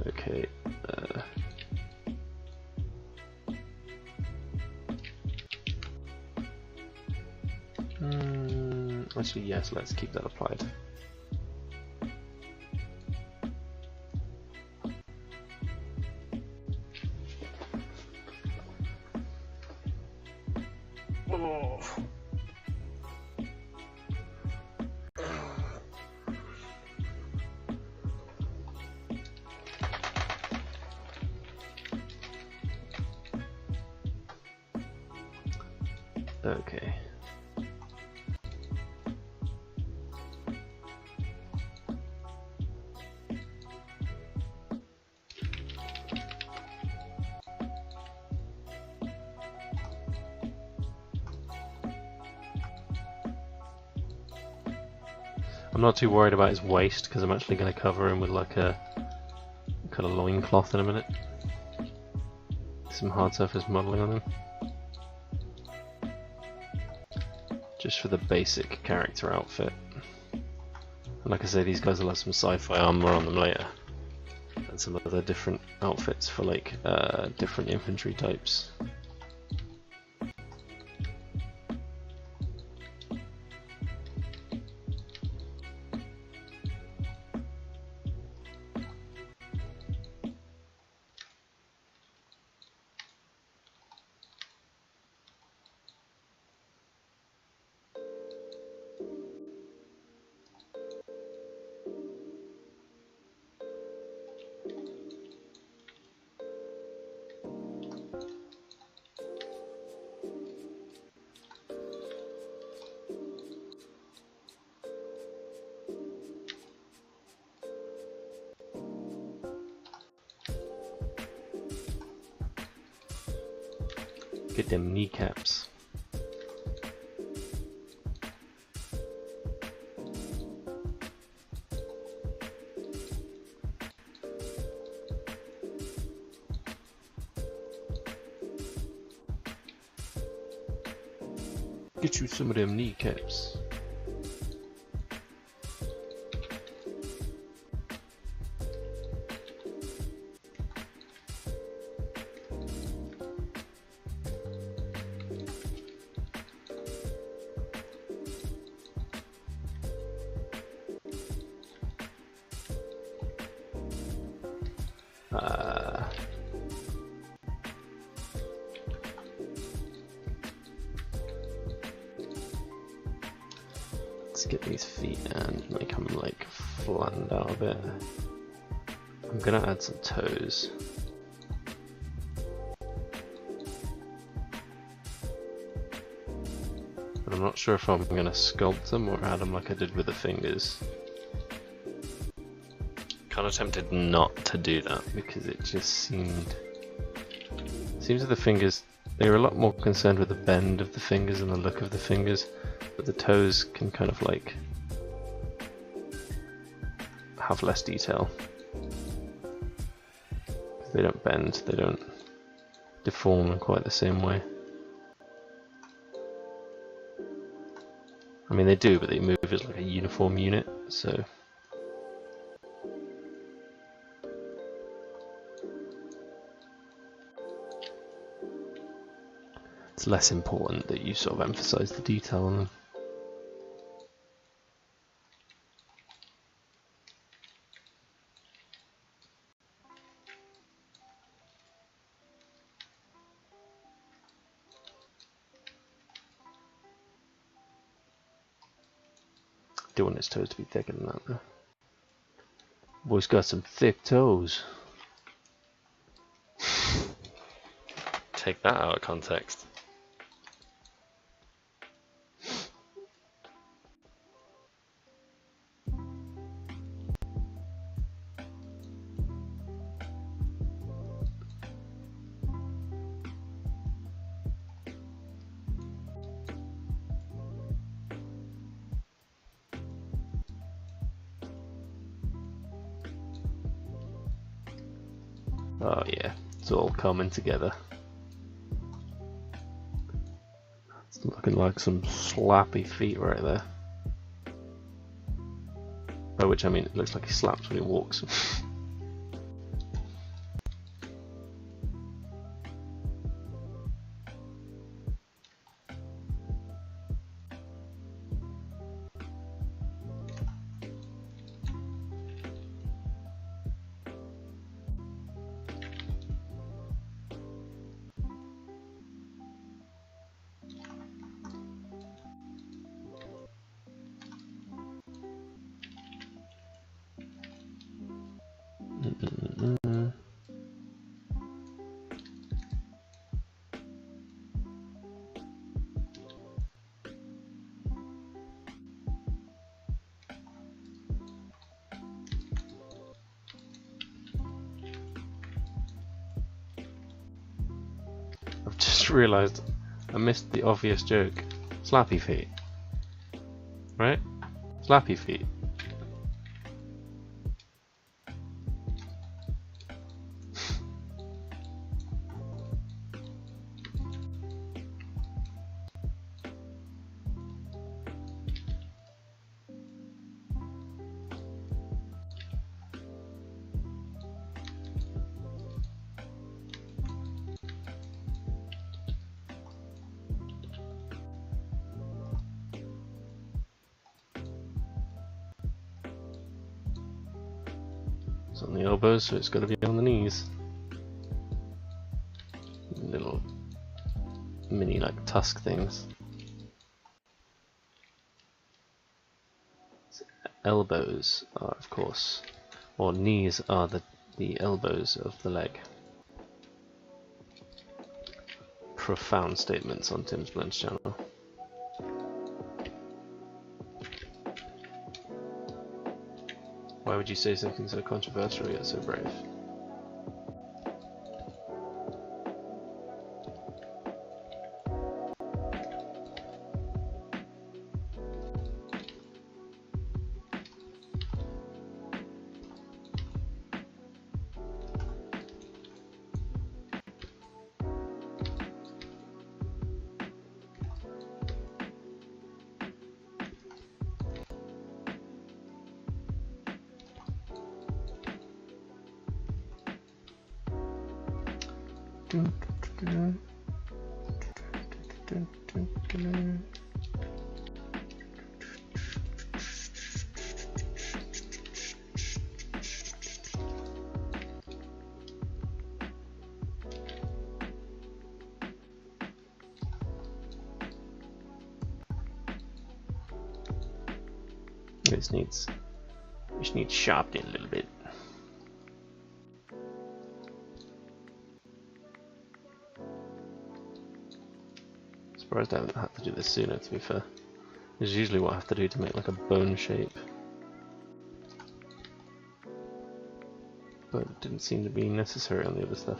Okay. Actually, yes, let's keep that applied. Oh. Okay. I'm not too worried about his waist because I'm actually going to cover him with like a kind of loincloth in a minute. Some hard surface modeling on him. Just for the basic character outfit. And like I say, these guys will have some sci-fi armor on them later. And some other different outfits for like different infantry types. Get them kneecaps. Get you some of them kneecaps. Let's get these feet and make them like flattened out a bit. I'm gonna add some toes. But I'm not sure if I'm gonna sculpt them or add them like I did with the fingers. Kind of tempted not to do that because it just seems that the fingers, they were a lot more concerned with the bend of the fingers and the look of the fingers, but the toes can kind of like have less detail. They don't bend, they don't deform in quite the same way. I mean they do, but they move as like a uniform unit, so it's less important that you sort of emphasize the detail on them. Do want his toes to be thicker than that though. Boy's got some thick toes. Take that out of context. Oh yeah, it's all coming together. It's looking like some slappy feet right there. By which I mean it looks like he slaps when he walks. I've just realised I missed the obvious joke. Slappy feet. Right? Slappy feet. It's on the elbows, so it's got to be on the knees. Little mini like tusk things. So elbows are, of course, or knees are the elbows of the leg. Profound statements on Tim's Blends channel. Why would you say something so controversial yet so brave? This needs sharpening a little bit. Surprised I haven't had to do this sooner, to be fair. This is usually what I have to do to make like a bone shape. But it didn't seem to be necessary on the other stuff.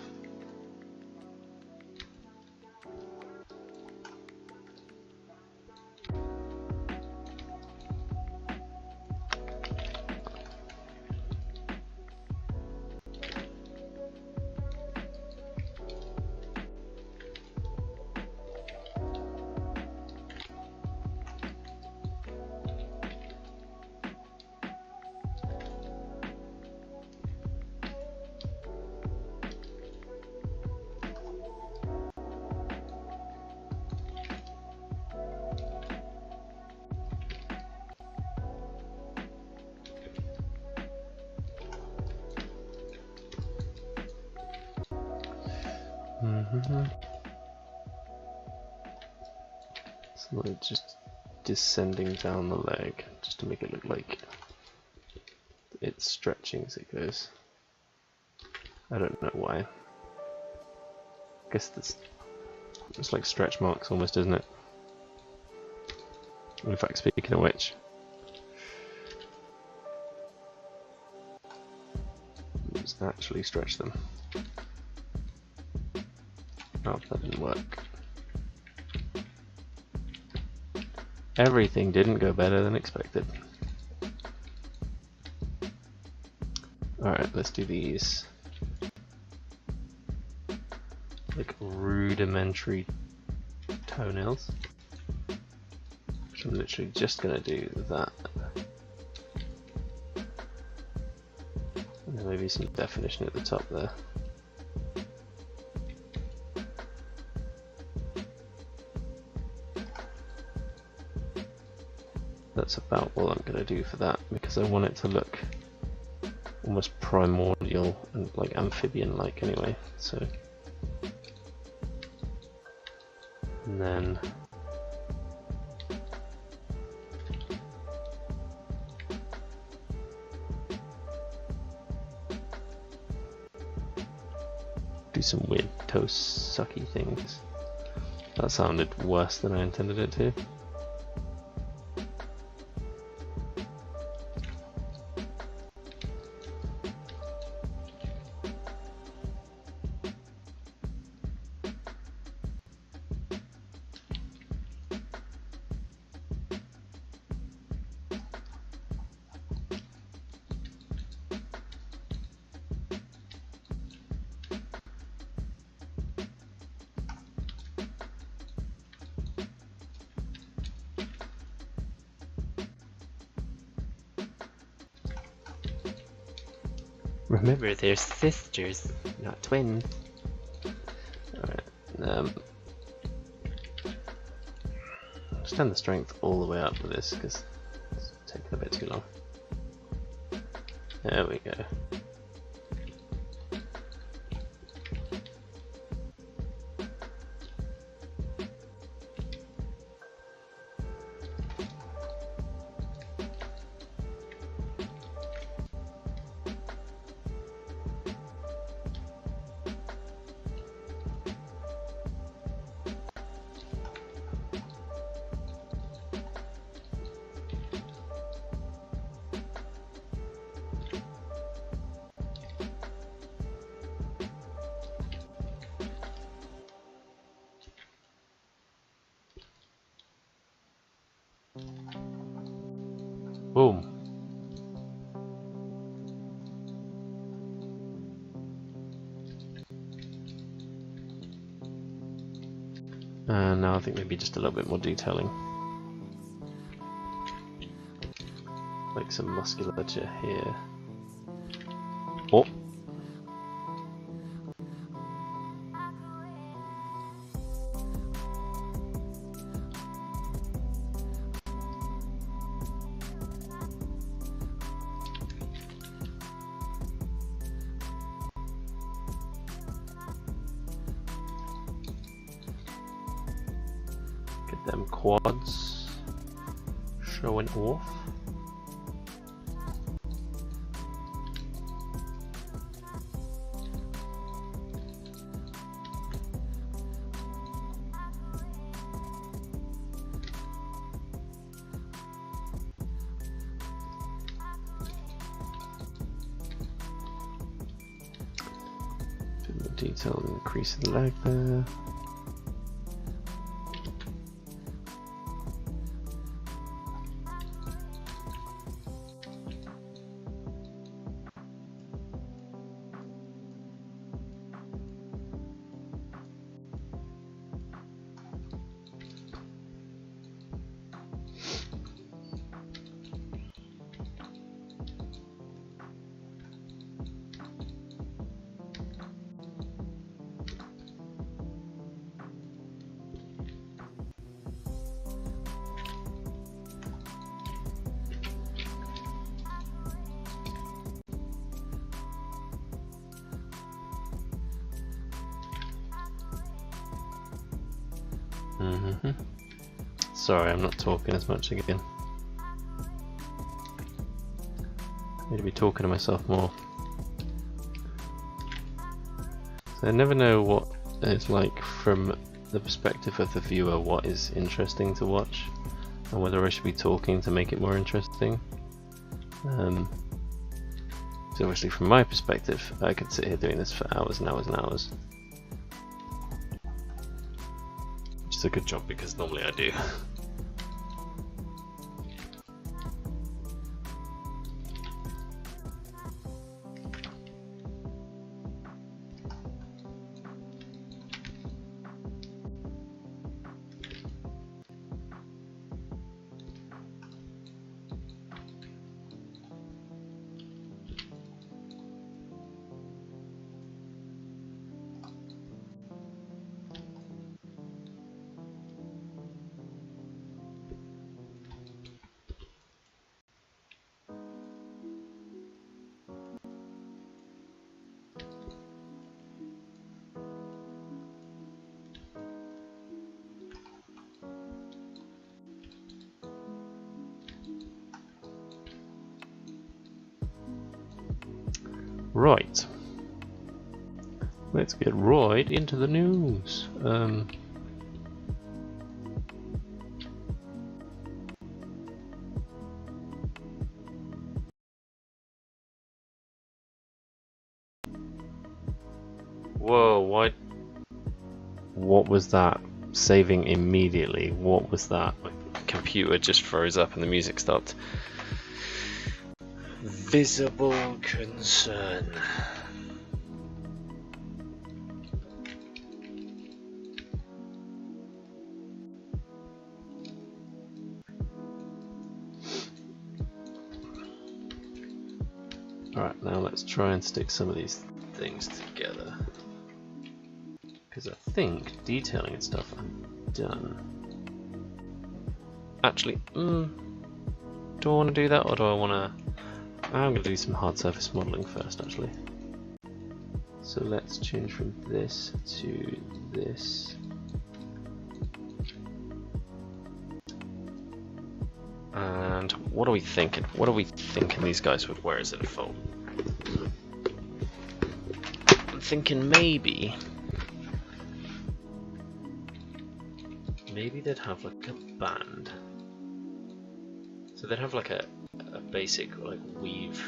So it's just descending down the leg, just to make it look like it's stretching as it goes. I don't know why. I guess it's like stretch marks almost, isn't it? In fact, speaking of which, let's actually stretch them. Oh, that didn't work. Everything didn't go better than expected. Alright, let's do these. Like rudimentary toenails. Which I'm literally just gonna do that. And then maybe some definition at the top there. That's about all I'm going to do for that, because I want it to look almost primordial and like amphibian-like anyway. So, and then do some weird toe sucky things. That sounded worse than I intended it to. Remember, they're sisters, not twins. Alright, just turn the strength all the way up with this, because it's taking a bit too long. There we go. Boom. And now I think maybe just a little bit more detailing. Like some musculature here. Oh! them quads showing off. Bit more detail, increase the lag there. Sorry, I'm not talking as much again. I need to be talking to myself more. So I never know what it's like from the perspective of the viewer, what is interesting to watch, and whether I should be talking to make it more interesting. So obviously from my perspective, I could sit here doing this for hours and hours and hours. Which is a good job because normally I do. Right, let's get right into the news. Whoa, what was that? Saving immediately, what was that? My computer just froze up and the music stopped. Visible concern. Alright, now let's try and stick some of these things together. Because I think detailing and stuff I'm done. Actually, do I want to do that or do I want to... I'm going to do some hard surface modeling first, actually. So let's change from this to this. And what are we thinking? What are we thinking these guys would wear as a default? I'm thinking maybe they'd have like a band. So they'd have like a basic like weave,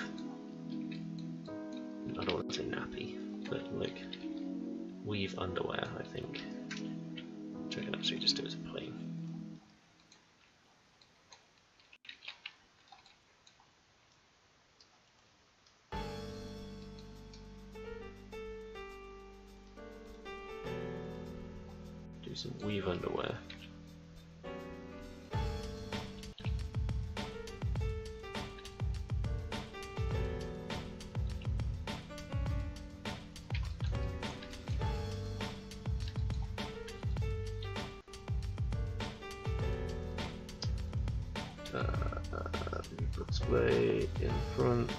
I don't want to say nappy, but like weave underwear, I think, which I can actually just do as a plain. Do some weave underwear. Display in front,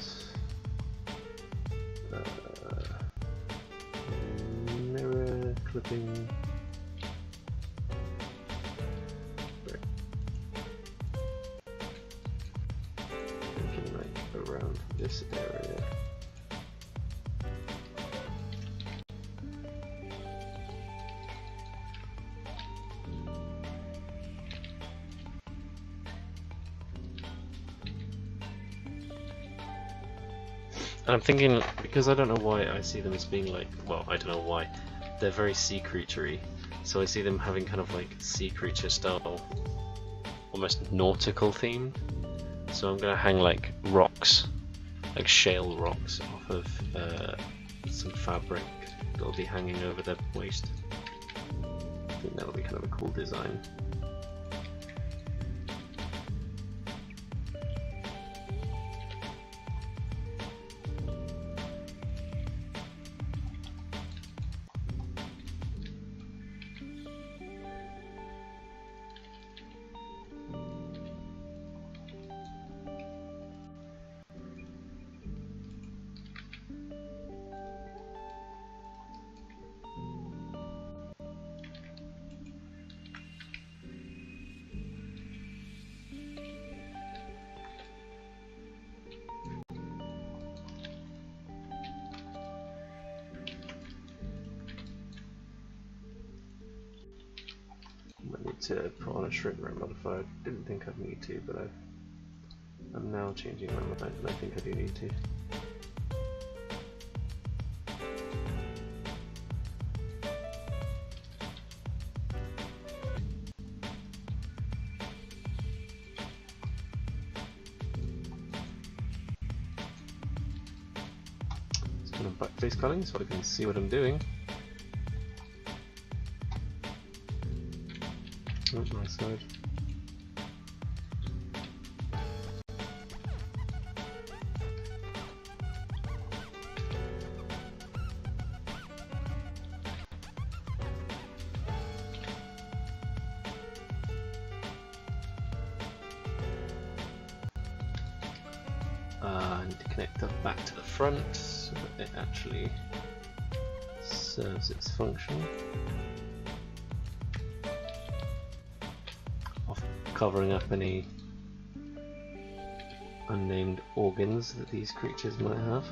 mirror clipping, And I'm thinking, because I don't know why I see them as being like, well, I don't know why, they're very sea creature-y, so I see them having kind of like sea creature style, almost nautical theme. So I'm going to hang like rocks, like shale rocks off of some fabric that'll be hanging over their waist. I think that'll be kind of a cool design. I need to put on a shrink wrap modifier. Didn't think I'd need to, but I'm now changing my mind, and I think I do need to. Just going to backface culling so I can see what I'm doing. Oh, nice side. I need to connect that back to the front so that it actually serves its function of covering up any unnamed organs that these creatures might have.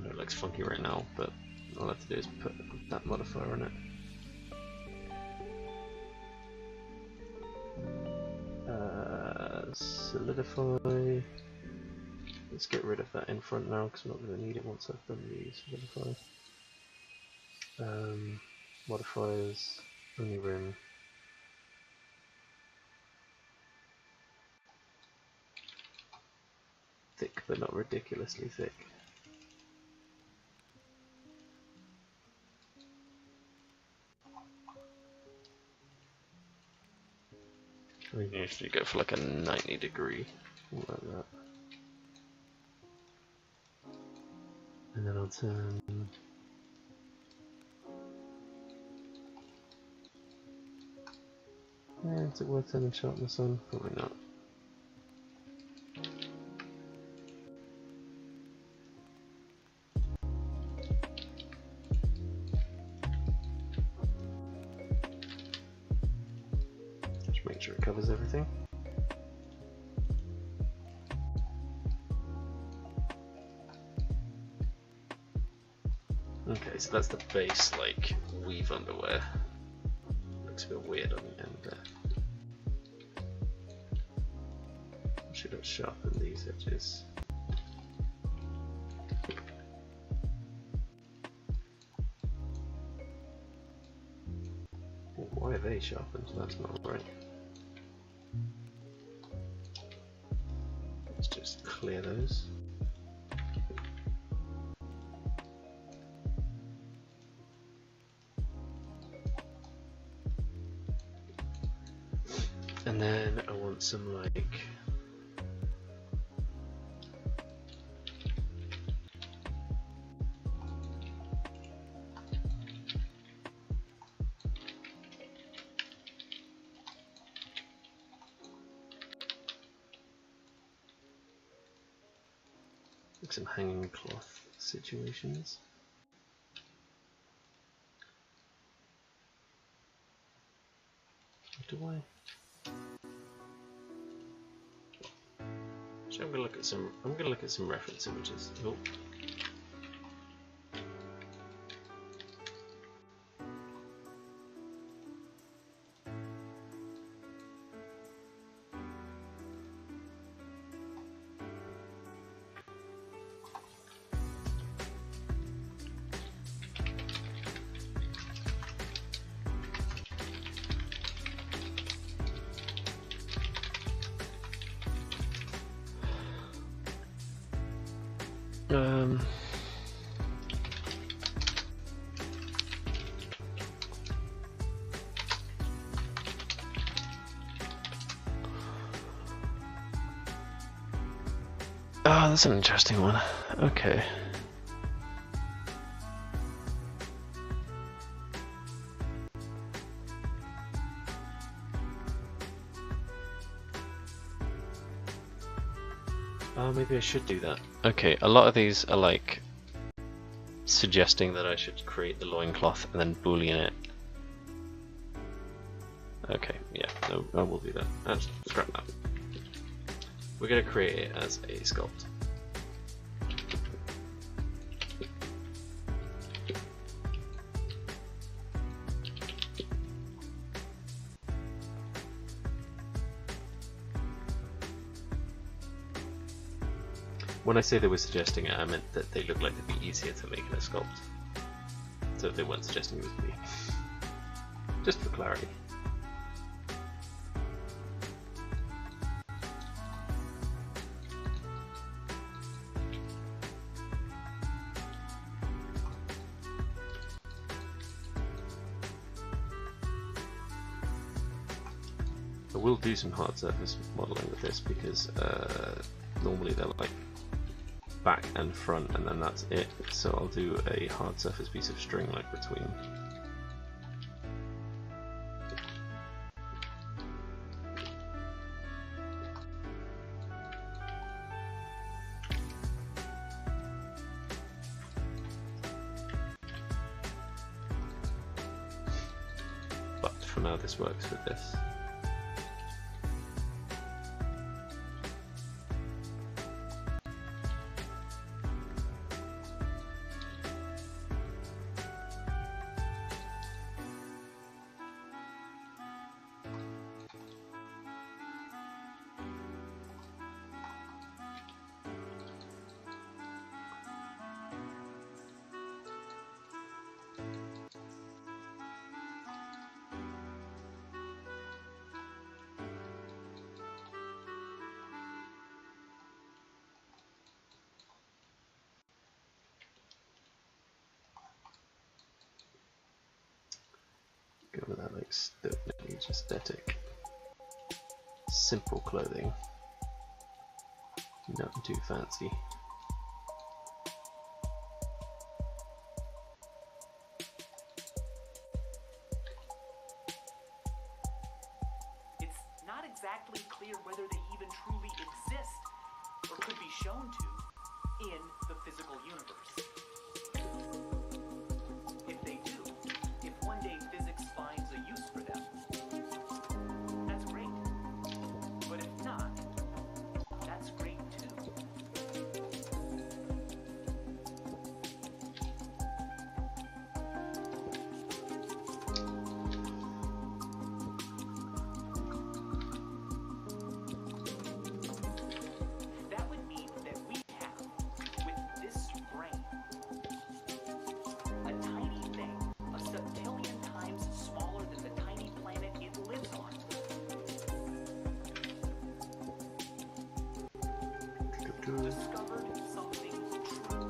It looks funky right now, but all I have to do is put that modifier on it. Solidify. Let's get rid of that in front now because I'm not going to need it once I've done the solidify. Modifiers, only rim. Thick but not ridiculously thick. We can usually go for like a 90 degree, something like that. And then I'll turn. Yeah, is it worth turning sharpness on? Probably not. Just make sure it covers everything. Okay, so that's the base, like, weave underwear. Looks a bit weird on the end there. Should have sharpened these edges. Oh, why are they sharpened? That's not right. Let's just clear those. And then I want some like some hanging cloth situations. Do I? at some. I'm gonna look at some reference images. Oh. Oh, that's an interesting one. Okay. Oh, maybe I should do that. Okay, a lot of these are like suggesting that I should create the loincloth and then boolean it. Okay, yeah, no, I will do that. Let's scrap that. We're going to create it as a sculpt. When I say they were suggesting it, I meant that they look like they'd be easier to make in a sculpt. So they weren't suggesting it was me. Just for clarity. I will do some hard surface modeling with this because normally they're like back and front and then that's it, so I'll do a hard surface piece of string like between. But for now this works with this. Go with that like stone age aesthetic. Simple clothing. Nothing too fancy. It's not exactly clear whether they even truly exist or could be shown to in the physical universe. If they do, if one day physics finds a use for them, that's great. But if not, that's great too. That would mean that we have, with this brain, a tiny thing, a septillion times smaller than the tiny planet it lives on. Discovered something true.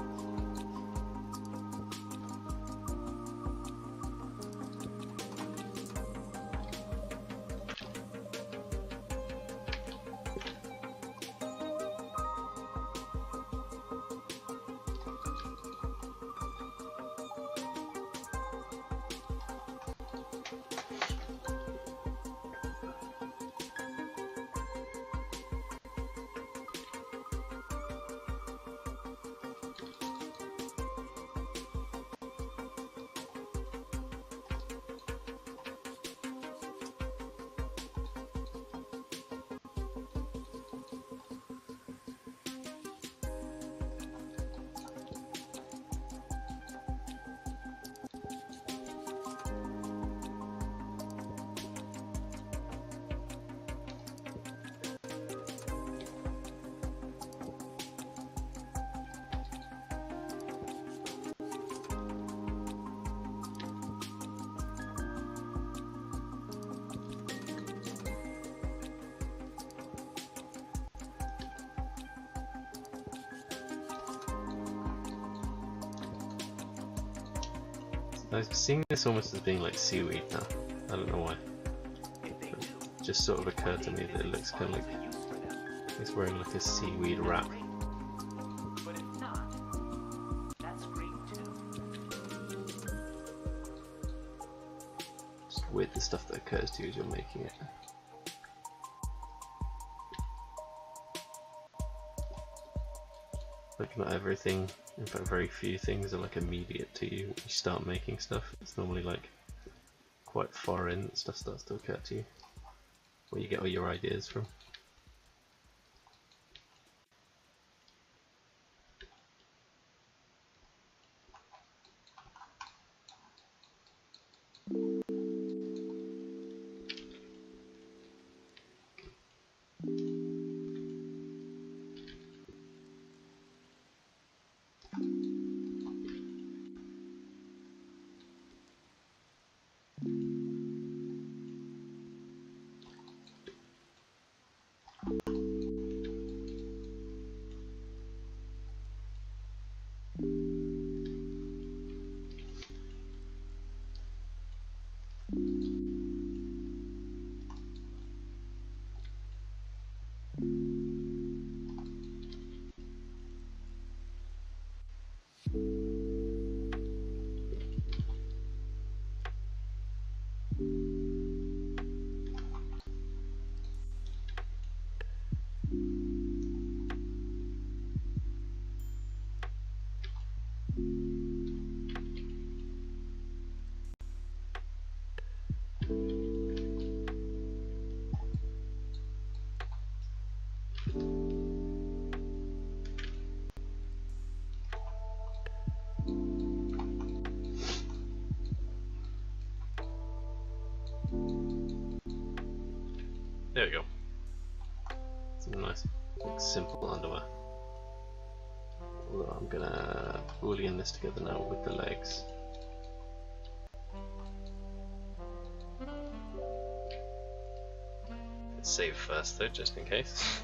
I'm seeing this almost as being like seaweed now. I don't know why. It just sort of occurred to me that it looks kind of like he's wearing like a seaweed wrap. But if not, that's great too. It's weird the stuff that occurs to you as you're making it. Like not everything, in fact very few things are like immediate to you when you start making stuff. It's normally like quite foreign that stuff starts to occur to you, where you get all your ideas from. There we go. Some nice, like, simple underwear. Although I'm gonna boolean this together now with the legs. Let's save first though, just in case.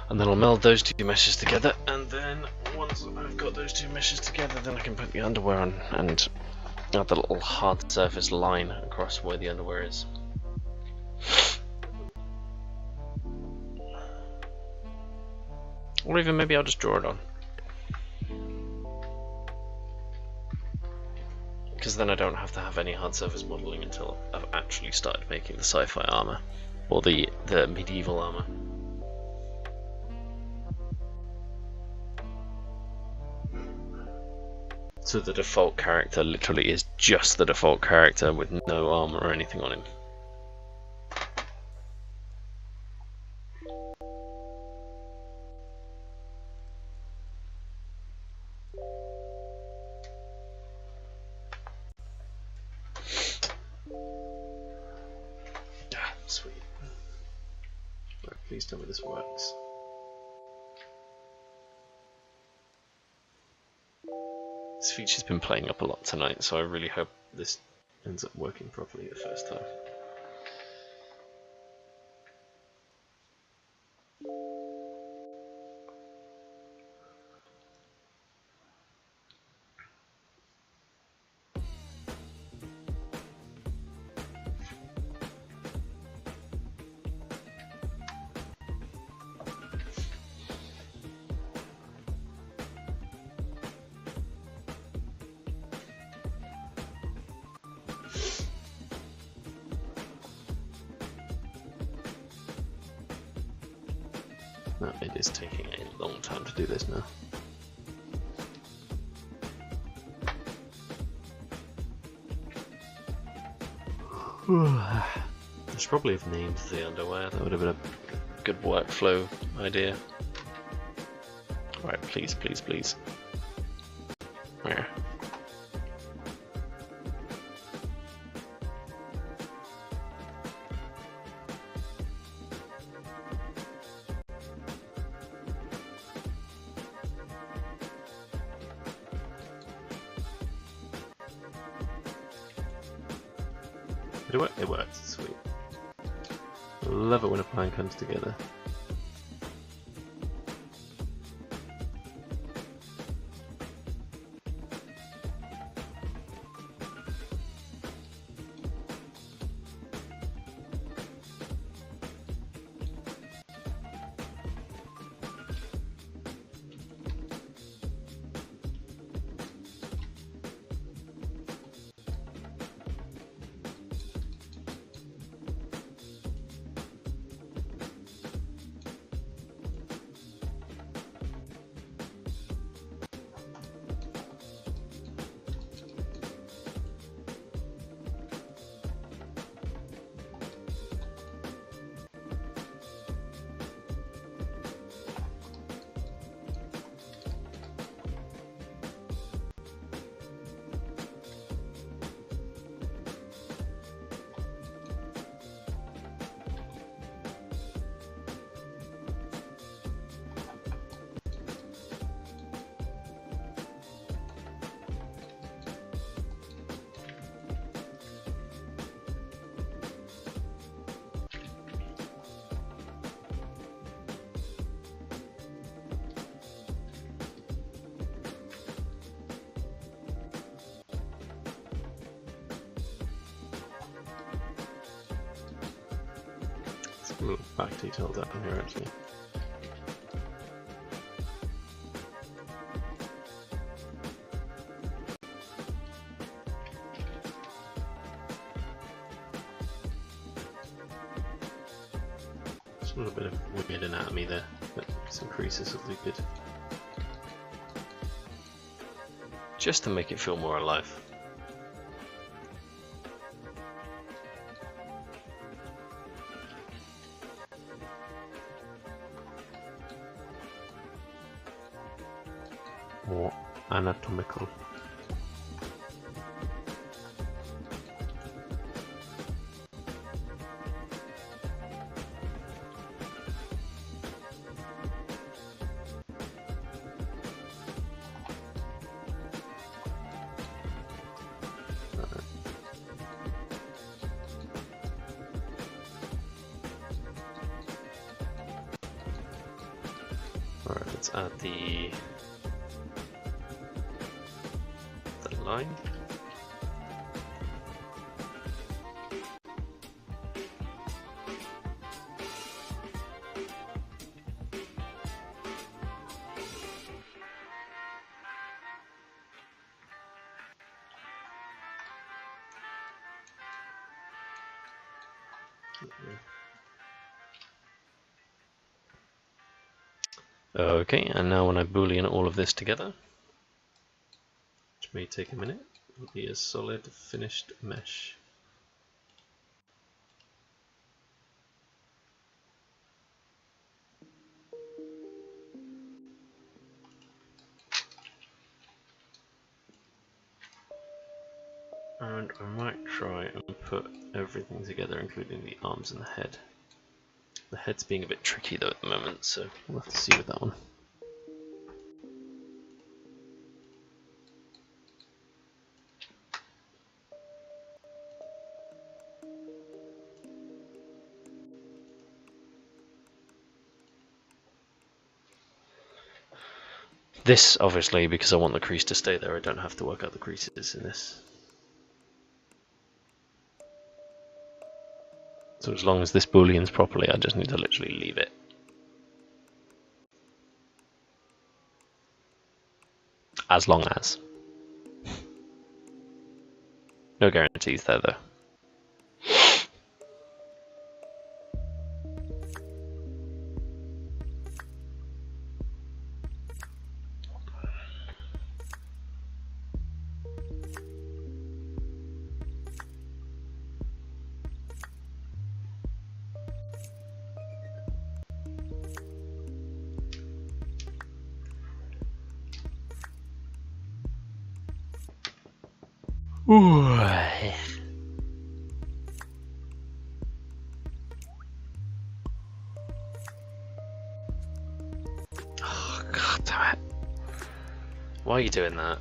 And then I'll meld those two meshes together, and then once I've got those two meshes together, then I can put the underwear on and add the little hard surface line across where the underwear is. Or even maybe I'll just draw it on. Because then I don't have to have any hard surface modeling until I've actually started making the sci-fi armor, or the medieval armor. So the default character literally is just the default character with no armor or anything on him. Ah, sweet. Right, please tell me this works. This feature's been playing up a lot tonight, so I really hope this ends up working properly the first time. No, it is taking a long time to do this now. I should probably have named the underwear, that would have been a good workflow idea. Right, please, please, please. Where? Did it work? It works, sweet. I love it when a plan comes together. a little back detail down here actually. Just a little bit of weird anatomy there, but some creases will do good. Just to make it feel more alive. More anatomical. Alright, let's add the line. Okay, and now when I boolean all of this together, which may take a minute, it'll be a solid finished mesh. And I might try and put everything together, including the arms and the head. The head's being a bit tricky though at the moment, so we'll have to see with that one. This, obviously, because I want the crease to stay there, I don't have to work out the creases in this. So as long as this booleans properly, I just need to literally leave it. As long as. No guarantees there though. Ooh. Oh, God damn it. Why are you doing that?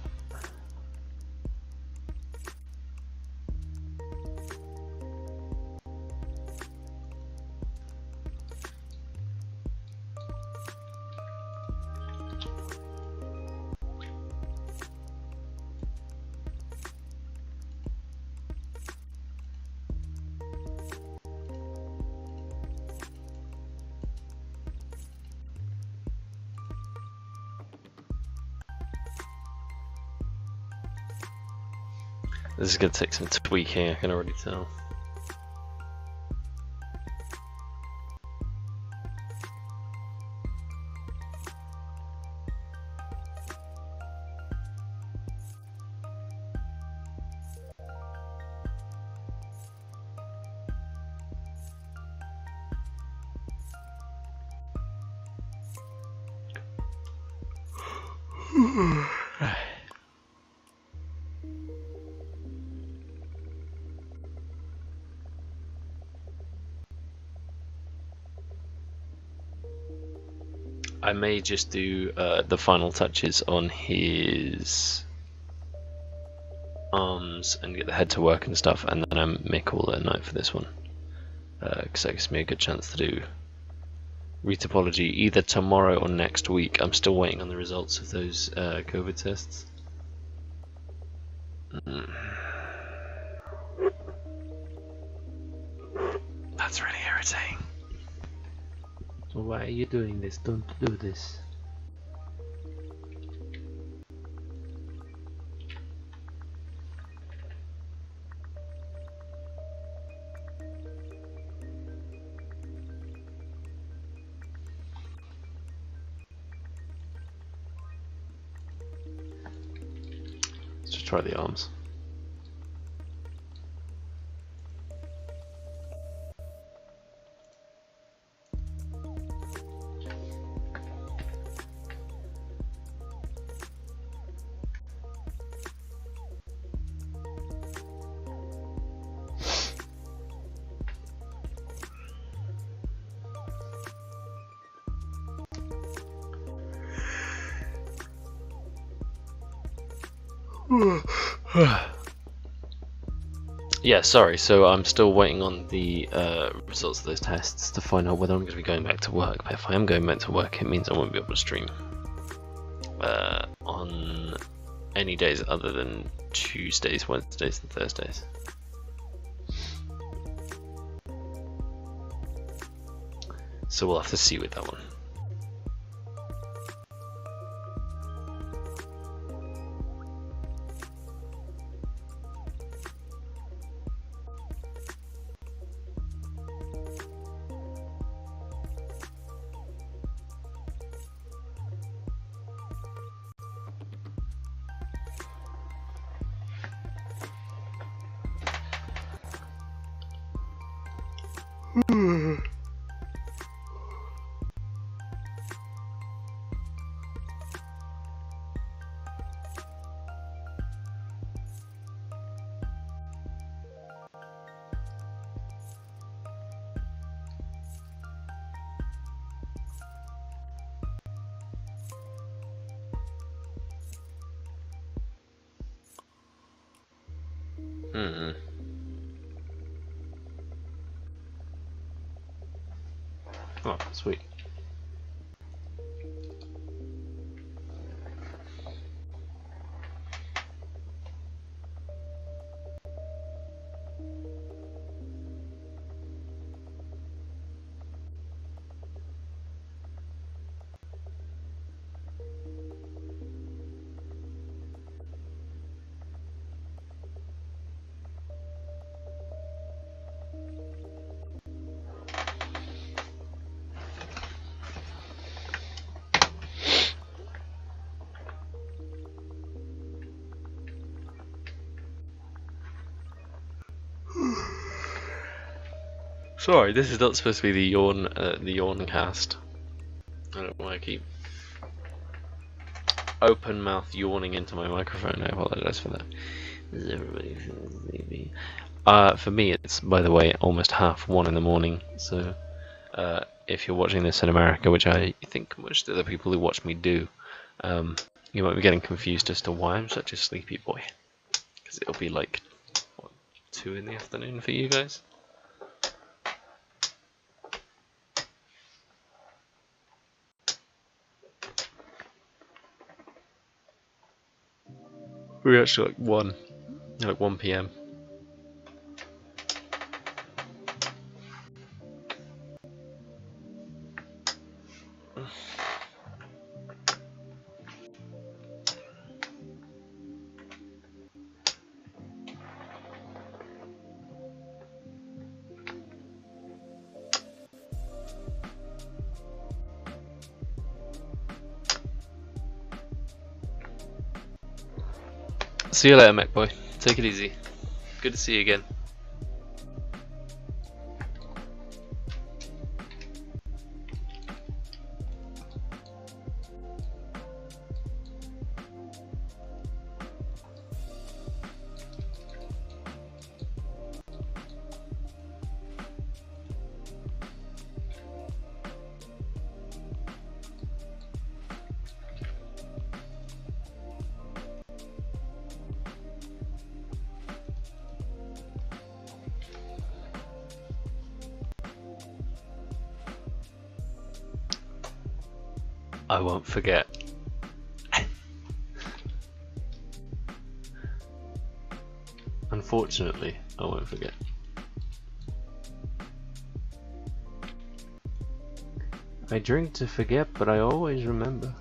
This is going to take some tweaking, I can already tell. I may just do the final touches on his arms and get the head to work and stuff, and then I may call it a night for this one, because that gives me a good chance to do retopology either tomorrow or next week. I'm still waiting on the results of those COVID tests. That's really irritating. Why are you doing this? Don't do this. Let's just try the arms. Yeah, sorry, so I'm still waiting on the results of those tests to find out whether I'm going to be going back to work. But if I am going back to work, it means I won't be able to stream on any days other than Tuesdays, Wednesdays and Thursdays. So we'll have to see with that one. Oh, sweet. Sorry, this is not supposed to be the yawn cast. I don't know why I keep open mouth yawning into my microphone. I apologize for that. Is everybody feeling sleepy? For me, it's, by the way, almost 1:30 in the morning. So, if you're watching this in America, which I think most of the people who watch me do, you might be getting confused as to why I'm such a sleepy boy. Because it'll be like, what, 2 in the afternoon for you guys? We're actually like 1 PM. See you later, Mech Boy. Take it easy. Good to see you again. I won't forget. Unfortunately, I won't forget. I drink to forget, but I always remember.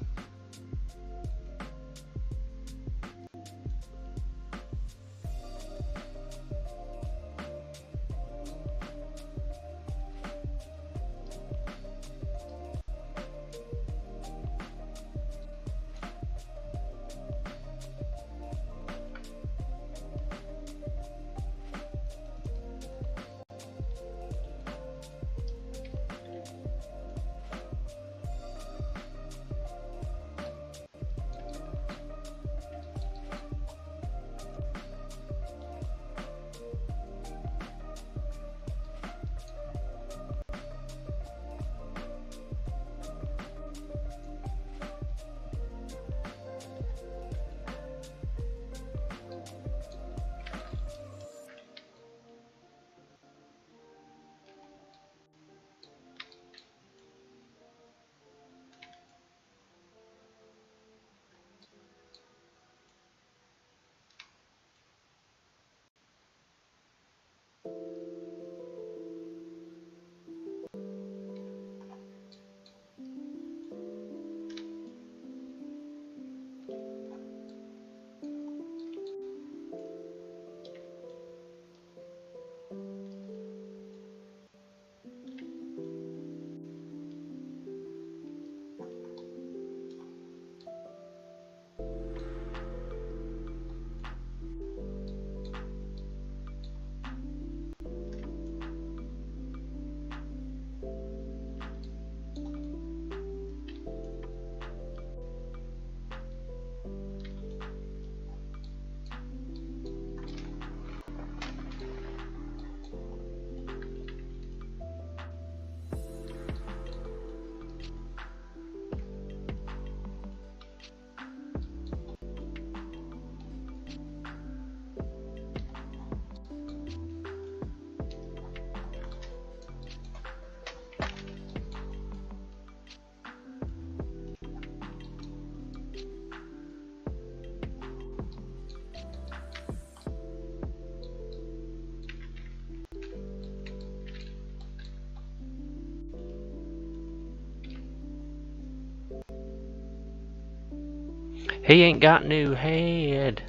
He ain't got no head.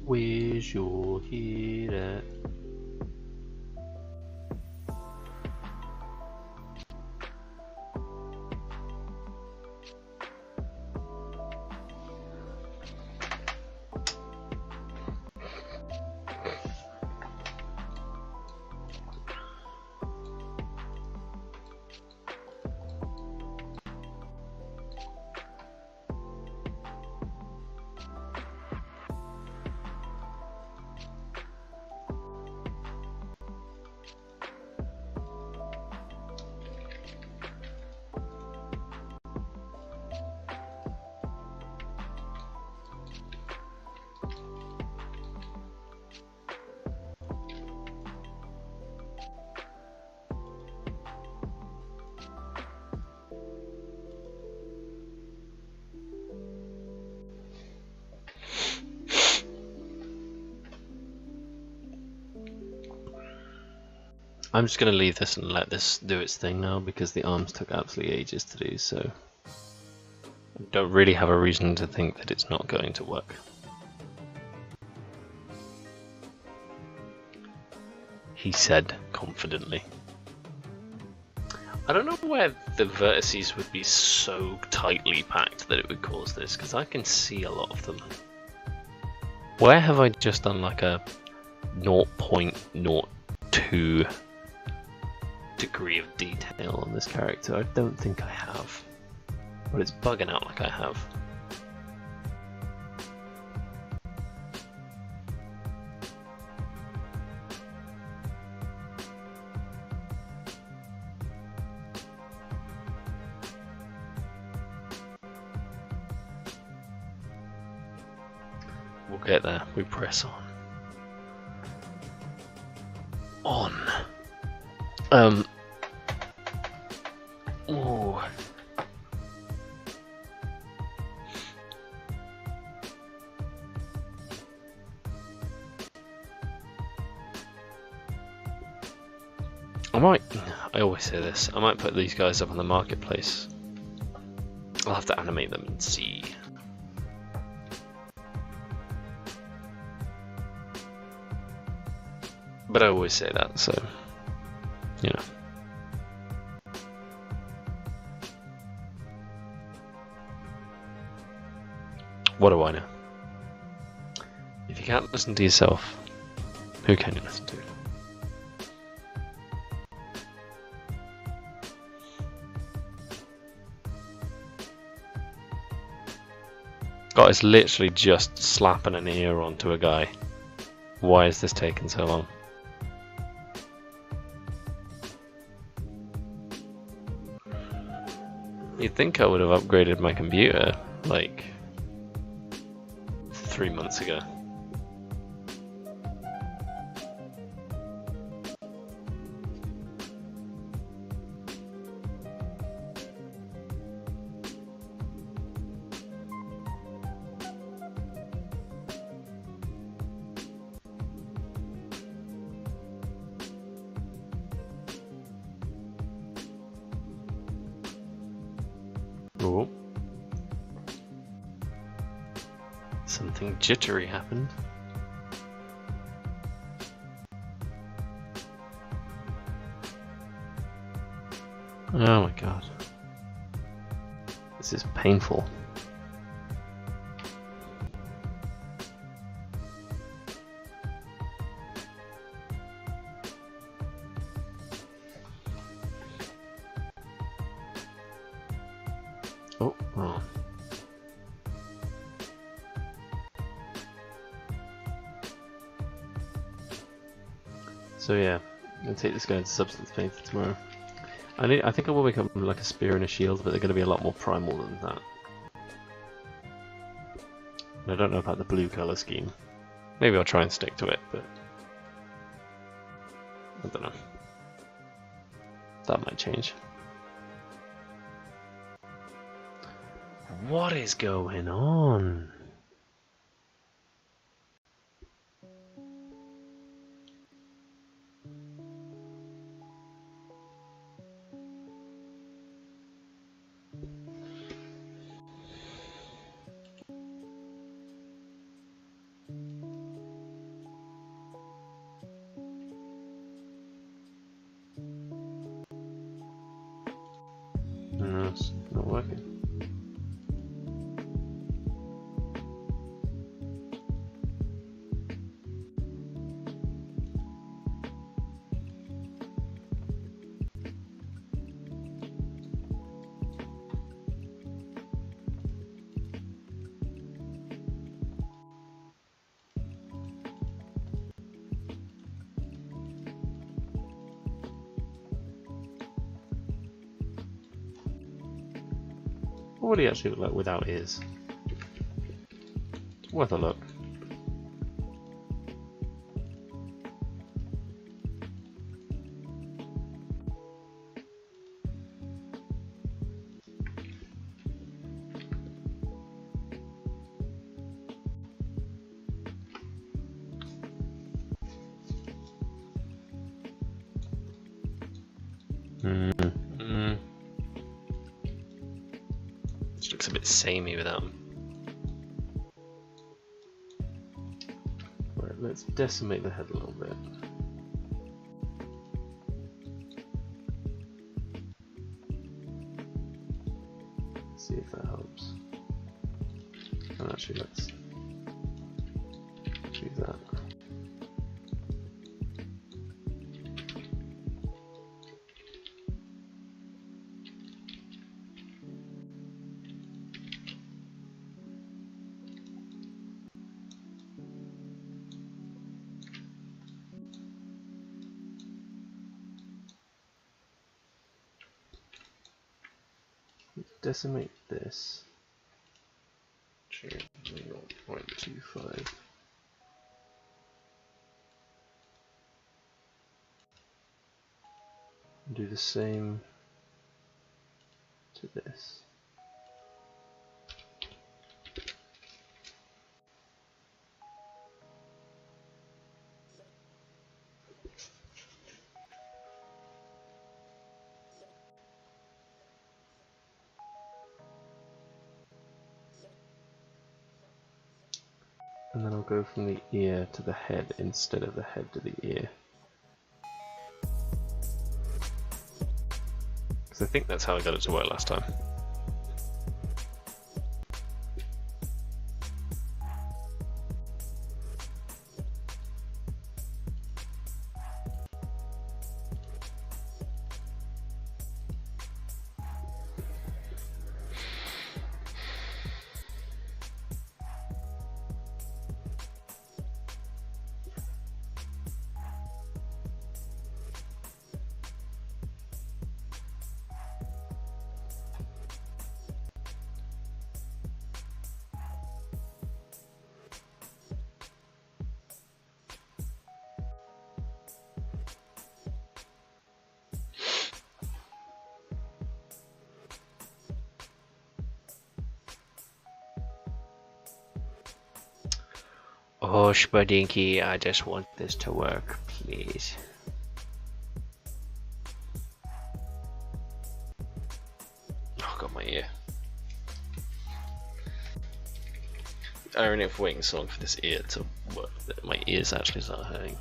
Where's your head at? I'm just going to leave this and let this do its thing now because the arms took absolutely ages to do, so I don't really have a reason to think that it's not going to work. He said confidently. I don't know where the vertices would be so tightly packed that it would cause this, because I can see a lot of them. Where have I just done like a 0.02 degree of detail on this character? I don't think I have, but it's bugging out like I have. We'll get there. We press on. Ooh. I always say this, I might put these guys up on the marketplace. I'll have to animate them and see. But I always say that, so, you know. What do I know? If you can't listen to yourself, who can you listen to? God, it's literally just slapping an ear onto a guy. Why is this taking so long? You'd think I would have upgraded my computer, like, 3 months ago. Oh. Something jittery happened. Oh my god. This is painful. Oh, oh. So yeah, I'm gonna take this guy to Substance Painter tomorrow. I think I will make up like a spear and a shield, but they're gonna be a lot more primal than that. And I don't know about the blue color scheme. Maybe I'll try and stick to it, but I don't know. That might change. What is going on? No, it's not working. What would he actually look like without ears? It's worth a look. Which looks a bit samey without them. Right, let's decimate the head a little bit. See if that helps. And actually, let's do that. Decimate this to 0.25. Do the same to this. And then I'll go from the ear to the head instead of the head to the ear. Because I think that's how I got it to work last time. Oh, Spadinky, I just want this to work, please. Oh, got my ear. I don't know if waiting so long for this ear to work that my ears actually start hurting.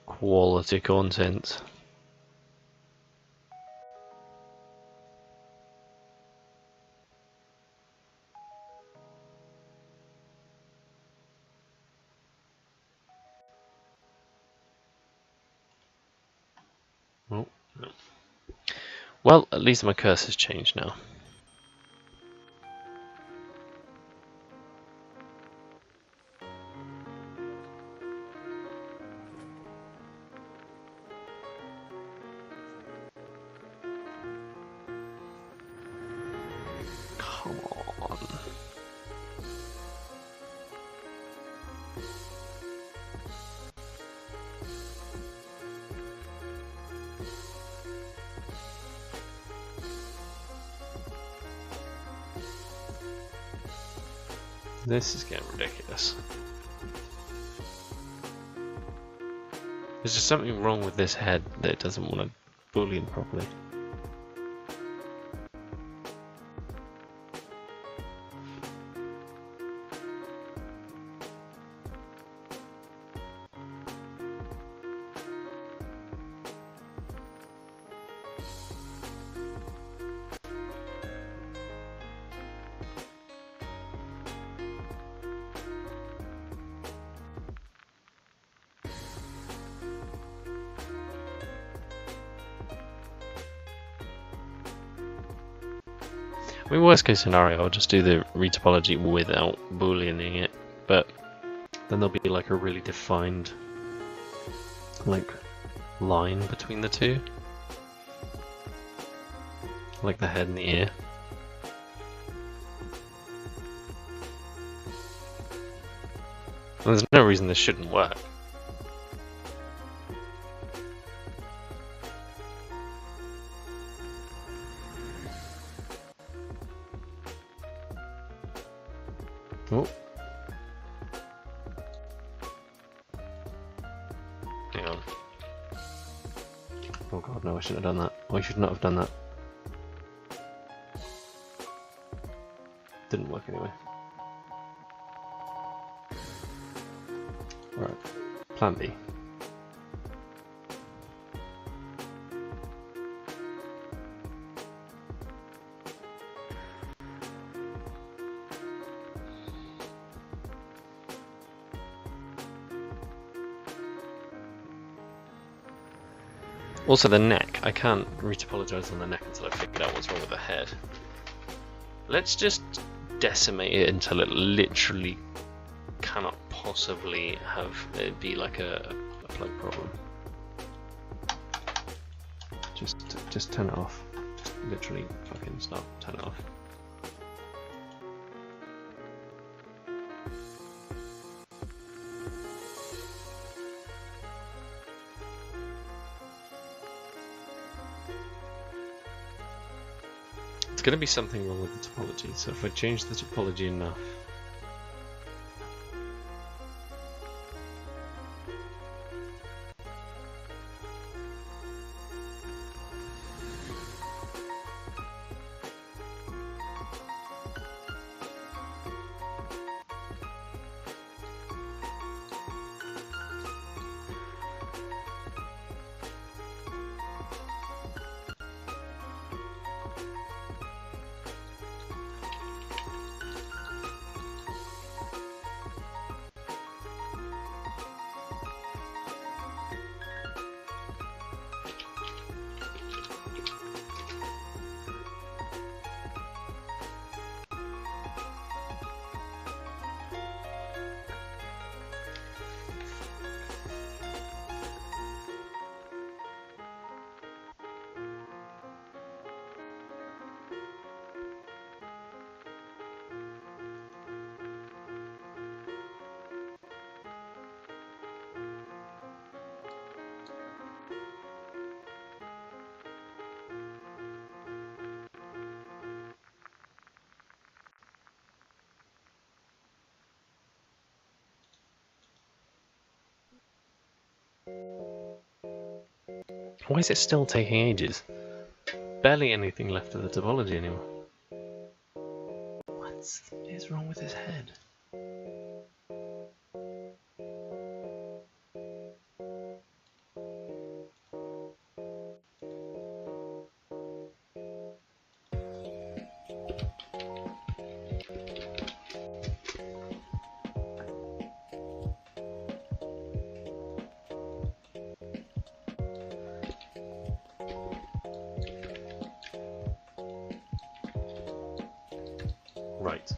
Quality content. Oh, no. Well, at least my cursor's changed now. Come on. This is getting ridiculous. There's just something wrong with this head that it doesn't want to boolean properly. I mean, worst case scenario, I'll just do the retopology without booleaning it, but then there'll be like a really defined like line between the two, like the head and the ear. And there's no reason this shouldn't work. Oh. Hang on. Oh god, no, I shouldn't have done that. I should not have done that. Didn't work anyway. Alright, plan B. Also the neck, I can't retopologize on the neck until I've figured out what's wrong with the head. Let's just decimate it until it literally cannot possibly have it be like a plug problem. Just turn it off. Just literally fucking stop, turn it off. There's going to be something wrong with the topology, so if I change the topology enough, why is it still taking ages? Barely anything left of the topology anymore. What is wrong with his head? Right.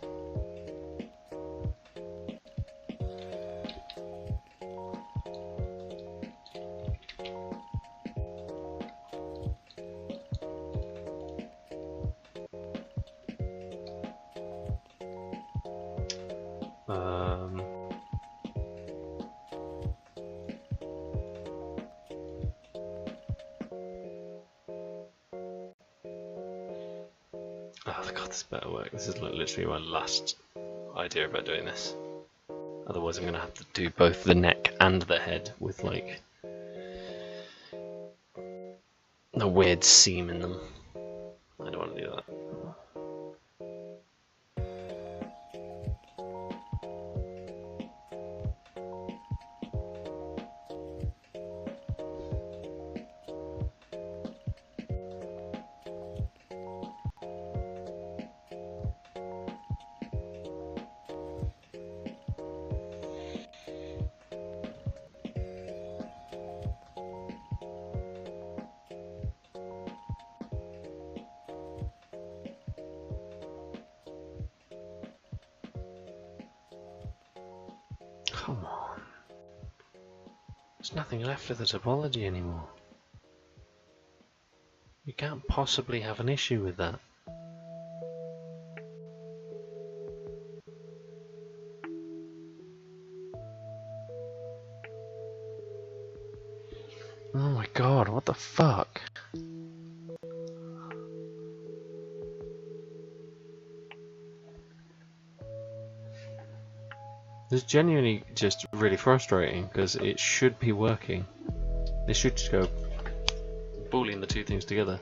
Um, oh god, this better work. This is literally my last idea about doing this. Otherwise I'm going to have to do both the neck and the head with like a weird seam in them. I don't want to do that. Come on. There's nothing left of the topology anymore. You can't possibly have an issue with that. Oh my god, what the fuck? It's genuinely just really frustrating because it should be working. They should just go boolean the two things together.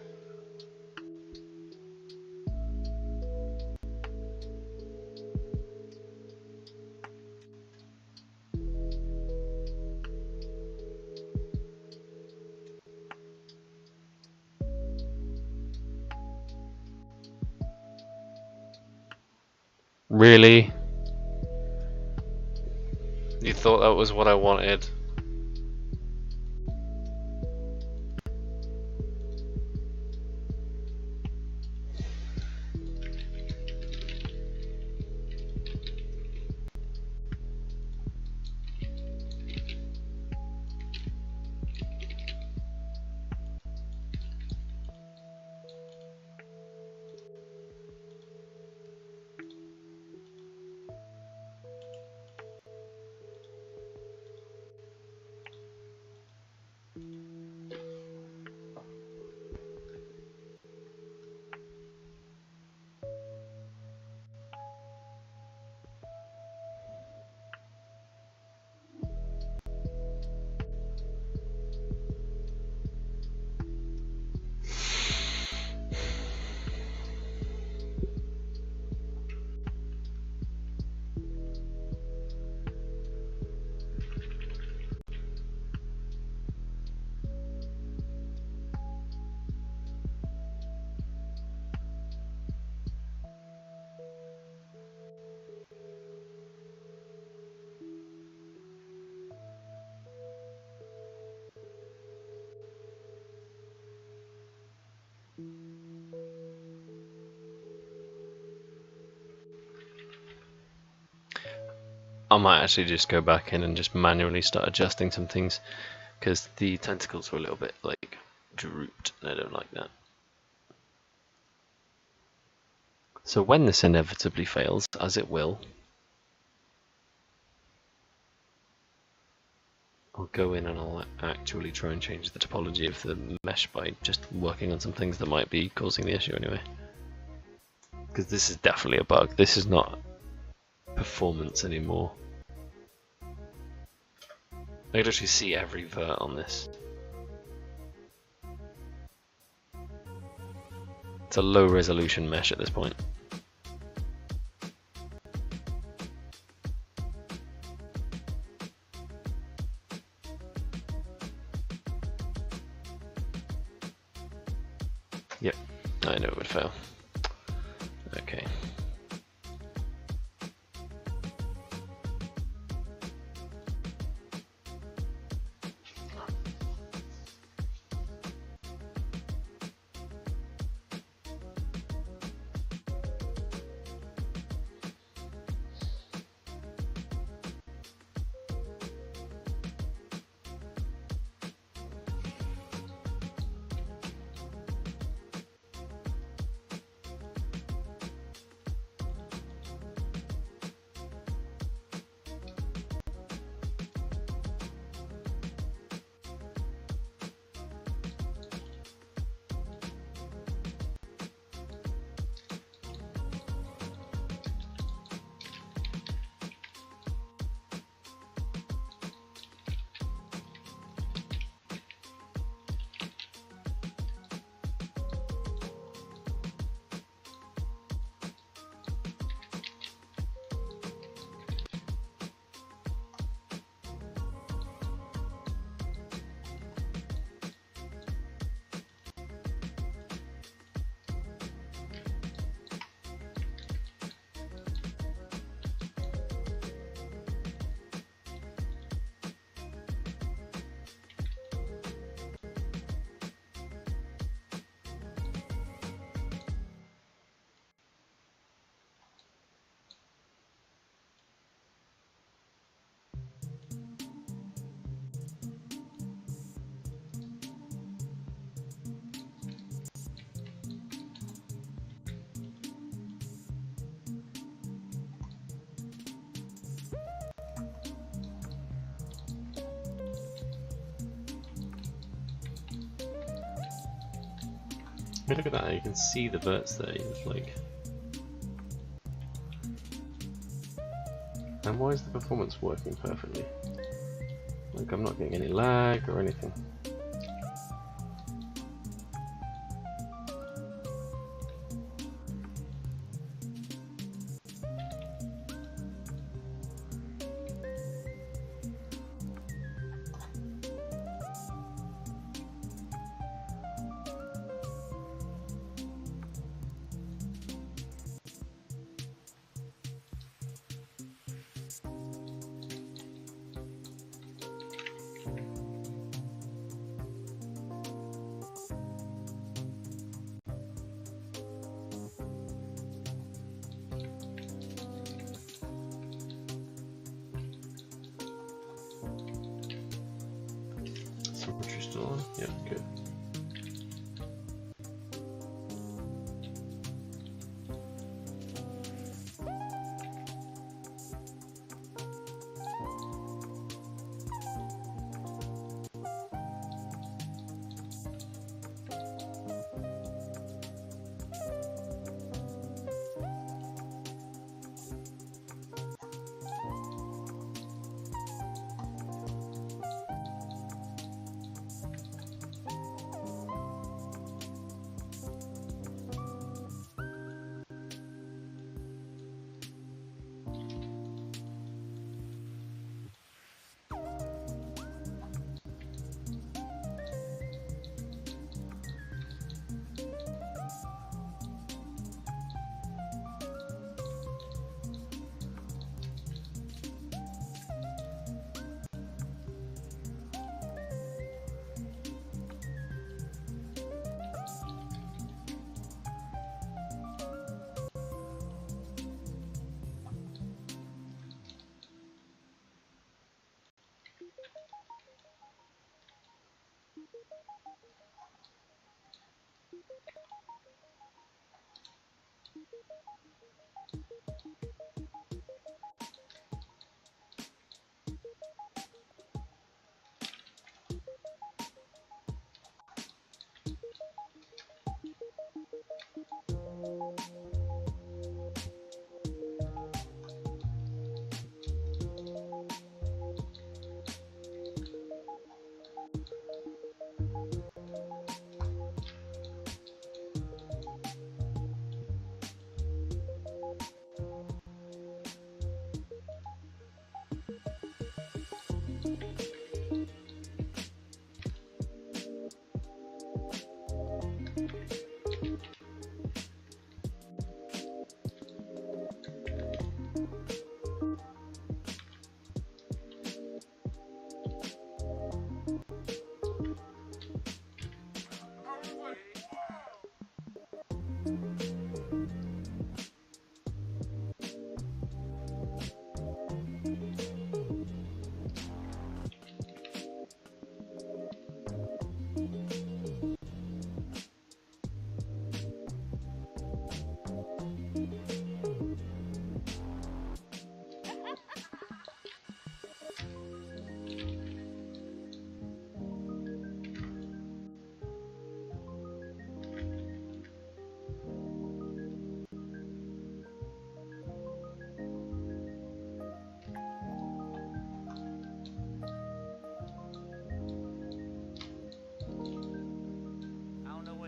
Really? You thought that was what I wanted? I might actually just go back in and just manually start adjusting some things, because the tentacles were a little bit like drooped and I don't like that. So when this inevitably fails, as it will, I'll go in and I'll actually try and change the topology of the mesh by just working on some things that might be causing the issue anyway. Because this is definitely a bug. This is not performance anymore. I can actually see every vert on this. It's a low resolution mesh at this point. Yep, I know it would fail. Okay. I mean, look at that, you can see the verts there, it's like... And why is the performance working perfectly? Like, I'm not getting any lag or anything. Temperature still on? Yeah, good.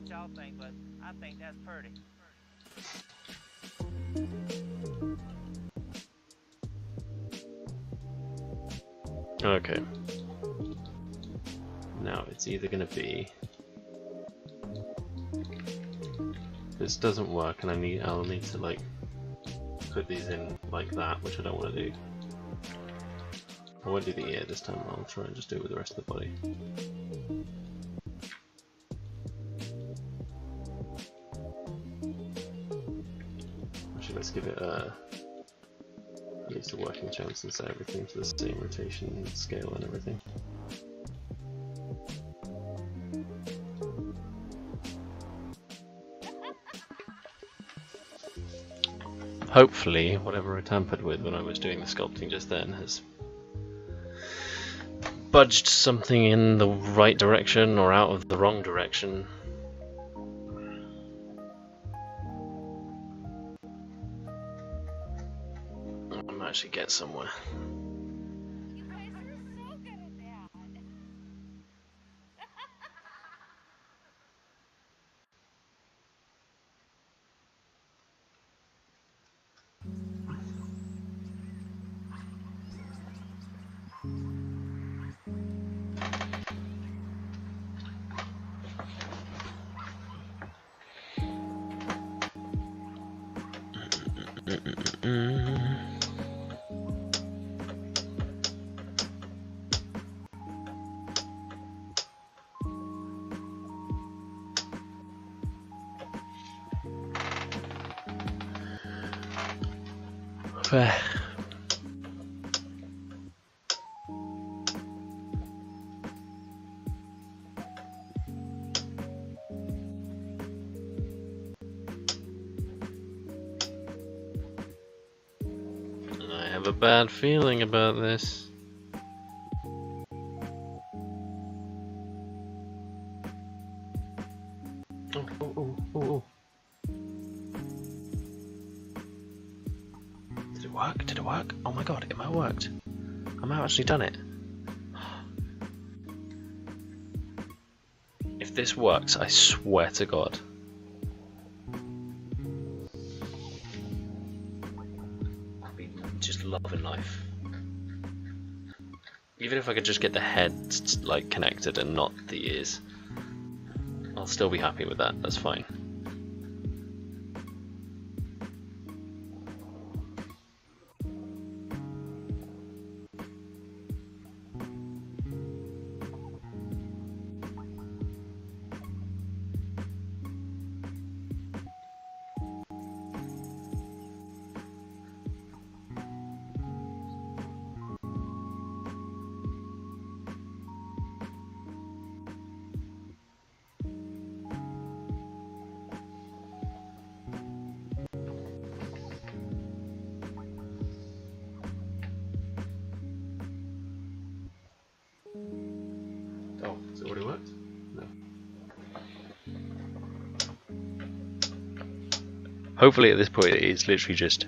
Y'all think, but I think that's pretty. Okay. Now it's either going to be this doesn't work, and I'll need to like put these in like that, which I don't want to do. I won't do the ear this time. I'll try and just do it with the rest of the body. Let's give it at least a working chance and set everything to the same rotation scale and everything. Hopefully, whatever I tampered with when I was doing the sculpting just then has budged something in the right direction or out of the wrong direction. Actually get somewhere. You guys are so good at that. I have a bad feeling about this. Oh. Did it work? Did it work? Oh my god, it might have worked. I might have actually done it. If this works, I swear to god. I'll be just loving life. Even if I could just get the head like connected and not the ears, I'll still be happy with that, that's fine. already worked? No. Hopefully at this point it's literally just...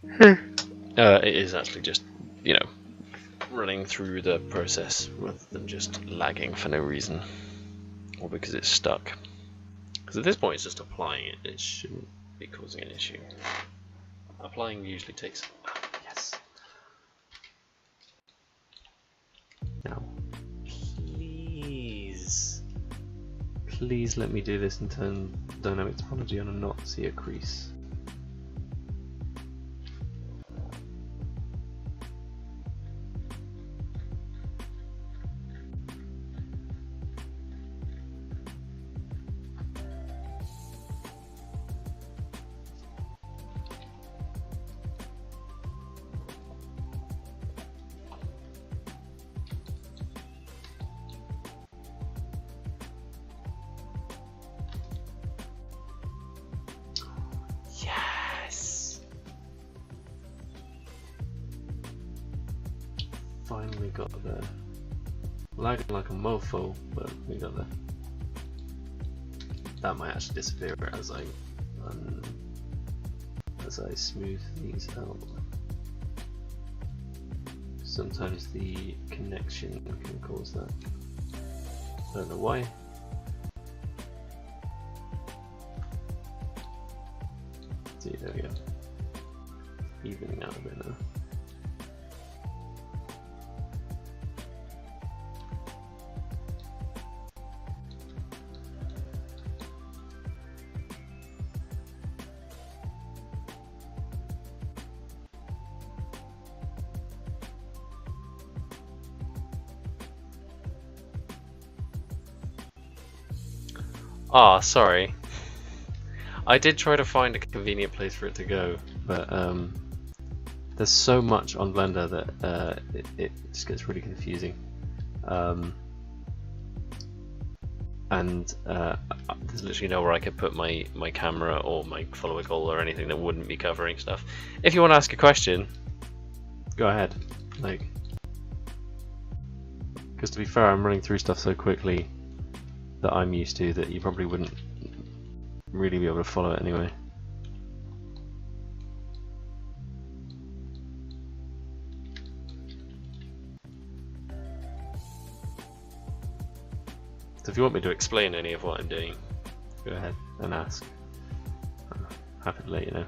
it is actually just, you know, running through the process rather than just lagging for no reason. Or because it's stuck. Because at this point it's just applying it, it shouldn't be causing an issue. Applying usually takes... yes. Now, please let me do this and turn dynamic topology on and not see a crease. Finally got there. Lagging like a mofo, but we got there. That might actually disappear as I smooth these out. Sometimes the connection can cause that. Don't know why. See, there we go. Evening out a bit now. Ah, sorry. I did try to find a convenient place for it to go, but there's so much on Blender that it just gets really confusing. And there's literally nowhere I could put my camera or my follower goal or anything that wouldn't be covering stuff. If you want to ask a question, go ahead. Like, because to be fair, I'm running through stuff so quickly that I'm used to that you probably wouldn't really be able to follow it anyway. So if you want me to explain any of what I'm doing, go ahead and ask. I'm happy to let you know.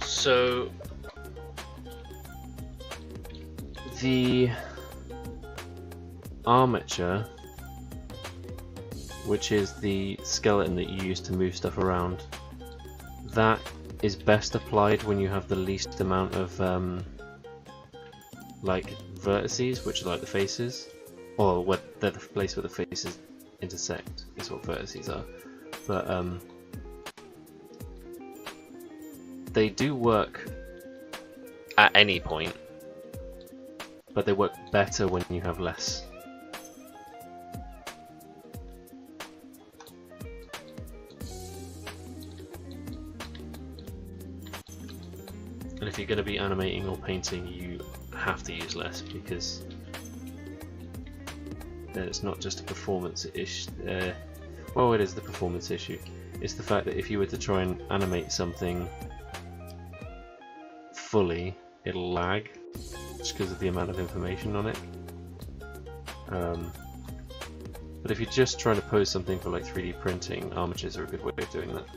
So the armature, which is the skeleton that you use to move stuff around, that is best applied when you have the least amount of like vertices, which are like the faces, or where they're the place where the faces intersect is what vertices are. But they do work at any point, but they work better when you have less. And if you're going to be animating or painting, you have to use less, because then it's not just a performance issue. Well, it is the performance issue. It's the fact that if you were to try and animate something fully, it'll lag just because of the amount of information on it. But if you're just trying to pose something for like 3D printing, armatures are a good way of doing that.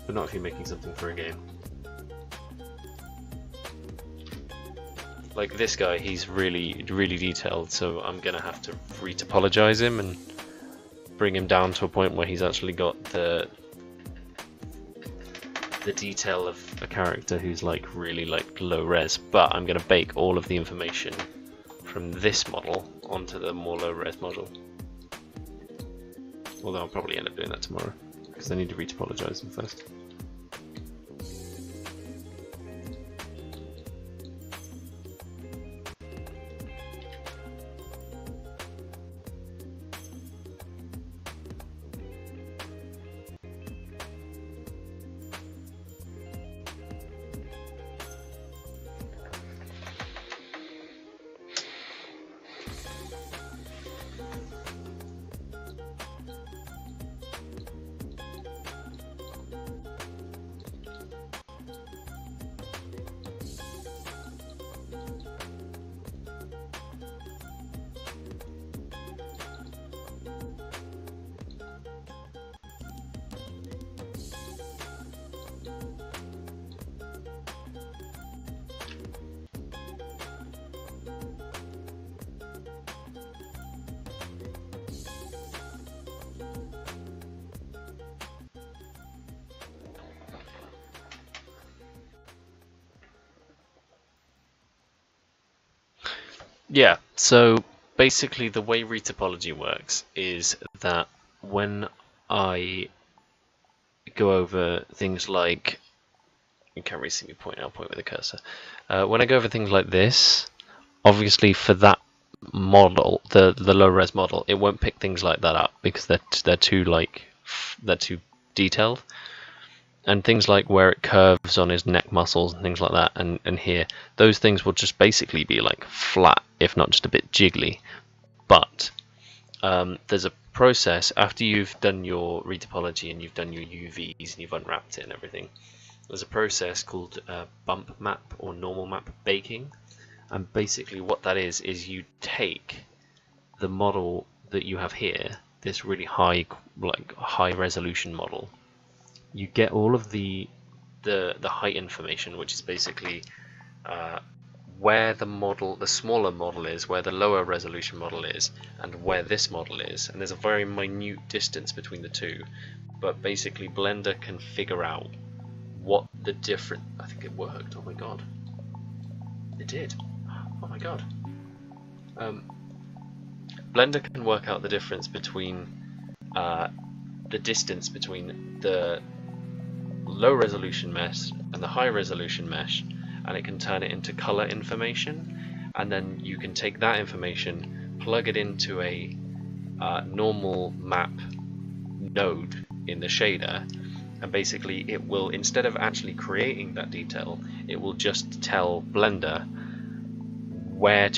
But not if you're making something for a game. Like this guy, he's really detailed, so I'm gonna have to retopologize him and bring him down to a point where he's actually got the detail of a character who's like really like low res. But I'm gonna bake all of the information from this model onto the more low res model. Although I'll probably end up doing that tomorrow, because I need to retopologize them first. Yeah, so basically the way retopology works is that when I go over things like, you can't really see me point, I'll point with a cursor. When I go over things like this, obviously for that model, the low res model, it won't pick things like that up because they're too detailed. And things like where it curves on his neck muscles and things like that, and here, those things will just basically be like flat, if not just a bit jiggly. But there's a process after you've done your retopology and you've done your UVs and you've unwrapped it and everything. There's a process called bump map or normal map baking, and basically what that is you take the model that you have here, this really high resolution model. You get all of the height information, which is basically where the smaller model is, where the lower resolution model is, and where this model is. And there's a very minute distance between the two. But basically, Blender can figure out what the different. I think it worked. Oh my god! It did. Oh my god! Blender can work out the difference between the distance between the low resolution mesh and the high resolution mesh, and it can turn it into color information, and then you can take that information, plug it into a normal map node in the shader, and basically it will, instead of actually creating that detail, it will just tell Blender where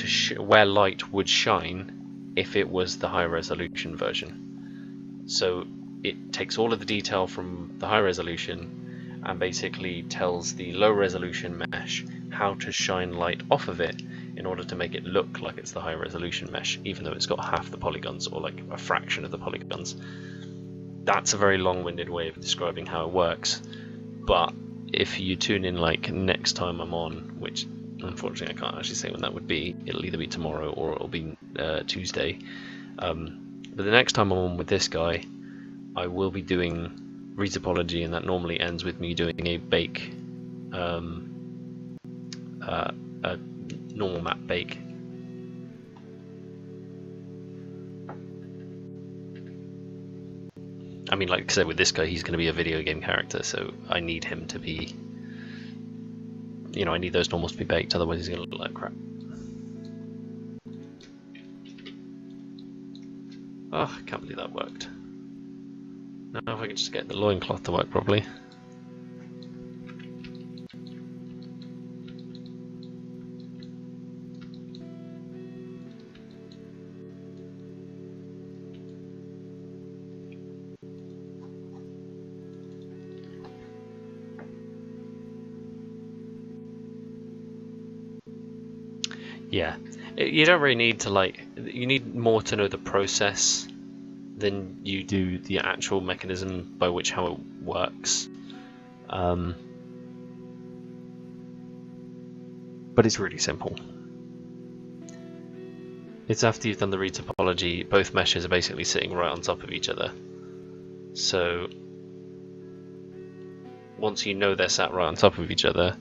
light would shine if it was the high resolution version. So it takes all of the detail from the high resolution and basically tells the low resolution mesh how to shine light off of it in order to make it look like it's the high resolution mesh, even though it's got half the polygons or like a fraction of the polygons. That's a very long-winded way of describing how it works. But if you tune in like next time I'm on, which unfortunately I can't actually say when that would be, it'll either be tomorrow or it'll be Tuesday. But the next time I'm on with this guy, I will be doing retopology, and that normally ends with me doing a bake, a normal map bake. I mean, like I said, with this guy, he's going to be a video game character, so I need him to be, you know, I need those normals to be baked, otherwise he's going to look like crap. Oh, I can't believe that worked. Now if I can just get the loincloth to work properly. Yeah, you don't really need to you need more to know the process than you do the actual mechanism by which how it works. But it's really simple. It's after you've done the retopology, both meshes are basically sitting right on top of each other. So once you know they're sat right on top of each other,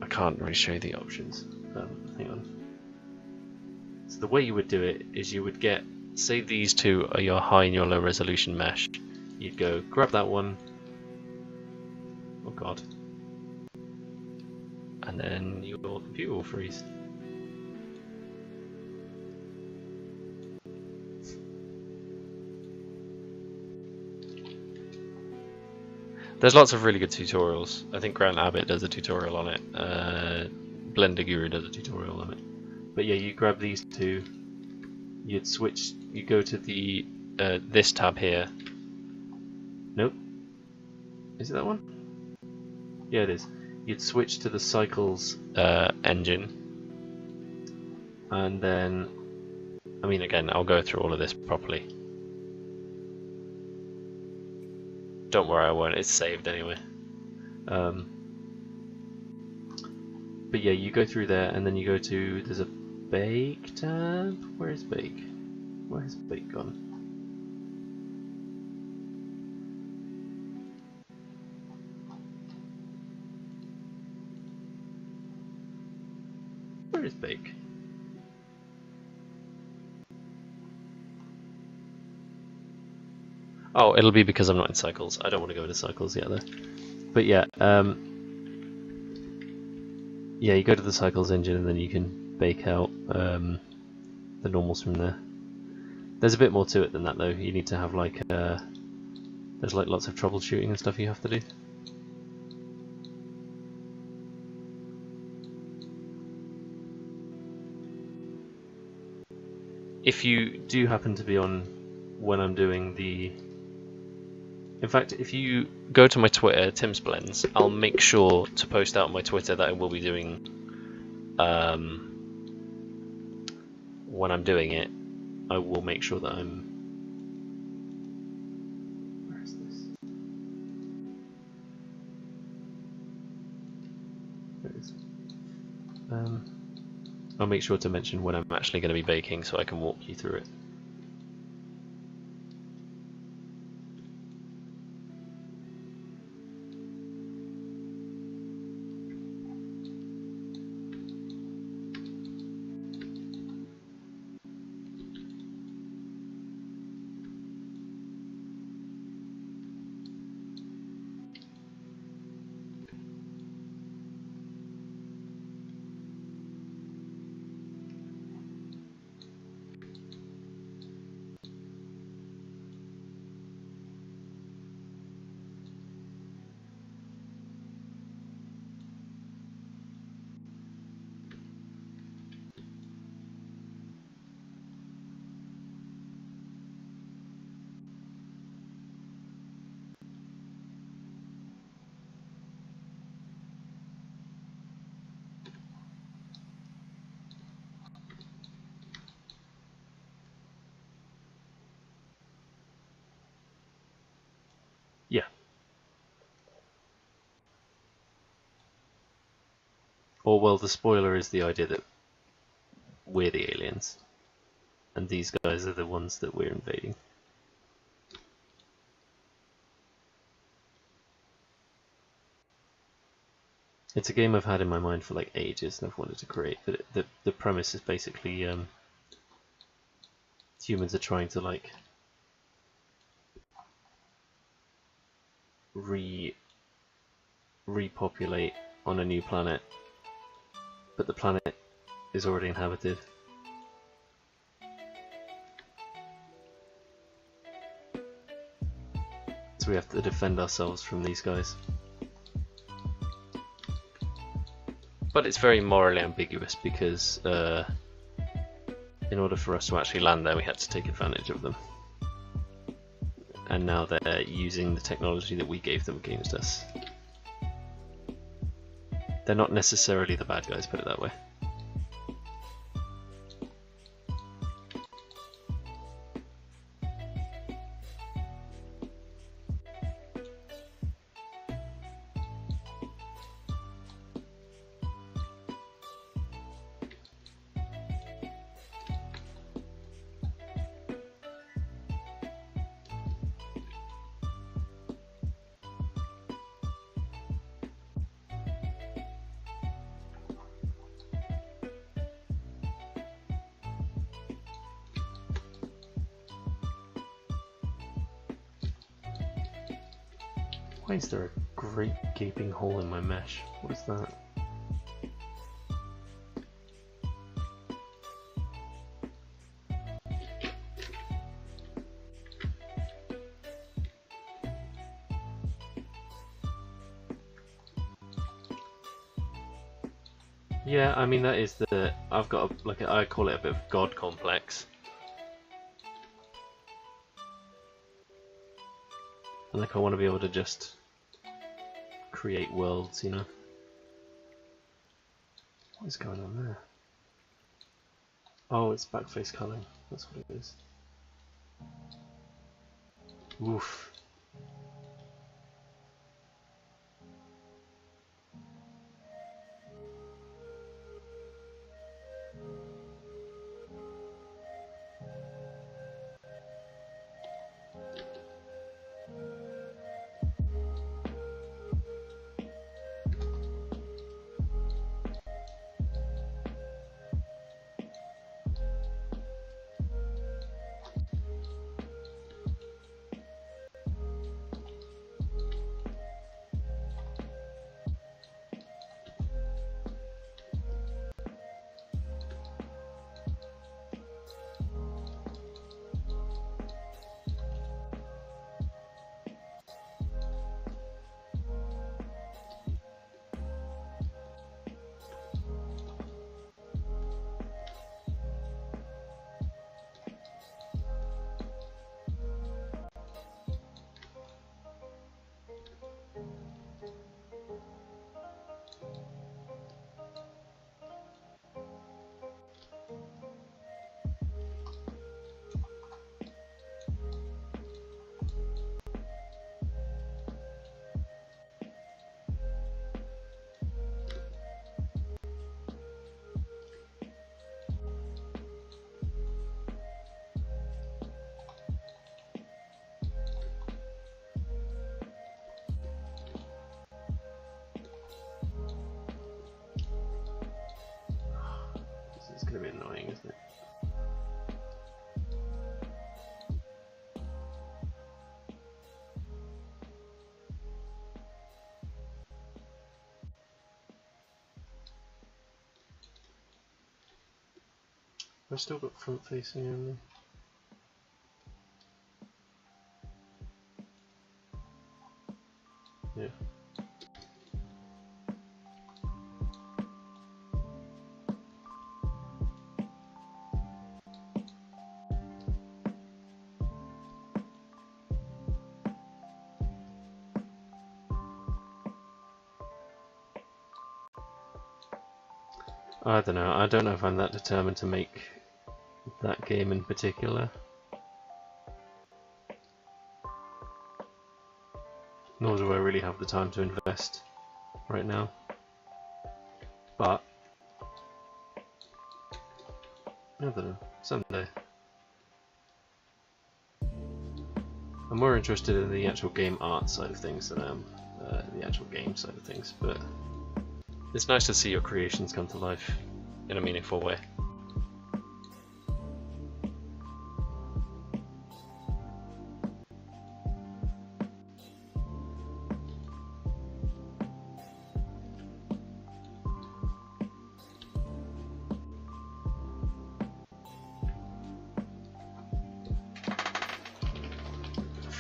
I can't really show you the options. Hang on. So the way you would do it is you would get, say these two are your high and your low resolution mesh. You'd go grab that one. Oh god. And then your computer will freeze. There's lots of really good tutorials. I think Grant Abbott does a tutorial on it. Blender Guru does a tutorial on it. But yeah, you grab these two. You'd switch. You go to the this tab here. Nope. Is it that one? Yeah, it is. You'd switch to the Cycles engine, and then, I mean, again, I'll go through all of this properly. Don't worry, I won't. It's saved anyway. But yeah, you go through there, and then you go to, there's a bake tab. Where is bake? Where has bake gone? Where is bake? Oh, it'll be because I'm not in Cycles. I don't want to go into Cycles yet, though. But yeah, yeah, you go to the Cycles engine, and then you can bake out the normals from there. There's a bit more to it than that, though. You need to have like there's like lots of troubleshooting and stuff you have to do. If you do happen to be on when I'm doing the... In fact, if you go to my Twitter, Tim's Blends, I'll make sure to post out on my Twitter that I will be doing, when I'm doing it, I will make sure that I'm... Where is this? There it is. I'll make sure to mention when I'm actually going to be baking so I can walk you through it. Or well, the spoiler is the idea that we're the aliens, and these guys are the ones that we're invading. It's a game I've had in my mind for like ages and I've wanted to create, but the premise is basically humans are trying to like repopulate on a new planet, but the planet is already inhabited. So we have to defend ourselves from these guys. But it's very morally ambiguous because in order for us to actually land there we had to take advantage of them. And now they're using the technology that we gave them against us. They're not necessarily the bad guys, put it that way. Why is there a great gaping hole in my mesh? What is that? Yeah, I mean that is the... I've got I call it a bit of God complex. Like I want to be able to just create worlds, you know. What is going on there? Oh, it's backface culling. That's what it is. Oof. It's gonna be annoying, isn't it? I've still got front facing only. Yeah. I don't know. I don't know if I'm that determined to make that game in particular. Nor do I really have the time to invest right now. But I don't know, someday. I'm more interested in the actual game art side of things than I am the actual game side of things, but it's nice to see your creations come to life in a meaningful way.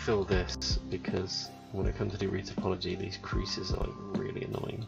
Fill this because when I come to do retopology, these creases are like really annoying.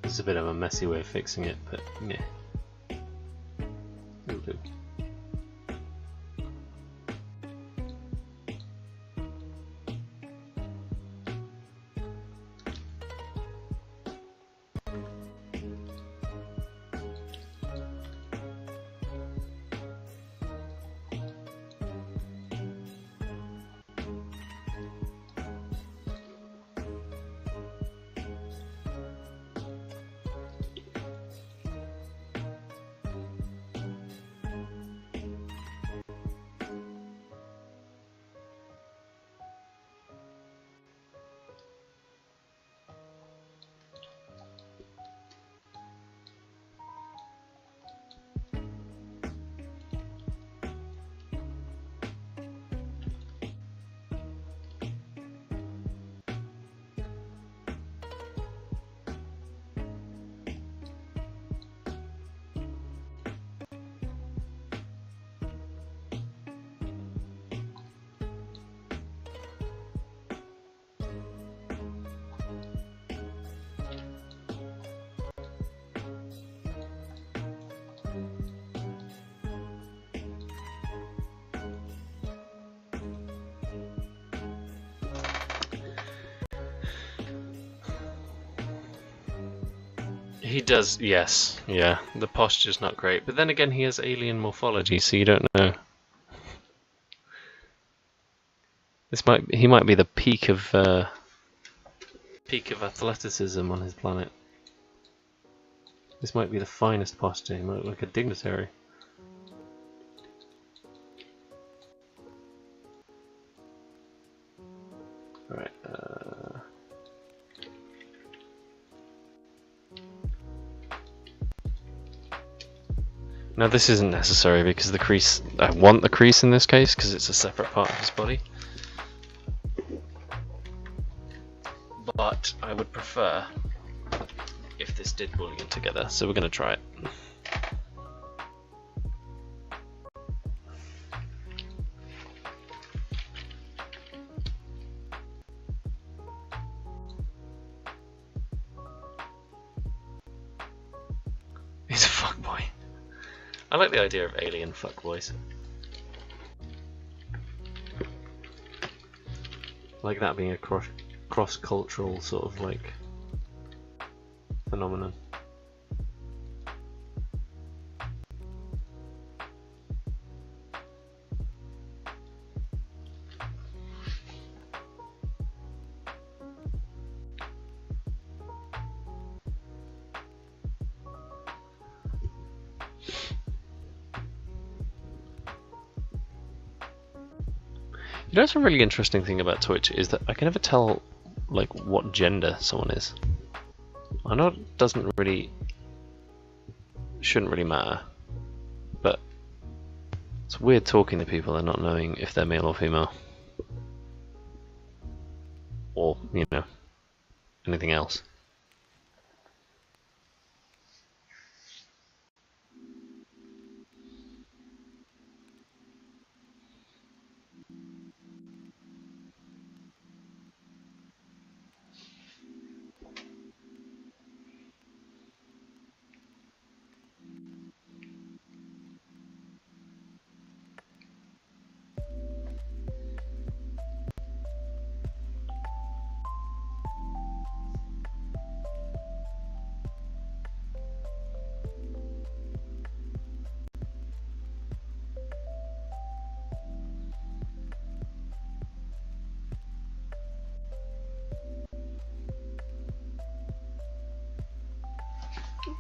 It's a bit of a messy way of fixing it, but yeah, it'll do. He does, yes, yeah. The posture's not great, but then again, he has alien morphology, so you don't know. He might be the peak of athleticism on his planet. This might be the finest posture. He might look like a dignitary. All right. Now this isn't necessary because the crease, I want the crease in this case because it's a separate part of his body. But I would prefer if this did bullion together, so we're going to try it. He's a fuckboy. I like the idea of alien fuckboys. Like that being a cross-cultural sort of like phenomenon. You know, what's a really interesting thing about Twitch is that I can never tell like what gender someone is. I know it shouldn't really matter, but it's weird talking to people and not knowing if they're male or female, or you know, anything else.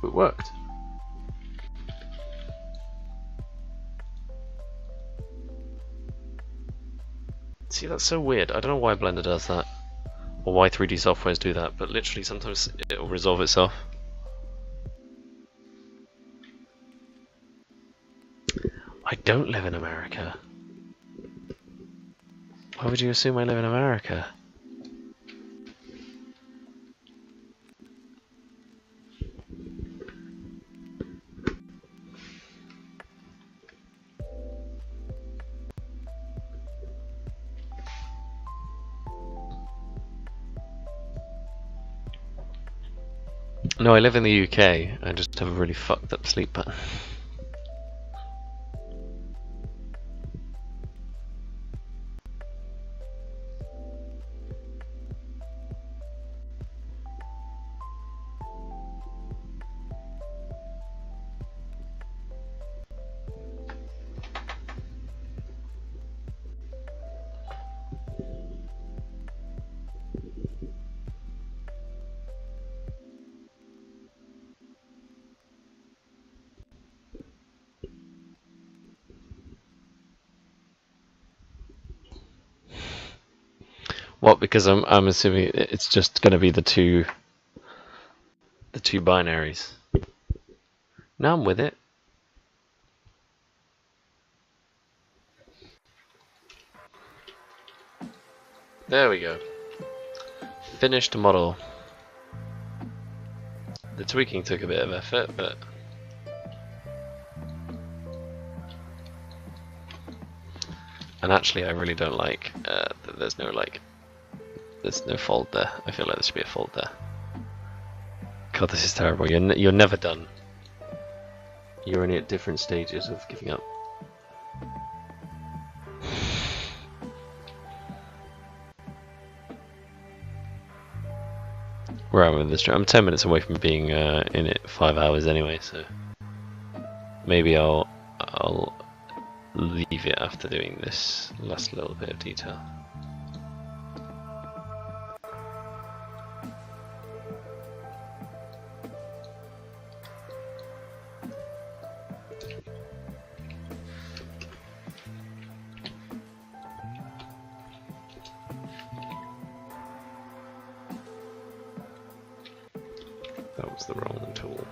It worked. See, that's so weird. I don't know why Blender does that, or why 3D softwares do that, but literally sometimes it'll resolve itself. I don't live in America. Why would you assume I live in America? No, I live in the UK. I just have a really fucked up sleep pattern. What? Because I'm assuming it's just going to be the two binaries. No, I'm with it. There we go. Finished model. The tweaking took a bit of effort, but and actually I really don't like that there's no fold there. I feel like there should be a fold there. God, this is terrible. You're never done. You're only at different stages of giving up. Where am I with this? I'm 10 minutes away from being in it 5 hours anyway, so maybe I'll leave it after doing this last little bit of detail. That was the wrong tool.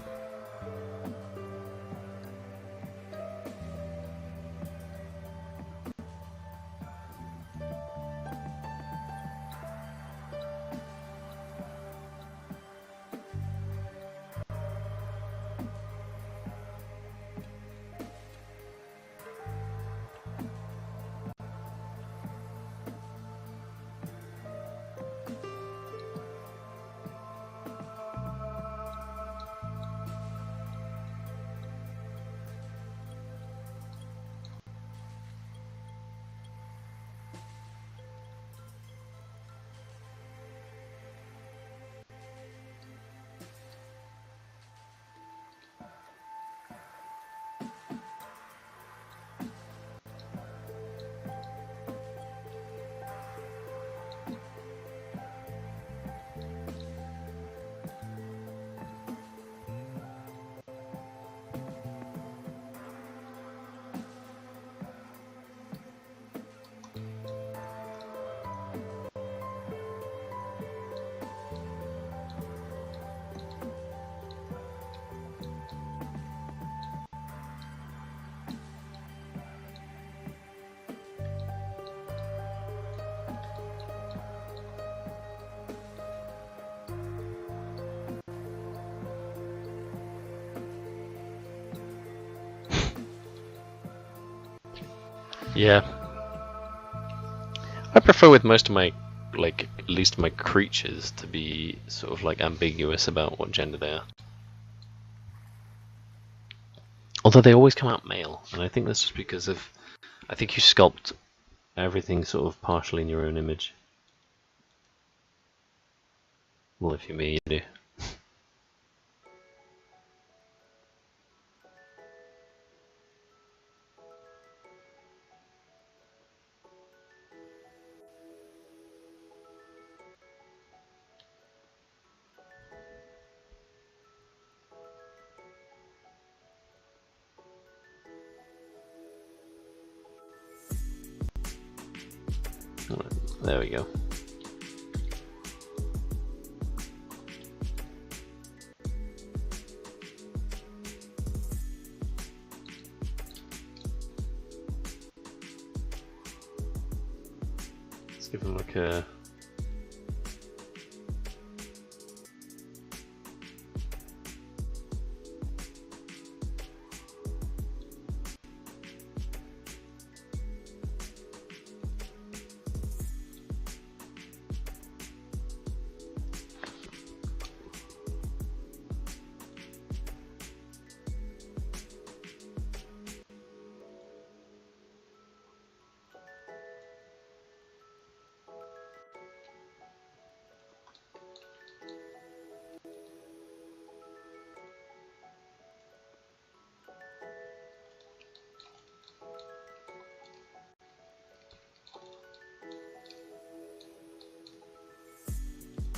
Yeah. I prefer with most of my, like, at least my creatures to be sort of like ambiguous about what gender they are. Although they always come out male, and I think that's just because of, I think you sculpt everything sort of partially in your own image. Well, if you're me, you do. There we go. Let's give them like a...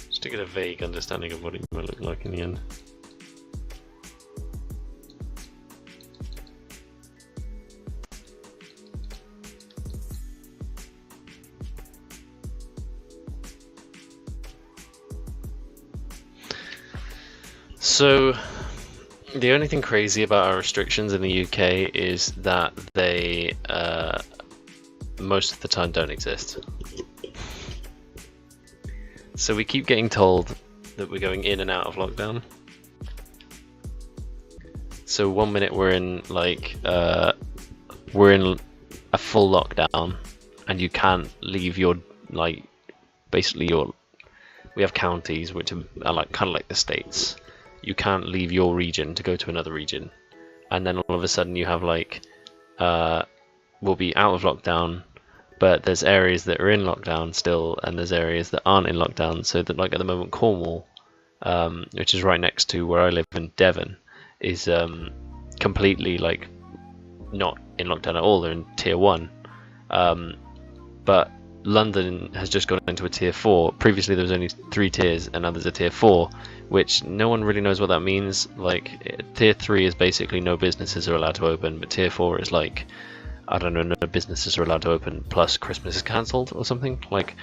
just to get a vague understanding of what it might look like in the end. So, the only thing crazy about our restrictions in the UK is that they most of the time don't exist. So we keep getting told that we're going in and out of lockdown. So 1 minute we're in like we're in a full lockdown, and you can't leave your, like, basically your, we have counties which are like kind of like the states. You can't leave your region to go to another region, and then all of a sudden you have like we'll be out of lockdown, but there's areas that are in lockdown still, and there's areas that aren't in lockdown. So that, like, at the moment, Cornwall, which is right next to where I live in Devon, is completely like not in lockdown at all. They're in tier 1, but London has just gone into a tier 4. Previously there was only 3 tiers, and now there's a tier 4, which no one really knows what that means. Like, tier 3 is basically no businesses are allowed to open, but tier 4 is like, I don't know, no businesses are allowed to open plus Christmas is cancelled or something. Like,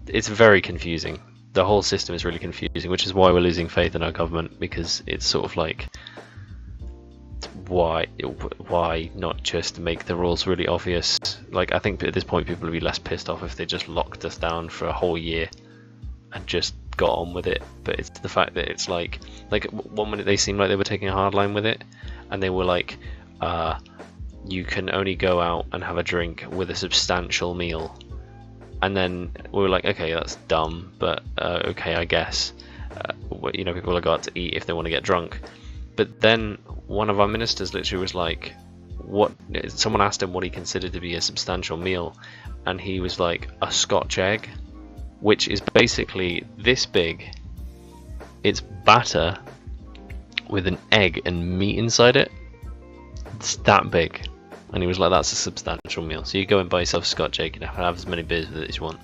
it's very confusing. The whole system is really confusing, which is why we're losing faith in our government, because it's sort of like, why not just make the rules really obvious? Like, I think at this point people would be less pissed off if they just locked us down for a whole year and just got on with it. But it's the fact that it's like 1 minute they seemed like they were taking a hard line with it, and they were like, you can only go out and have a drink with a substantial meal, and then we were like, okay, that's dumb, but okay, I guess. You know, people will go out to eat if they want to get drunk. But then one of our ministers literally was like, what? Someone asked him what he considered to be a substantial meal, and he was like, a Scotch egg, which is basically this big. It's batter with an egg and meat inside it. It's that big. And he was like, that's a substantial meal. So you go and buy yourself a Scotch egg and have as many beers with it as you want.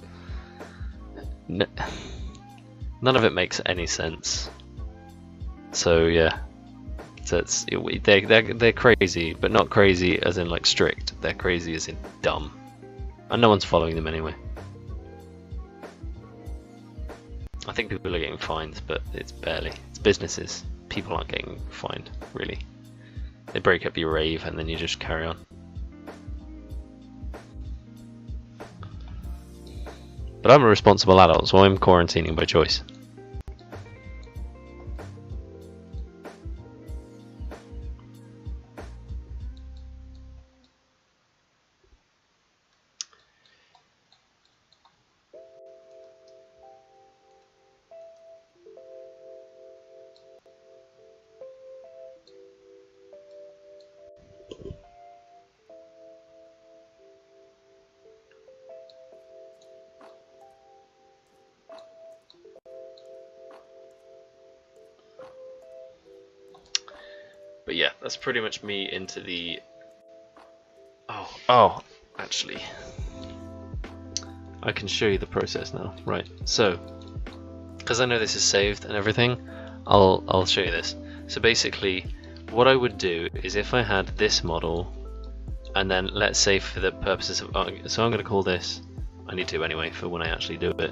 None of it makes any sense. So yeah, so they're crazy, but not crazy as in like strict. They're crazy as in dumb, and no one's following them anyway. I think people are getting fined, but it's barely. It's businesses. People aren't getting fined, really. They break up your rave and then you just carry on. But I'm a responsible adult, so I'm quarantining by choice. But yeah, that's pretty much me into the... Oh, actually, I can show you the process now. Right, so, because I know this is saved and everything, I'll show you this. So basically, what I would do is if I had this model, and then let's say for the purposes of... so I'm going to call this... I need to anyway for when I actually do it.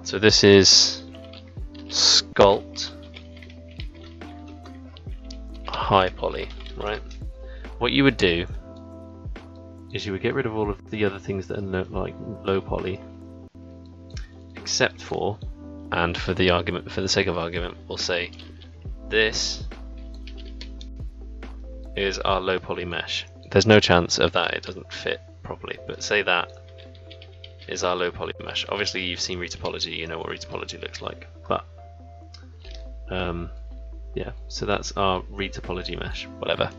So this is sculpt high poly, right? What you would do is you would get rid of all of the other things that are like low poly, except for, and for the sake of argument, we'll say this is our low poly mesh. There's no chance of that, it doesn't fit properly, but say that is our low poly mesh. Obviously you've seen retopology, you know what retopology looks like, but yeah, so that's our retopology mesh, whatever.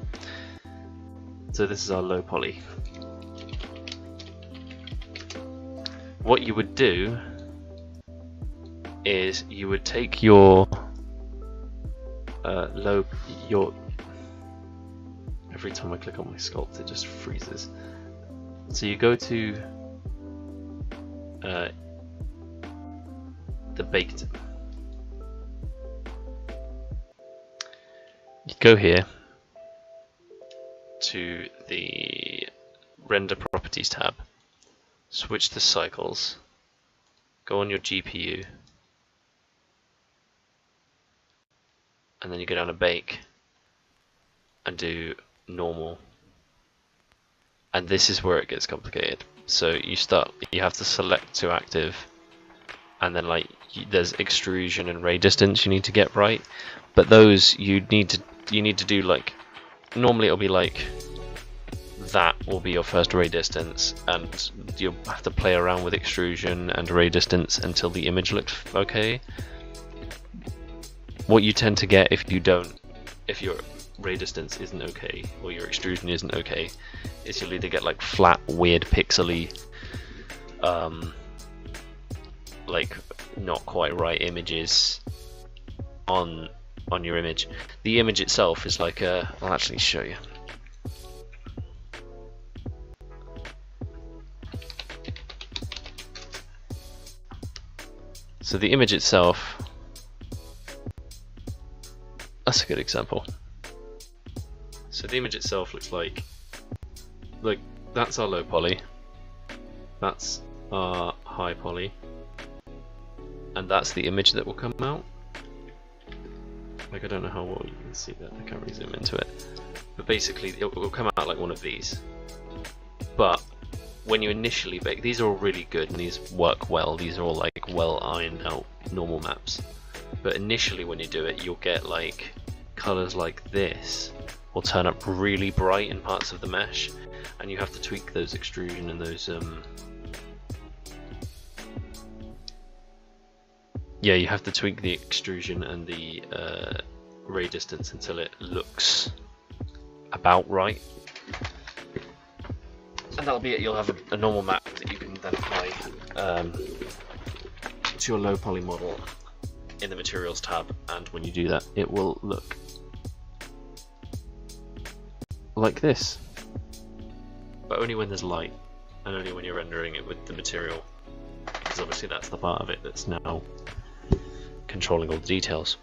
So this is our low poly. What you would do is you would take your every time I click on my sculpt it just freezes. So you go to the baked. You go here to the render properties tab, switch to cycles, go on your GPU, and then you go down to bake and do normal. And this is where it gets complicated. So you have to select to active, and then like there's extrusion and ray distance you need to get right. But those you need to do like, normally it'll be like that will be your first ray distance, and you'll have to play around with extrusion and ray distance until the image looks okay. What you tend to get if your ray distance isn't okay or your extrusion isn't okay is you'll either get like flat, weird, pixely, like not quite right images on your image. The image itself is like I'll actually show you. So the image itself, that's a good example. So the image itself looks like that's our low poly, that's our high poly, and that's the image that will come out. Like, I don't know how well you can see that, I can't really zoom into it, but basically it will come out like one of these. But when you initially bake, these are all really good and these work well, these are all like well ironed out normal maps, but initially when you do it you'll get like colors like this will turn up really bright in parts of the mesh, and you have to tweak those extrusion and those yeah, you have to tweak the extrusion and the ray distance until it looks about right, and that'll be it. You'll have a normal map that you can then apply to your low poly model in the materials tab, and when you do that it will look like this, but only when there's light and only when you're rendering it with the material, because obviously that's the part of it that's now controlling all the details.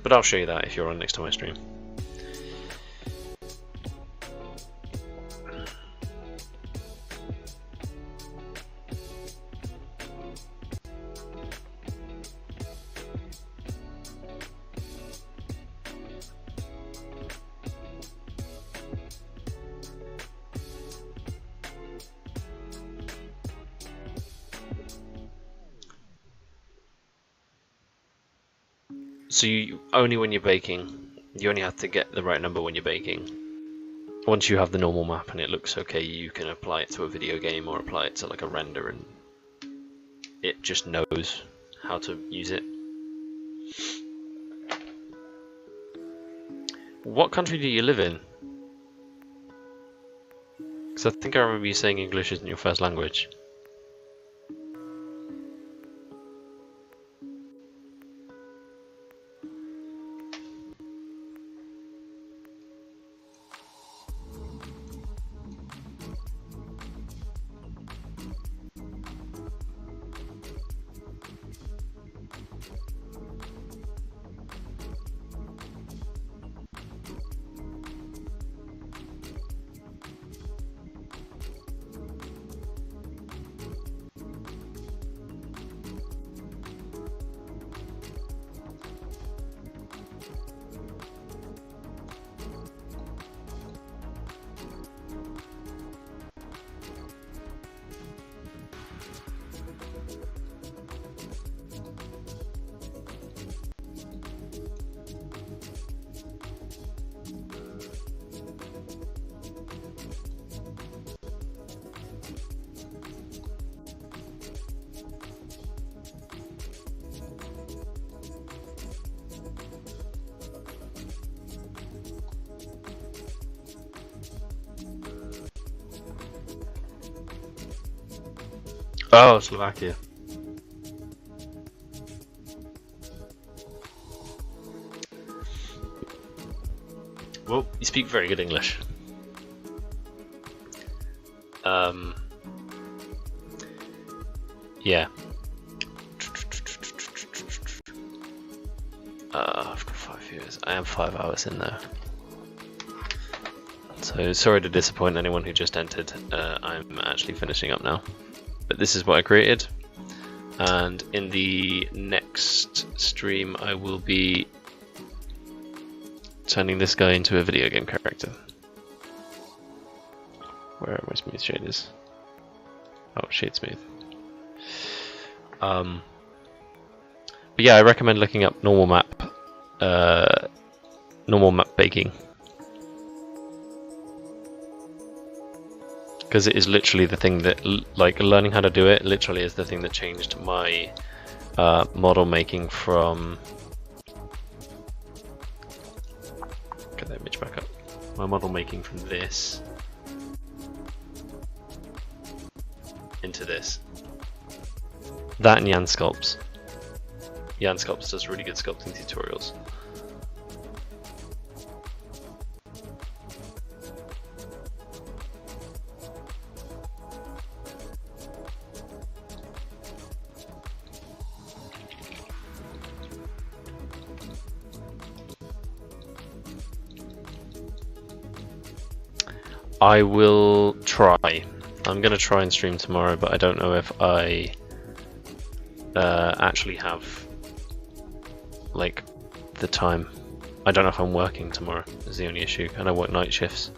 But I'll show you that if you're on next time I stream. So you only when you're baking, you only have to get the right number when you're baking. Once you have the normal map and it looks okay, you can apply it to a video game or apply it to like a render, and it just knows how to use it. What country do you live in? Because I think I remember you saying English isn't your first language. Oh, Slovakia. Well, you speak very good English. Yeah. I've got 5 viewers. I am 5 hours in though. So sorry to disappoint anyone who just entered. I'm actually finishing up now. But this is what I created. And in the next stream I will be turning this guy into a video game character. Where are my smooth shaders? Oh, shade smooth. But yeah, I recommend looking up normal map baking, because it is literally the thing that, like, learning how to do it literally is the thing that changed my model making from. Get that image back up. My model making from this into this. That and Jan Sculpts. Jan Sculpts does really good sculpting tutorials. I will try. I'm going to try and stream tomorrow, but I don't know if I actually have like the time. I don't know if I'm working tomorrow is the only issue, and I work night shifts.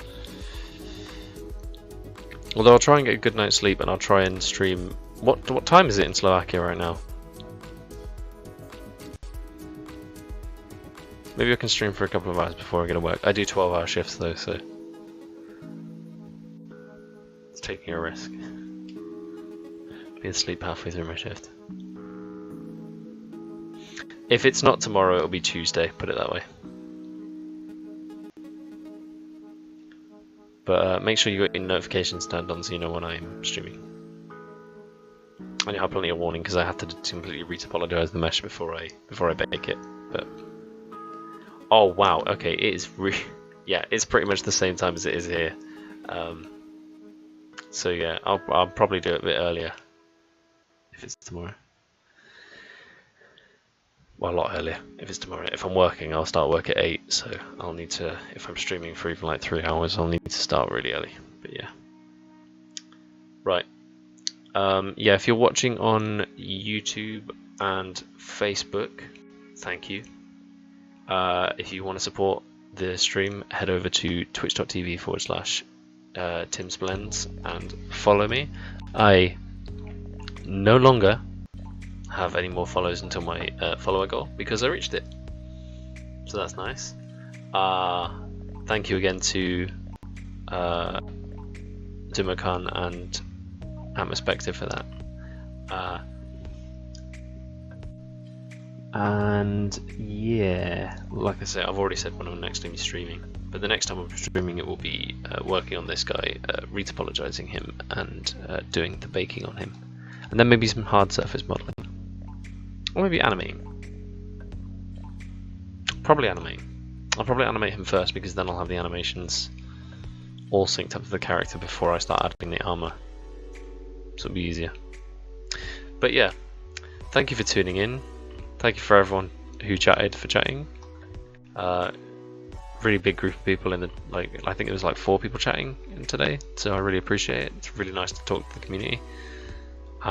Although I'll try and get a good night's sleep, and I'll try and stream. What time is it in Slovakia right now? Maybe I can stream for a couple of hours before I get to work. I do 12-hour shifts though, so it's taking a risk. Be asleep halfway through my shift. If it's not tomorrow, it'll be Tuesday, put it that way. But make sure you got your notifications turned on so you know when I'm streaming. And you have plenty of warning because I have to completely retopologize the mesh before I bake it. But oh wow, okay, it is yeah, it's pretty much the same time as it is here. So yeah, I'll probably do it a bit earlier if it's tomorrow. Well, a lot earlier if it's tomorrow. If I'm working, I'll start work at 8, so I'll need to, if I'm streaming for even like 3 hours, I'll need to start really early. But yeah. Right. Yeah, if you're watching on YouTube and Facebook, thank you. If you want to support the stream, head over to twitch.tv/TimsBlends and follow me. I no longer have any more follows until my follower goal because I reached it, so that's nice. Thank you again to Dumakan and Atmospective for that. And yeah, like I said, I've already said when I'm next time be streaming, but the next time I'm streaming it will be working on this guy, retopologizing him and doing the baking on him, and then maybe some hard surface modeling. Or maybe animating. Probably animate. I'll probably animate him first because then I'll have the animations all synced up to the character before I start adding the armor. So it'll be easier. But yeah, thank you for tuning in. Thank you for everyone who chatted for chatting. Really big group of people in the, like, I think it was like 4 people chatting in today, so I really appreciate it. It's really nice to talk to the community.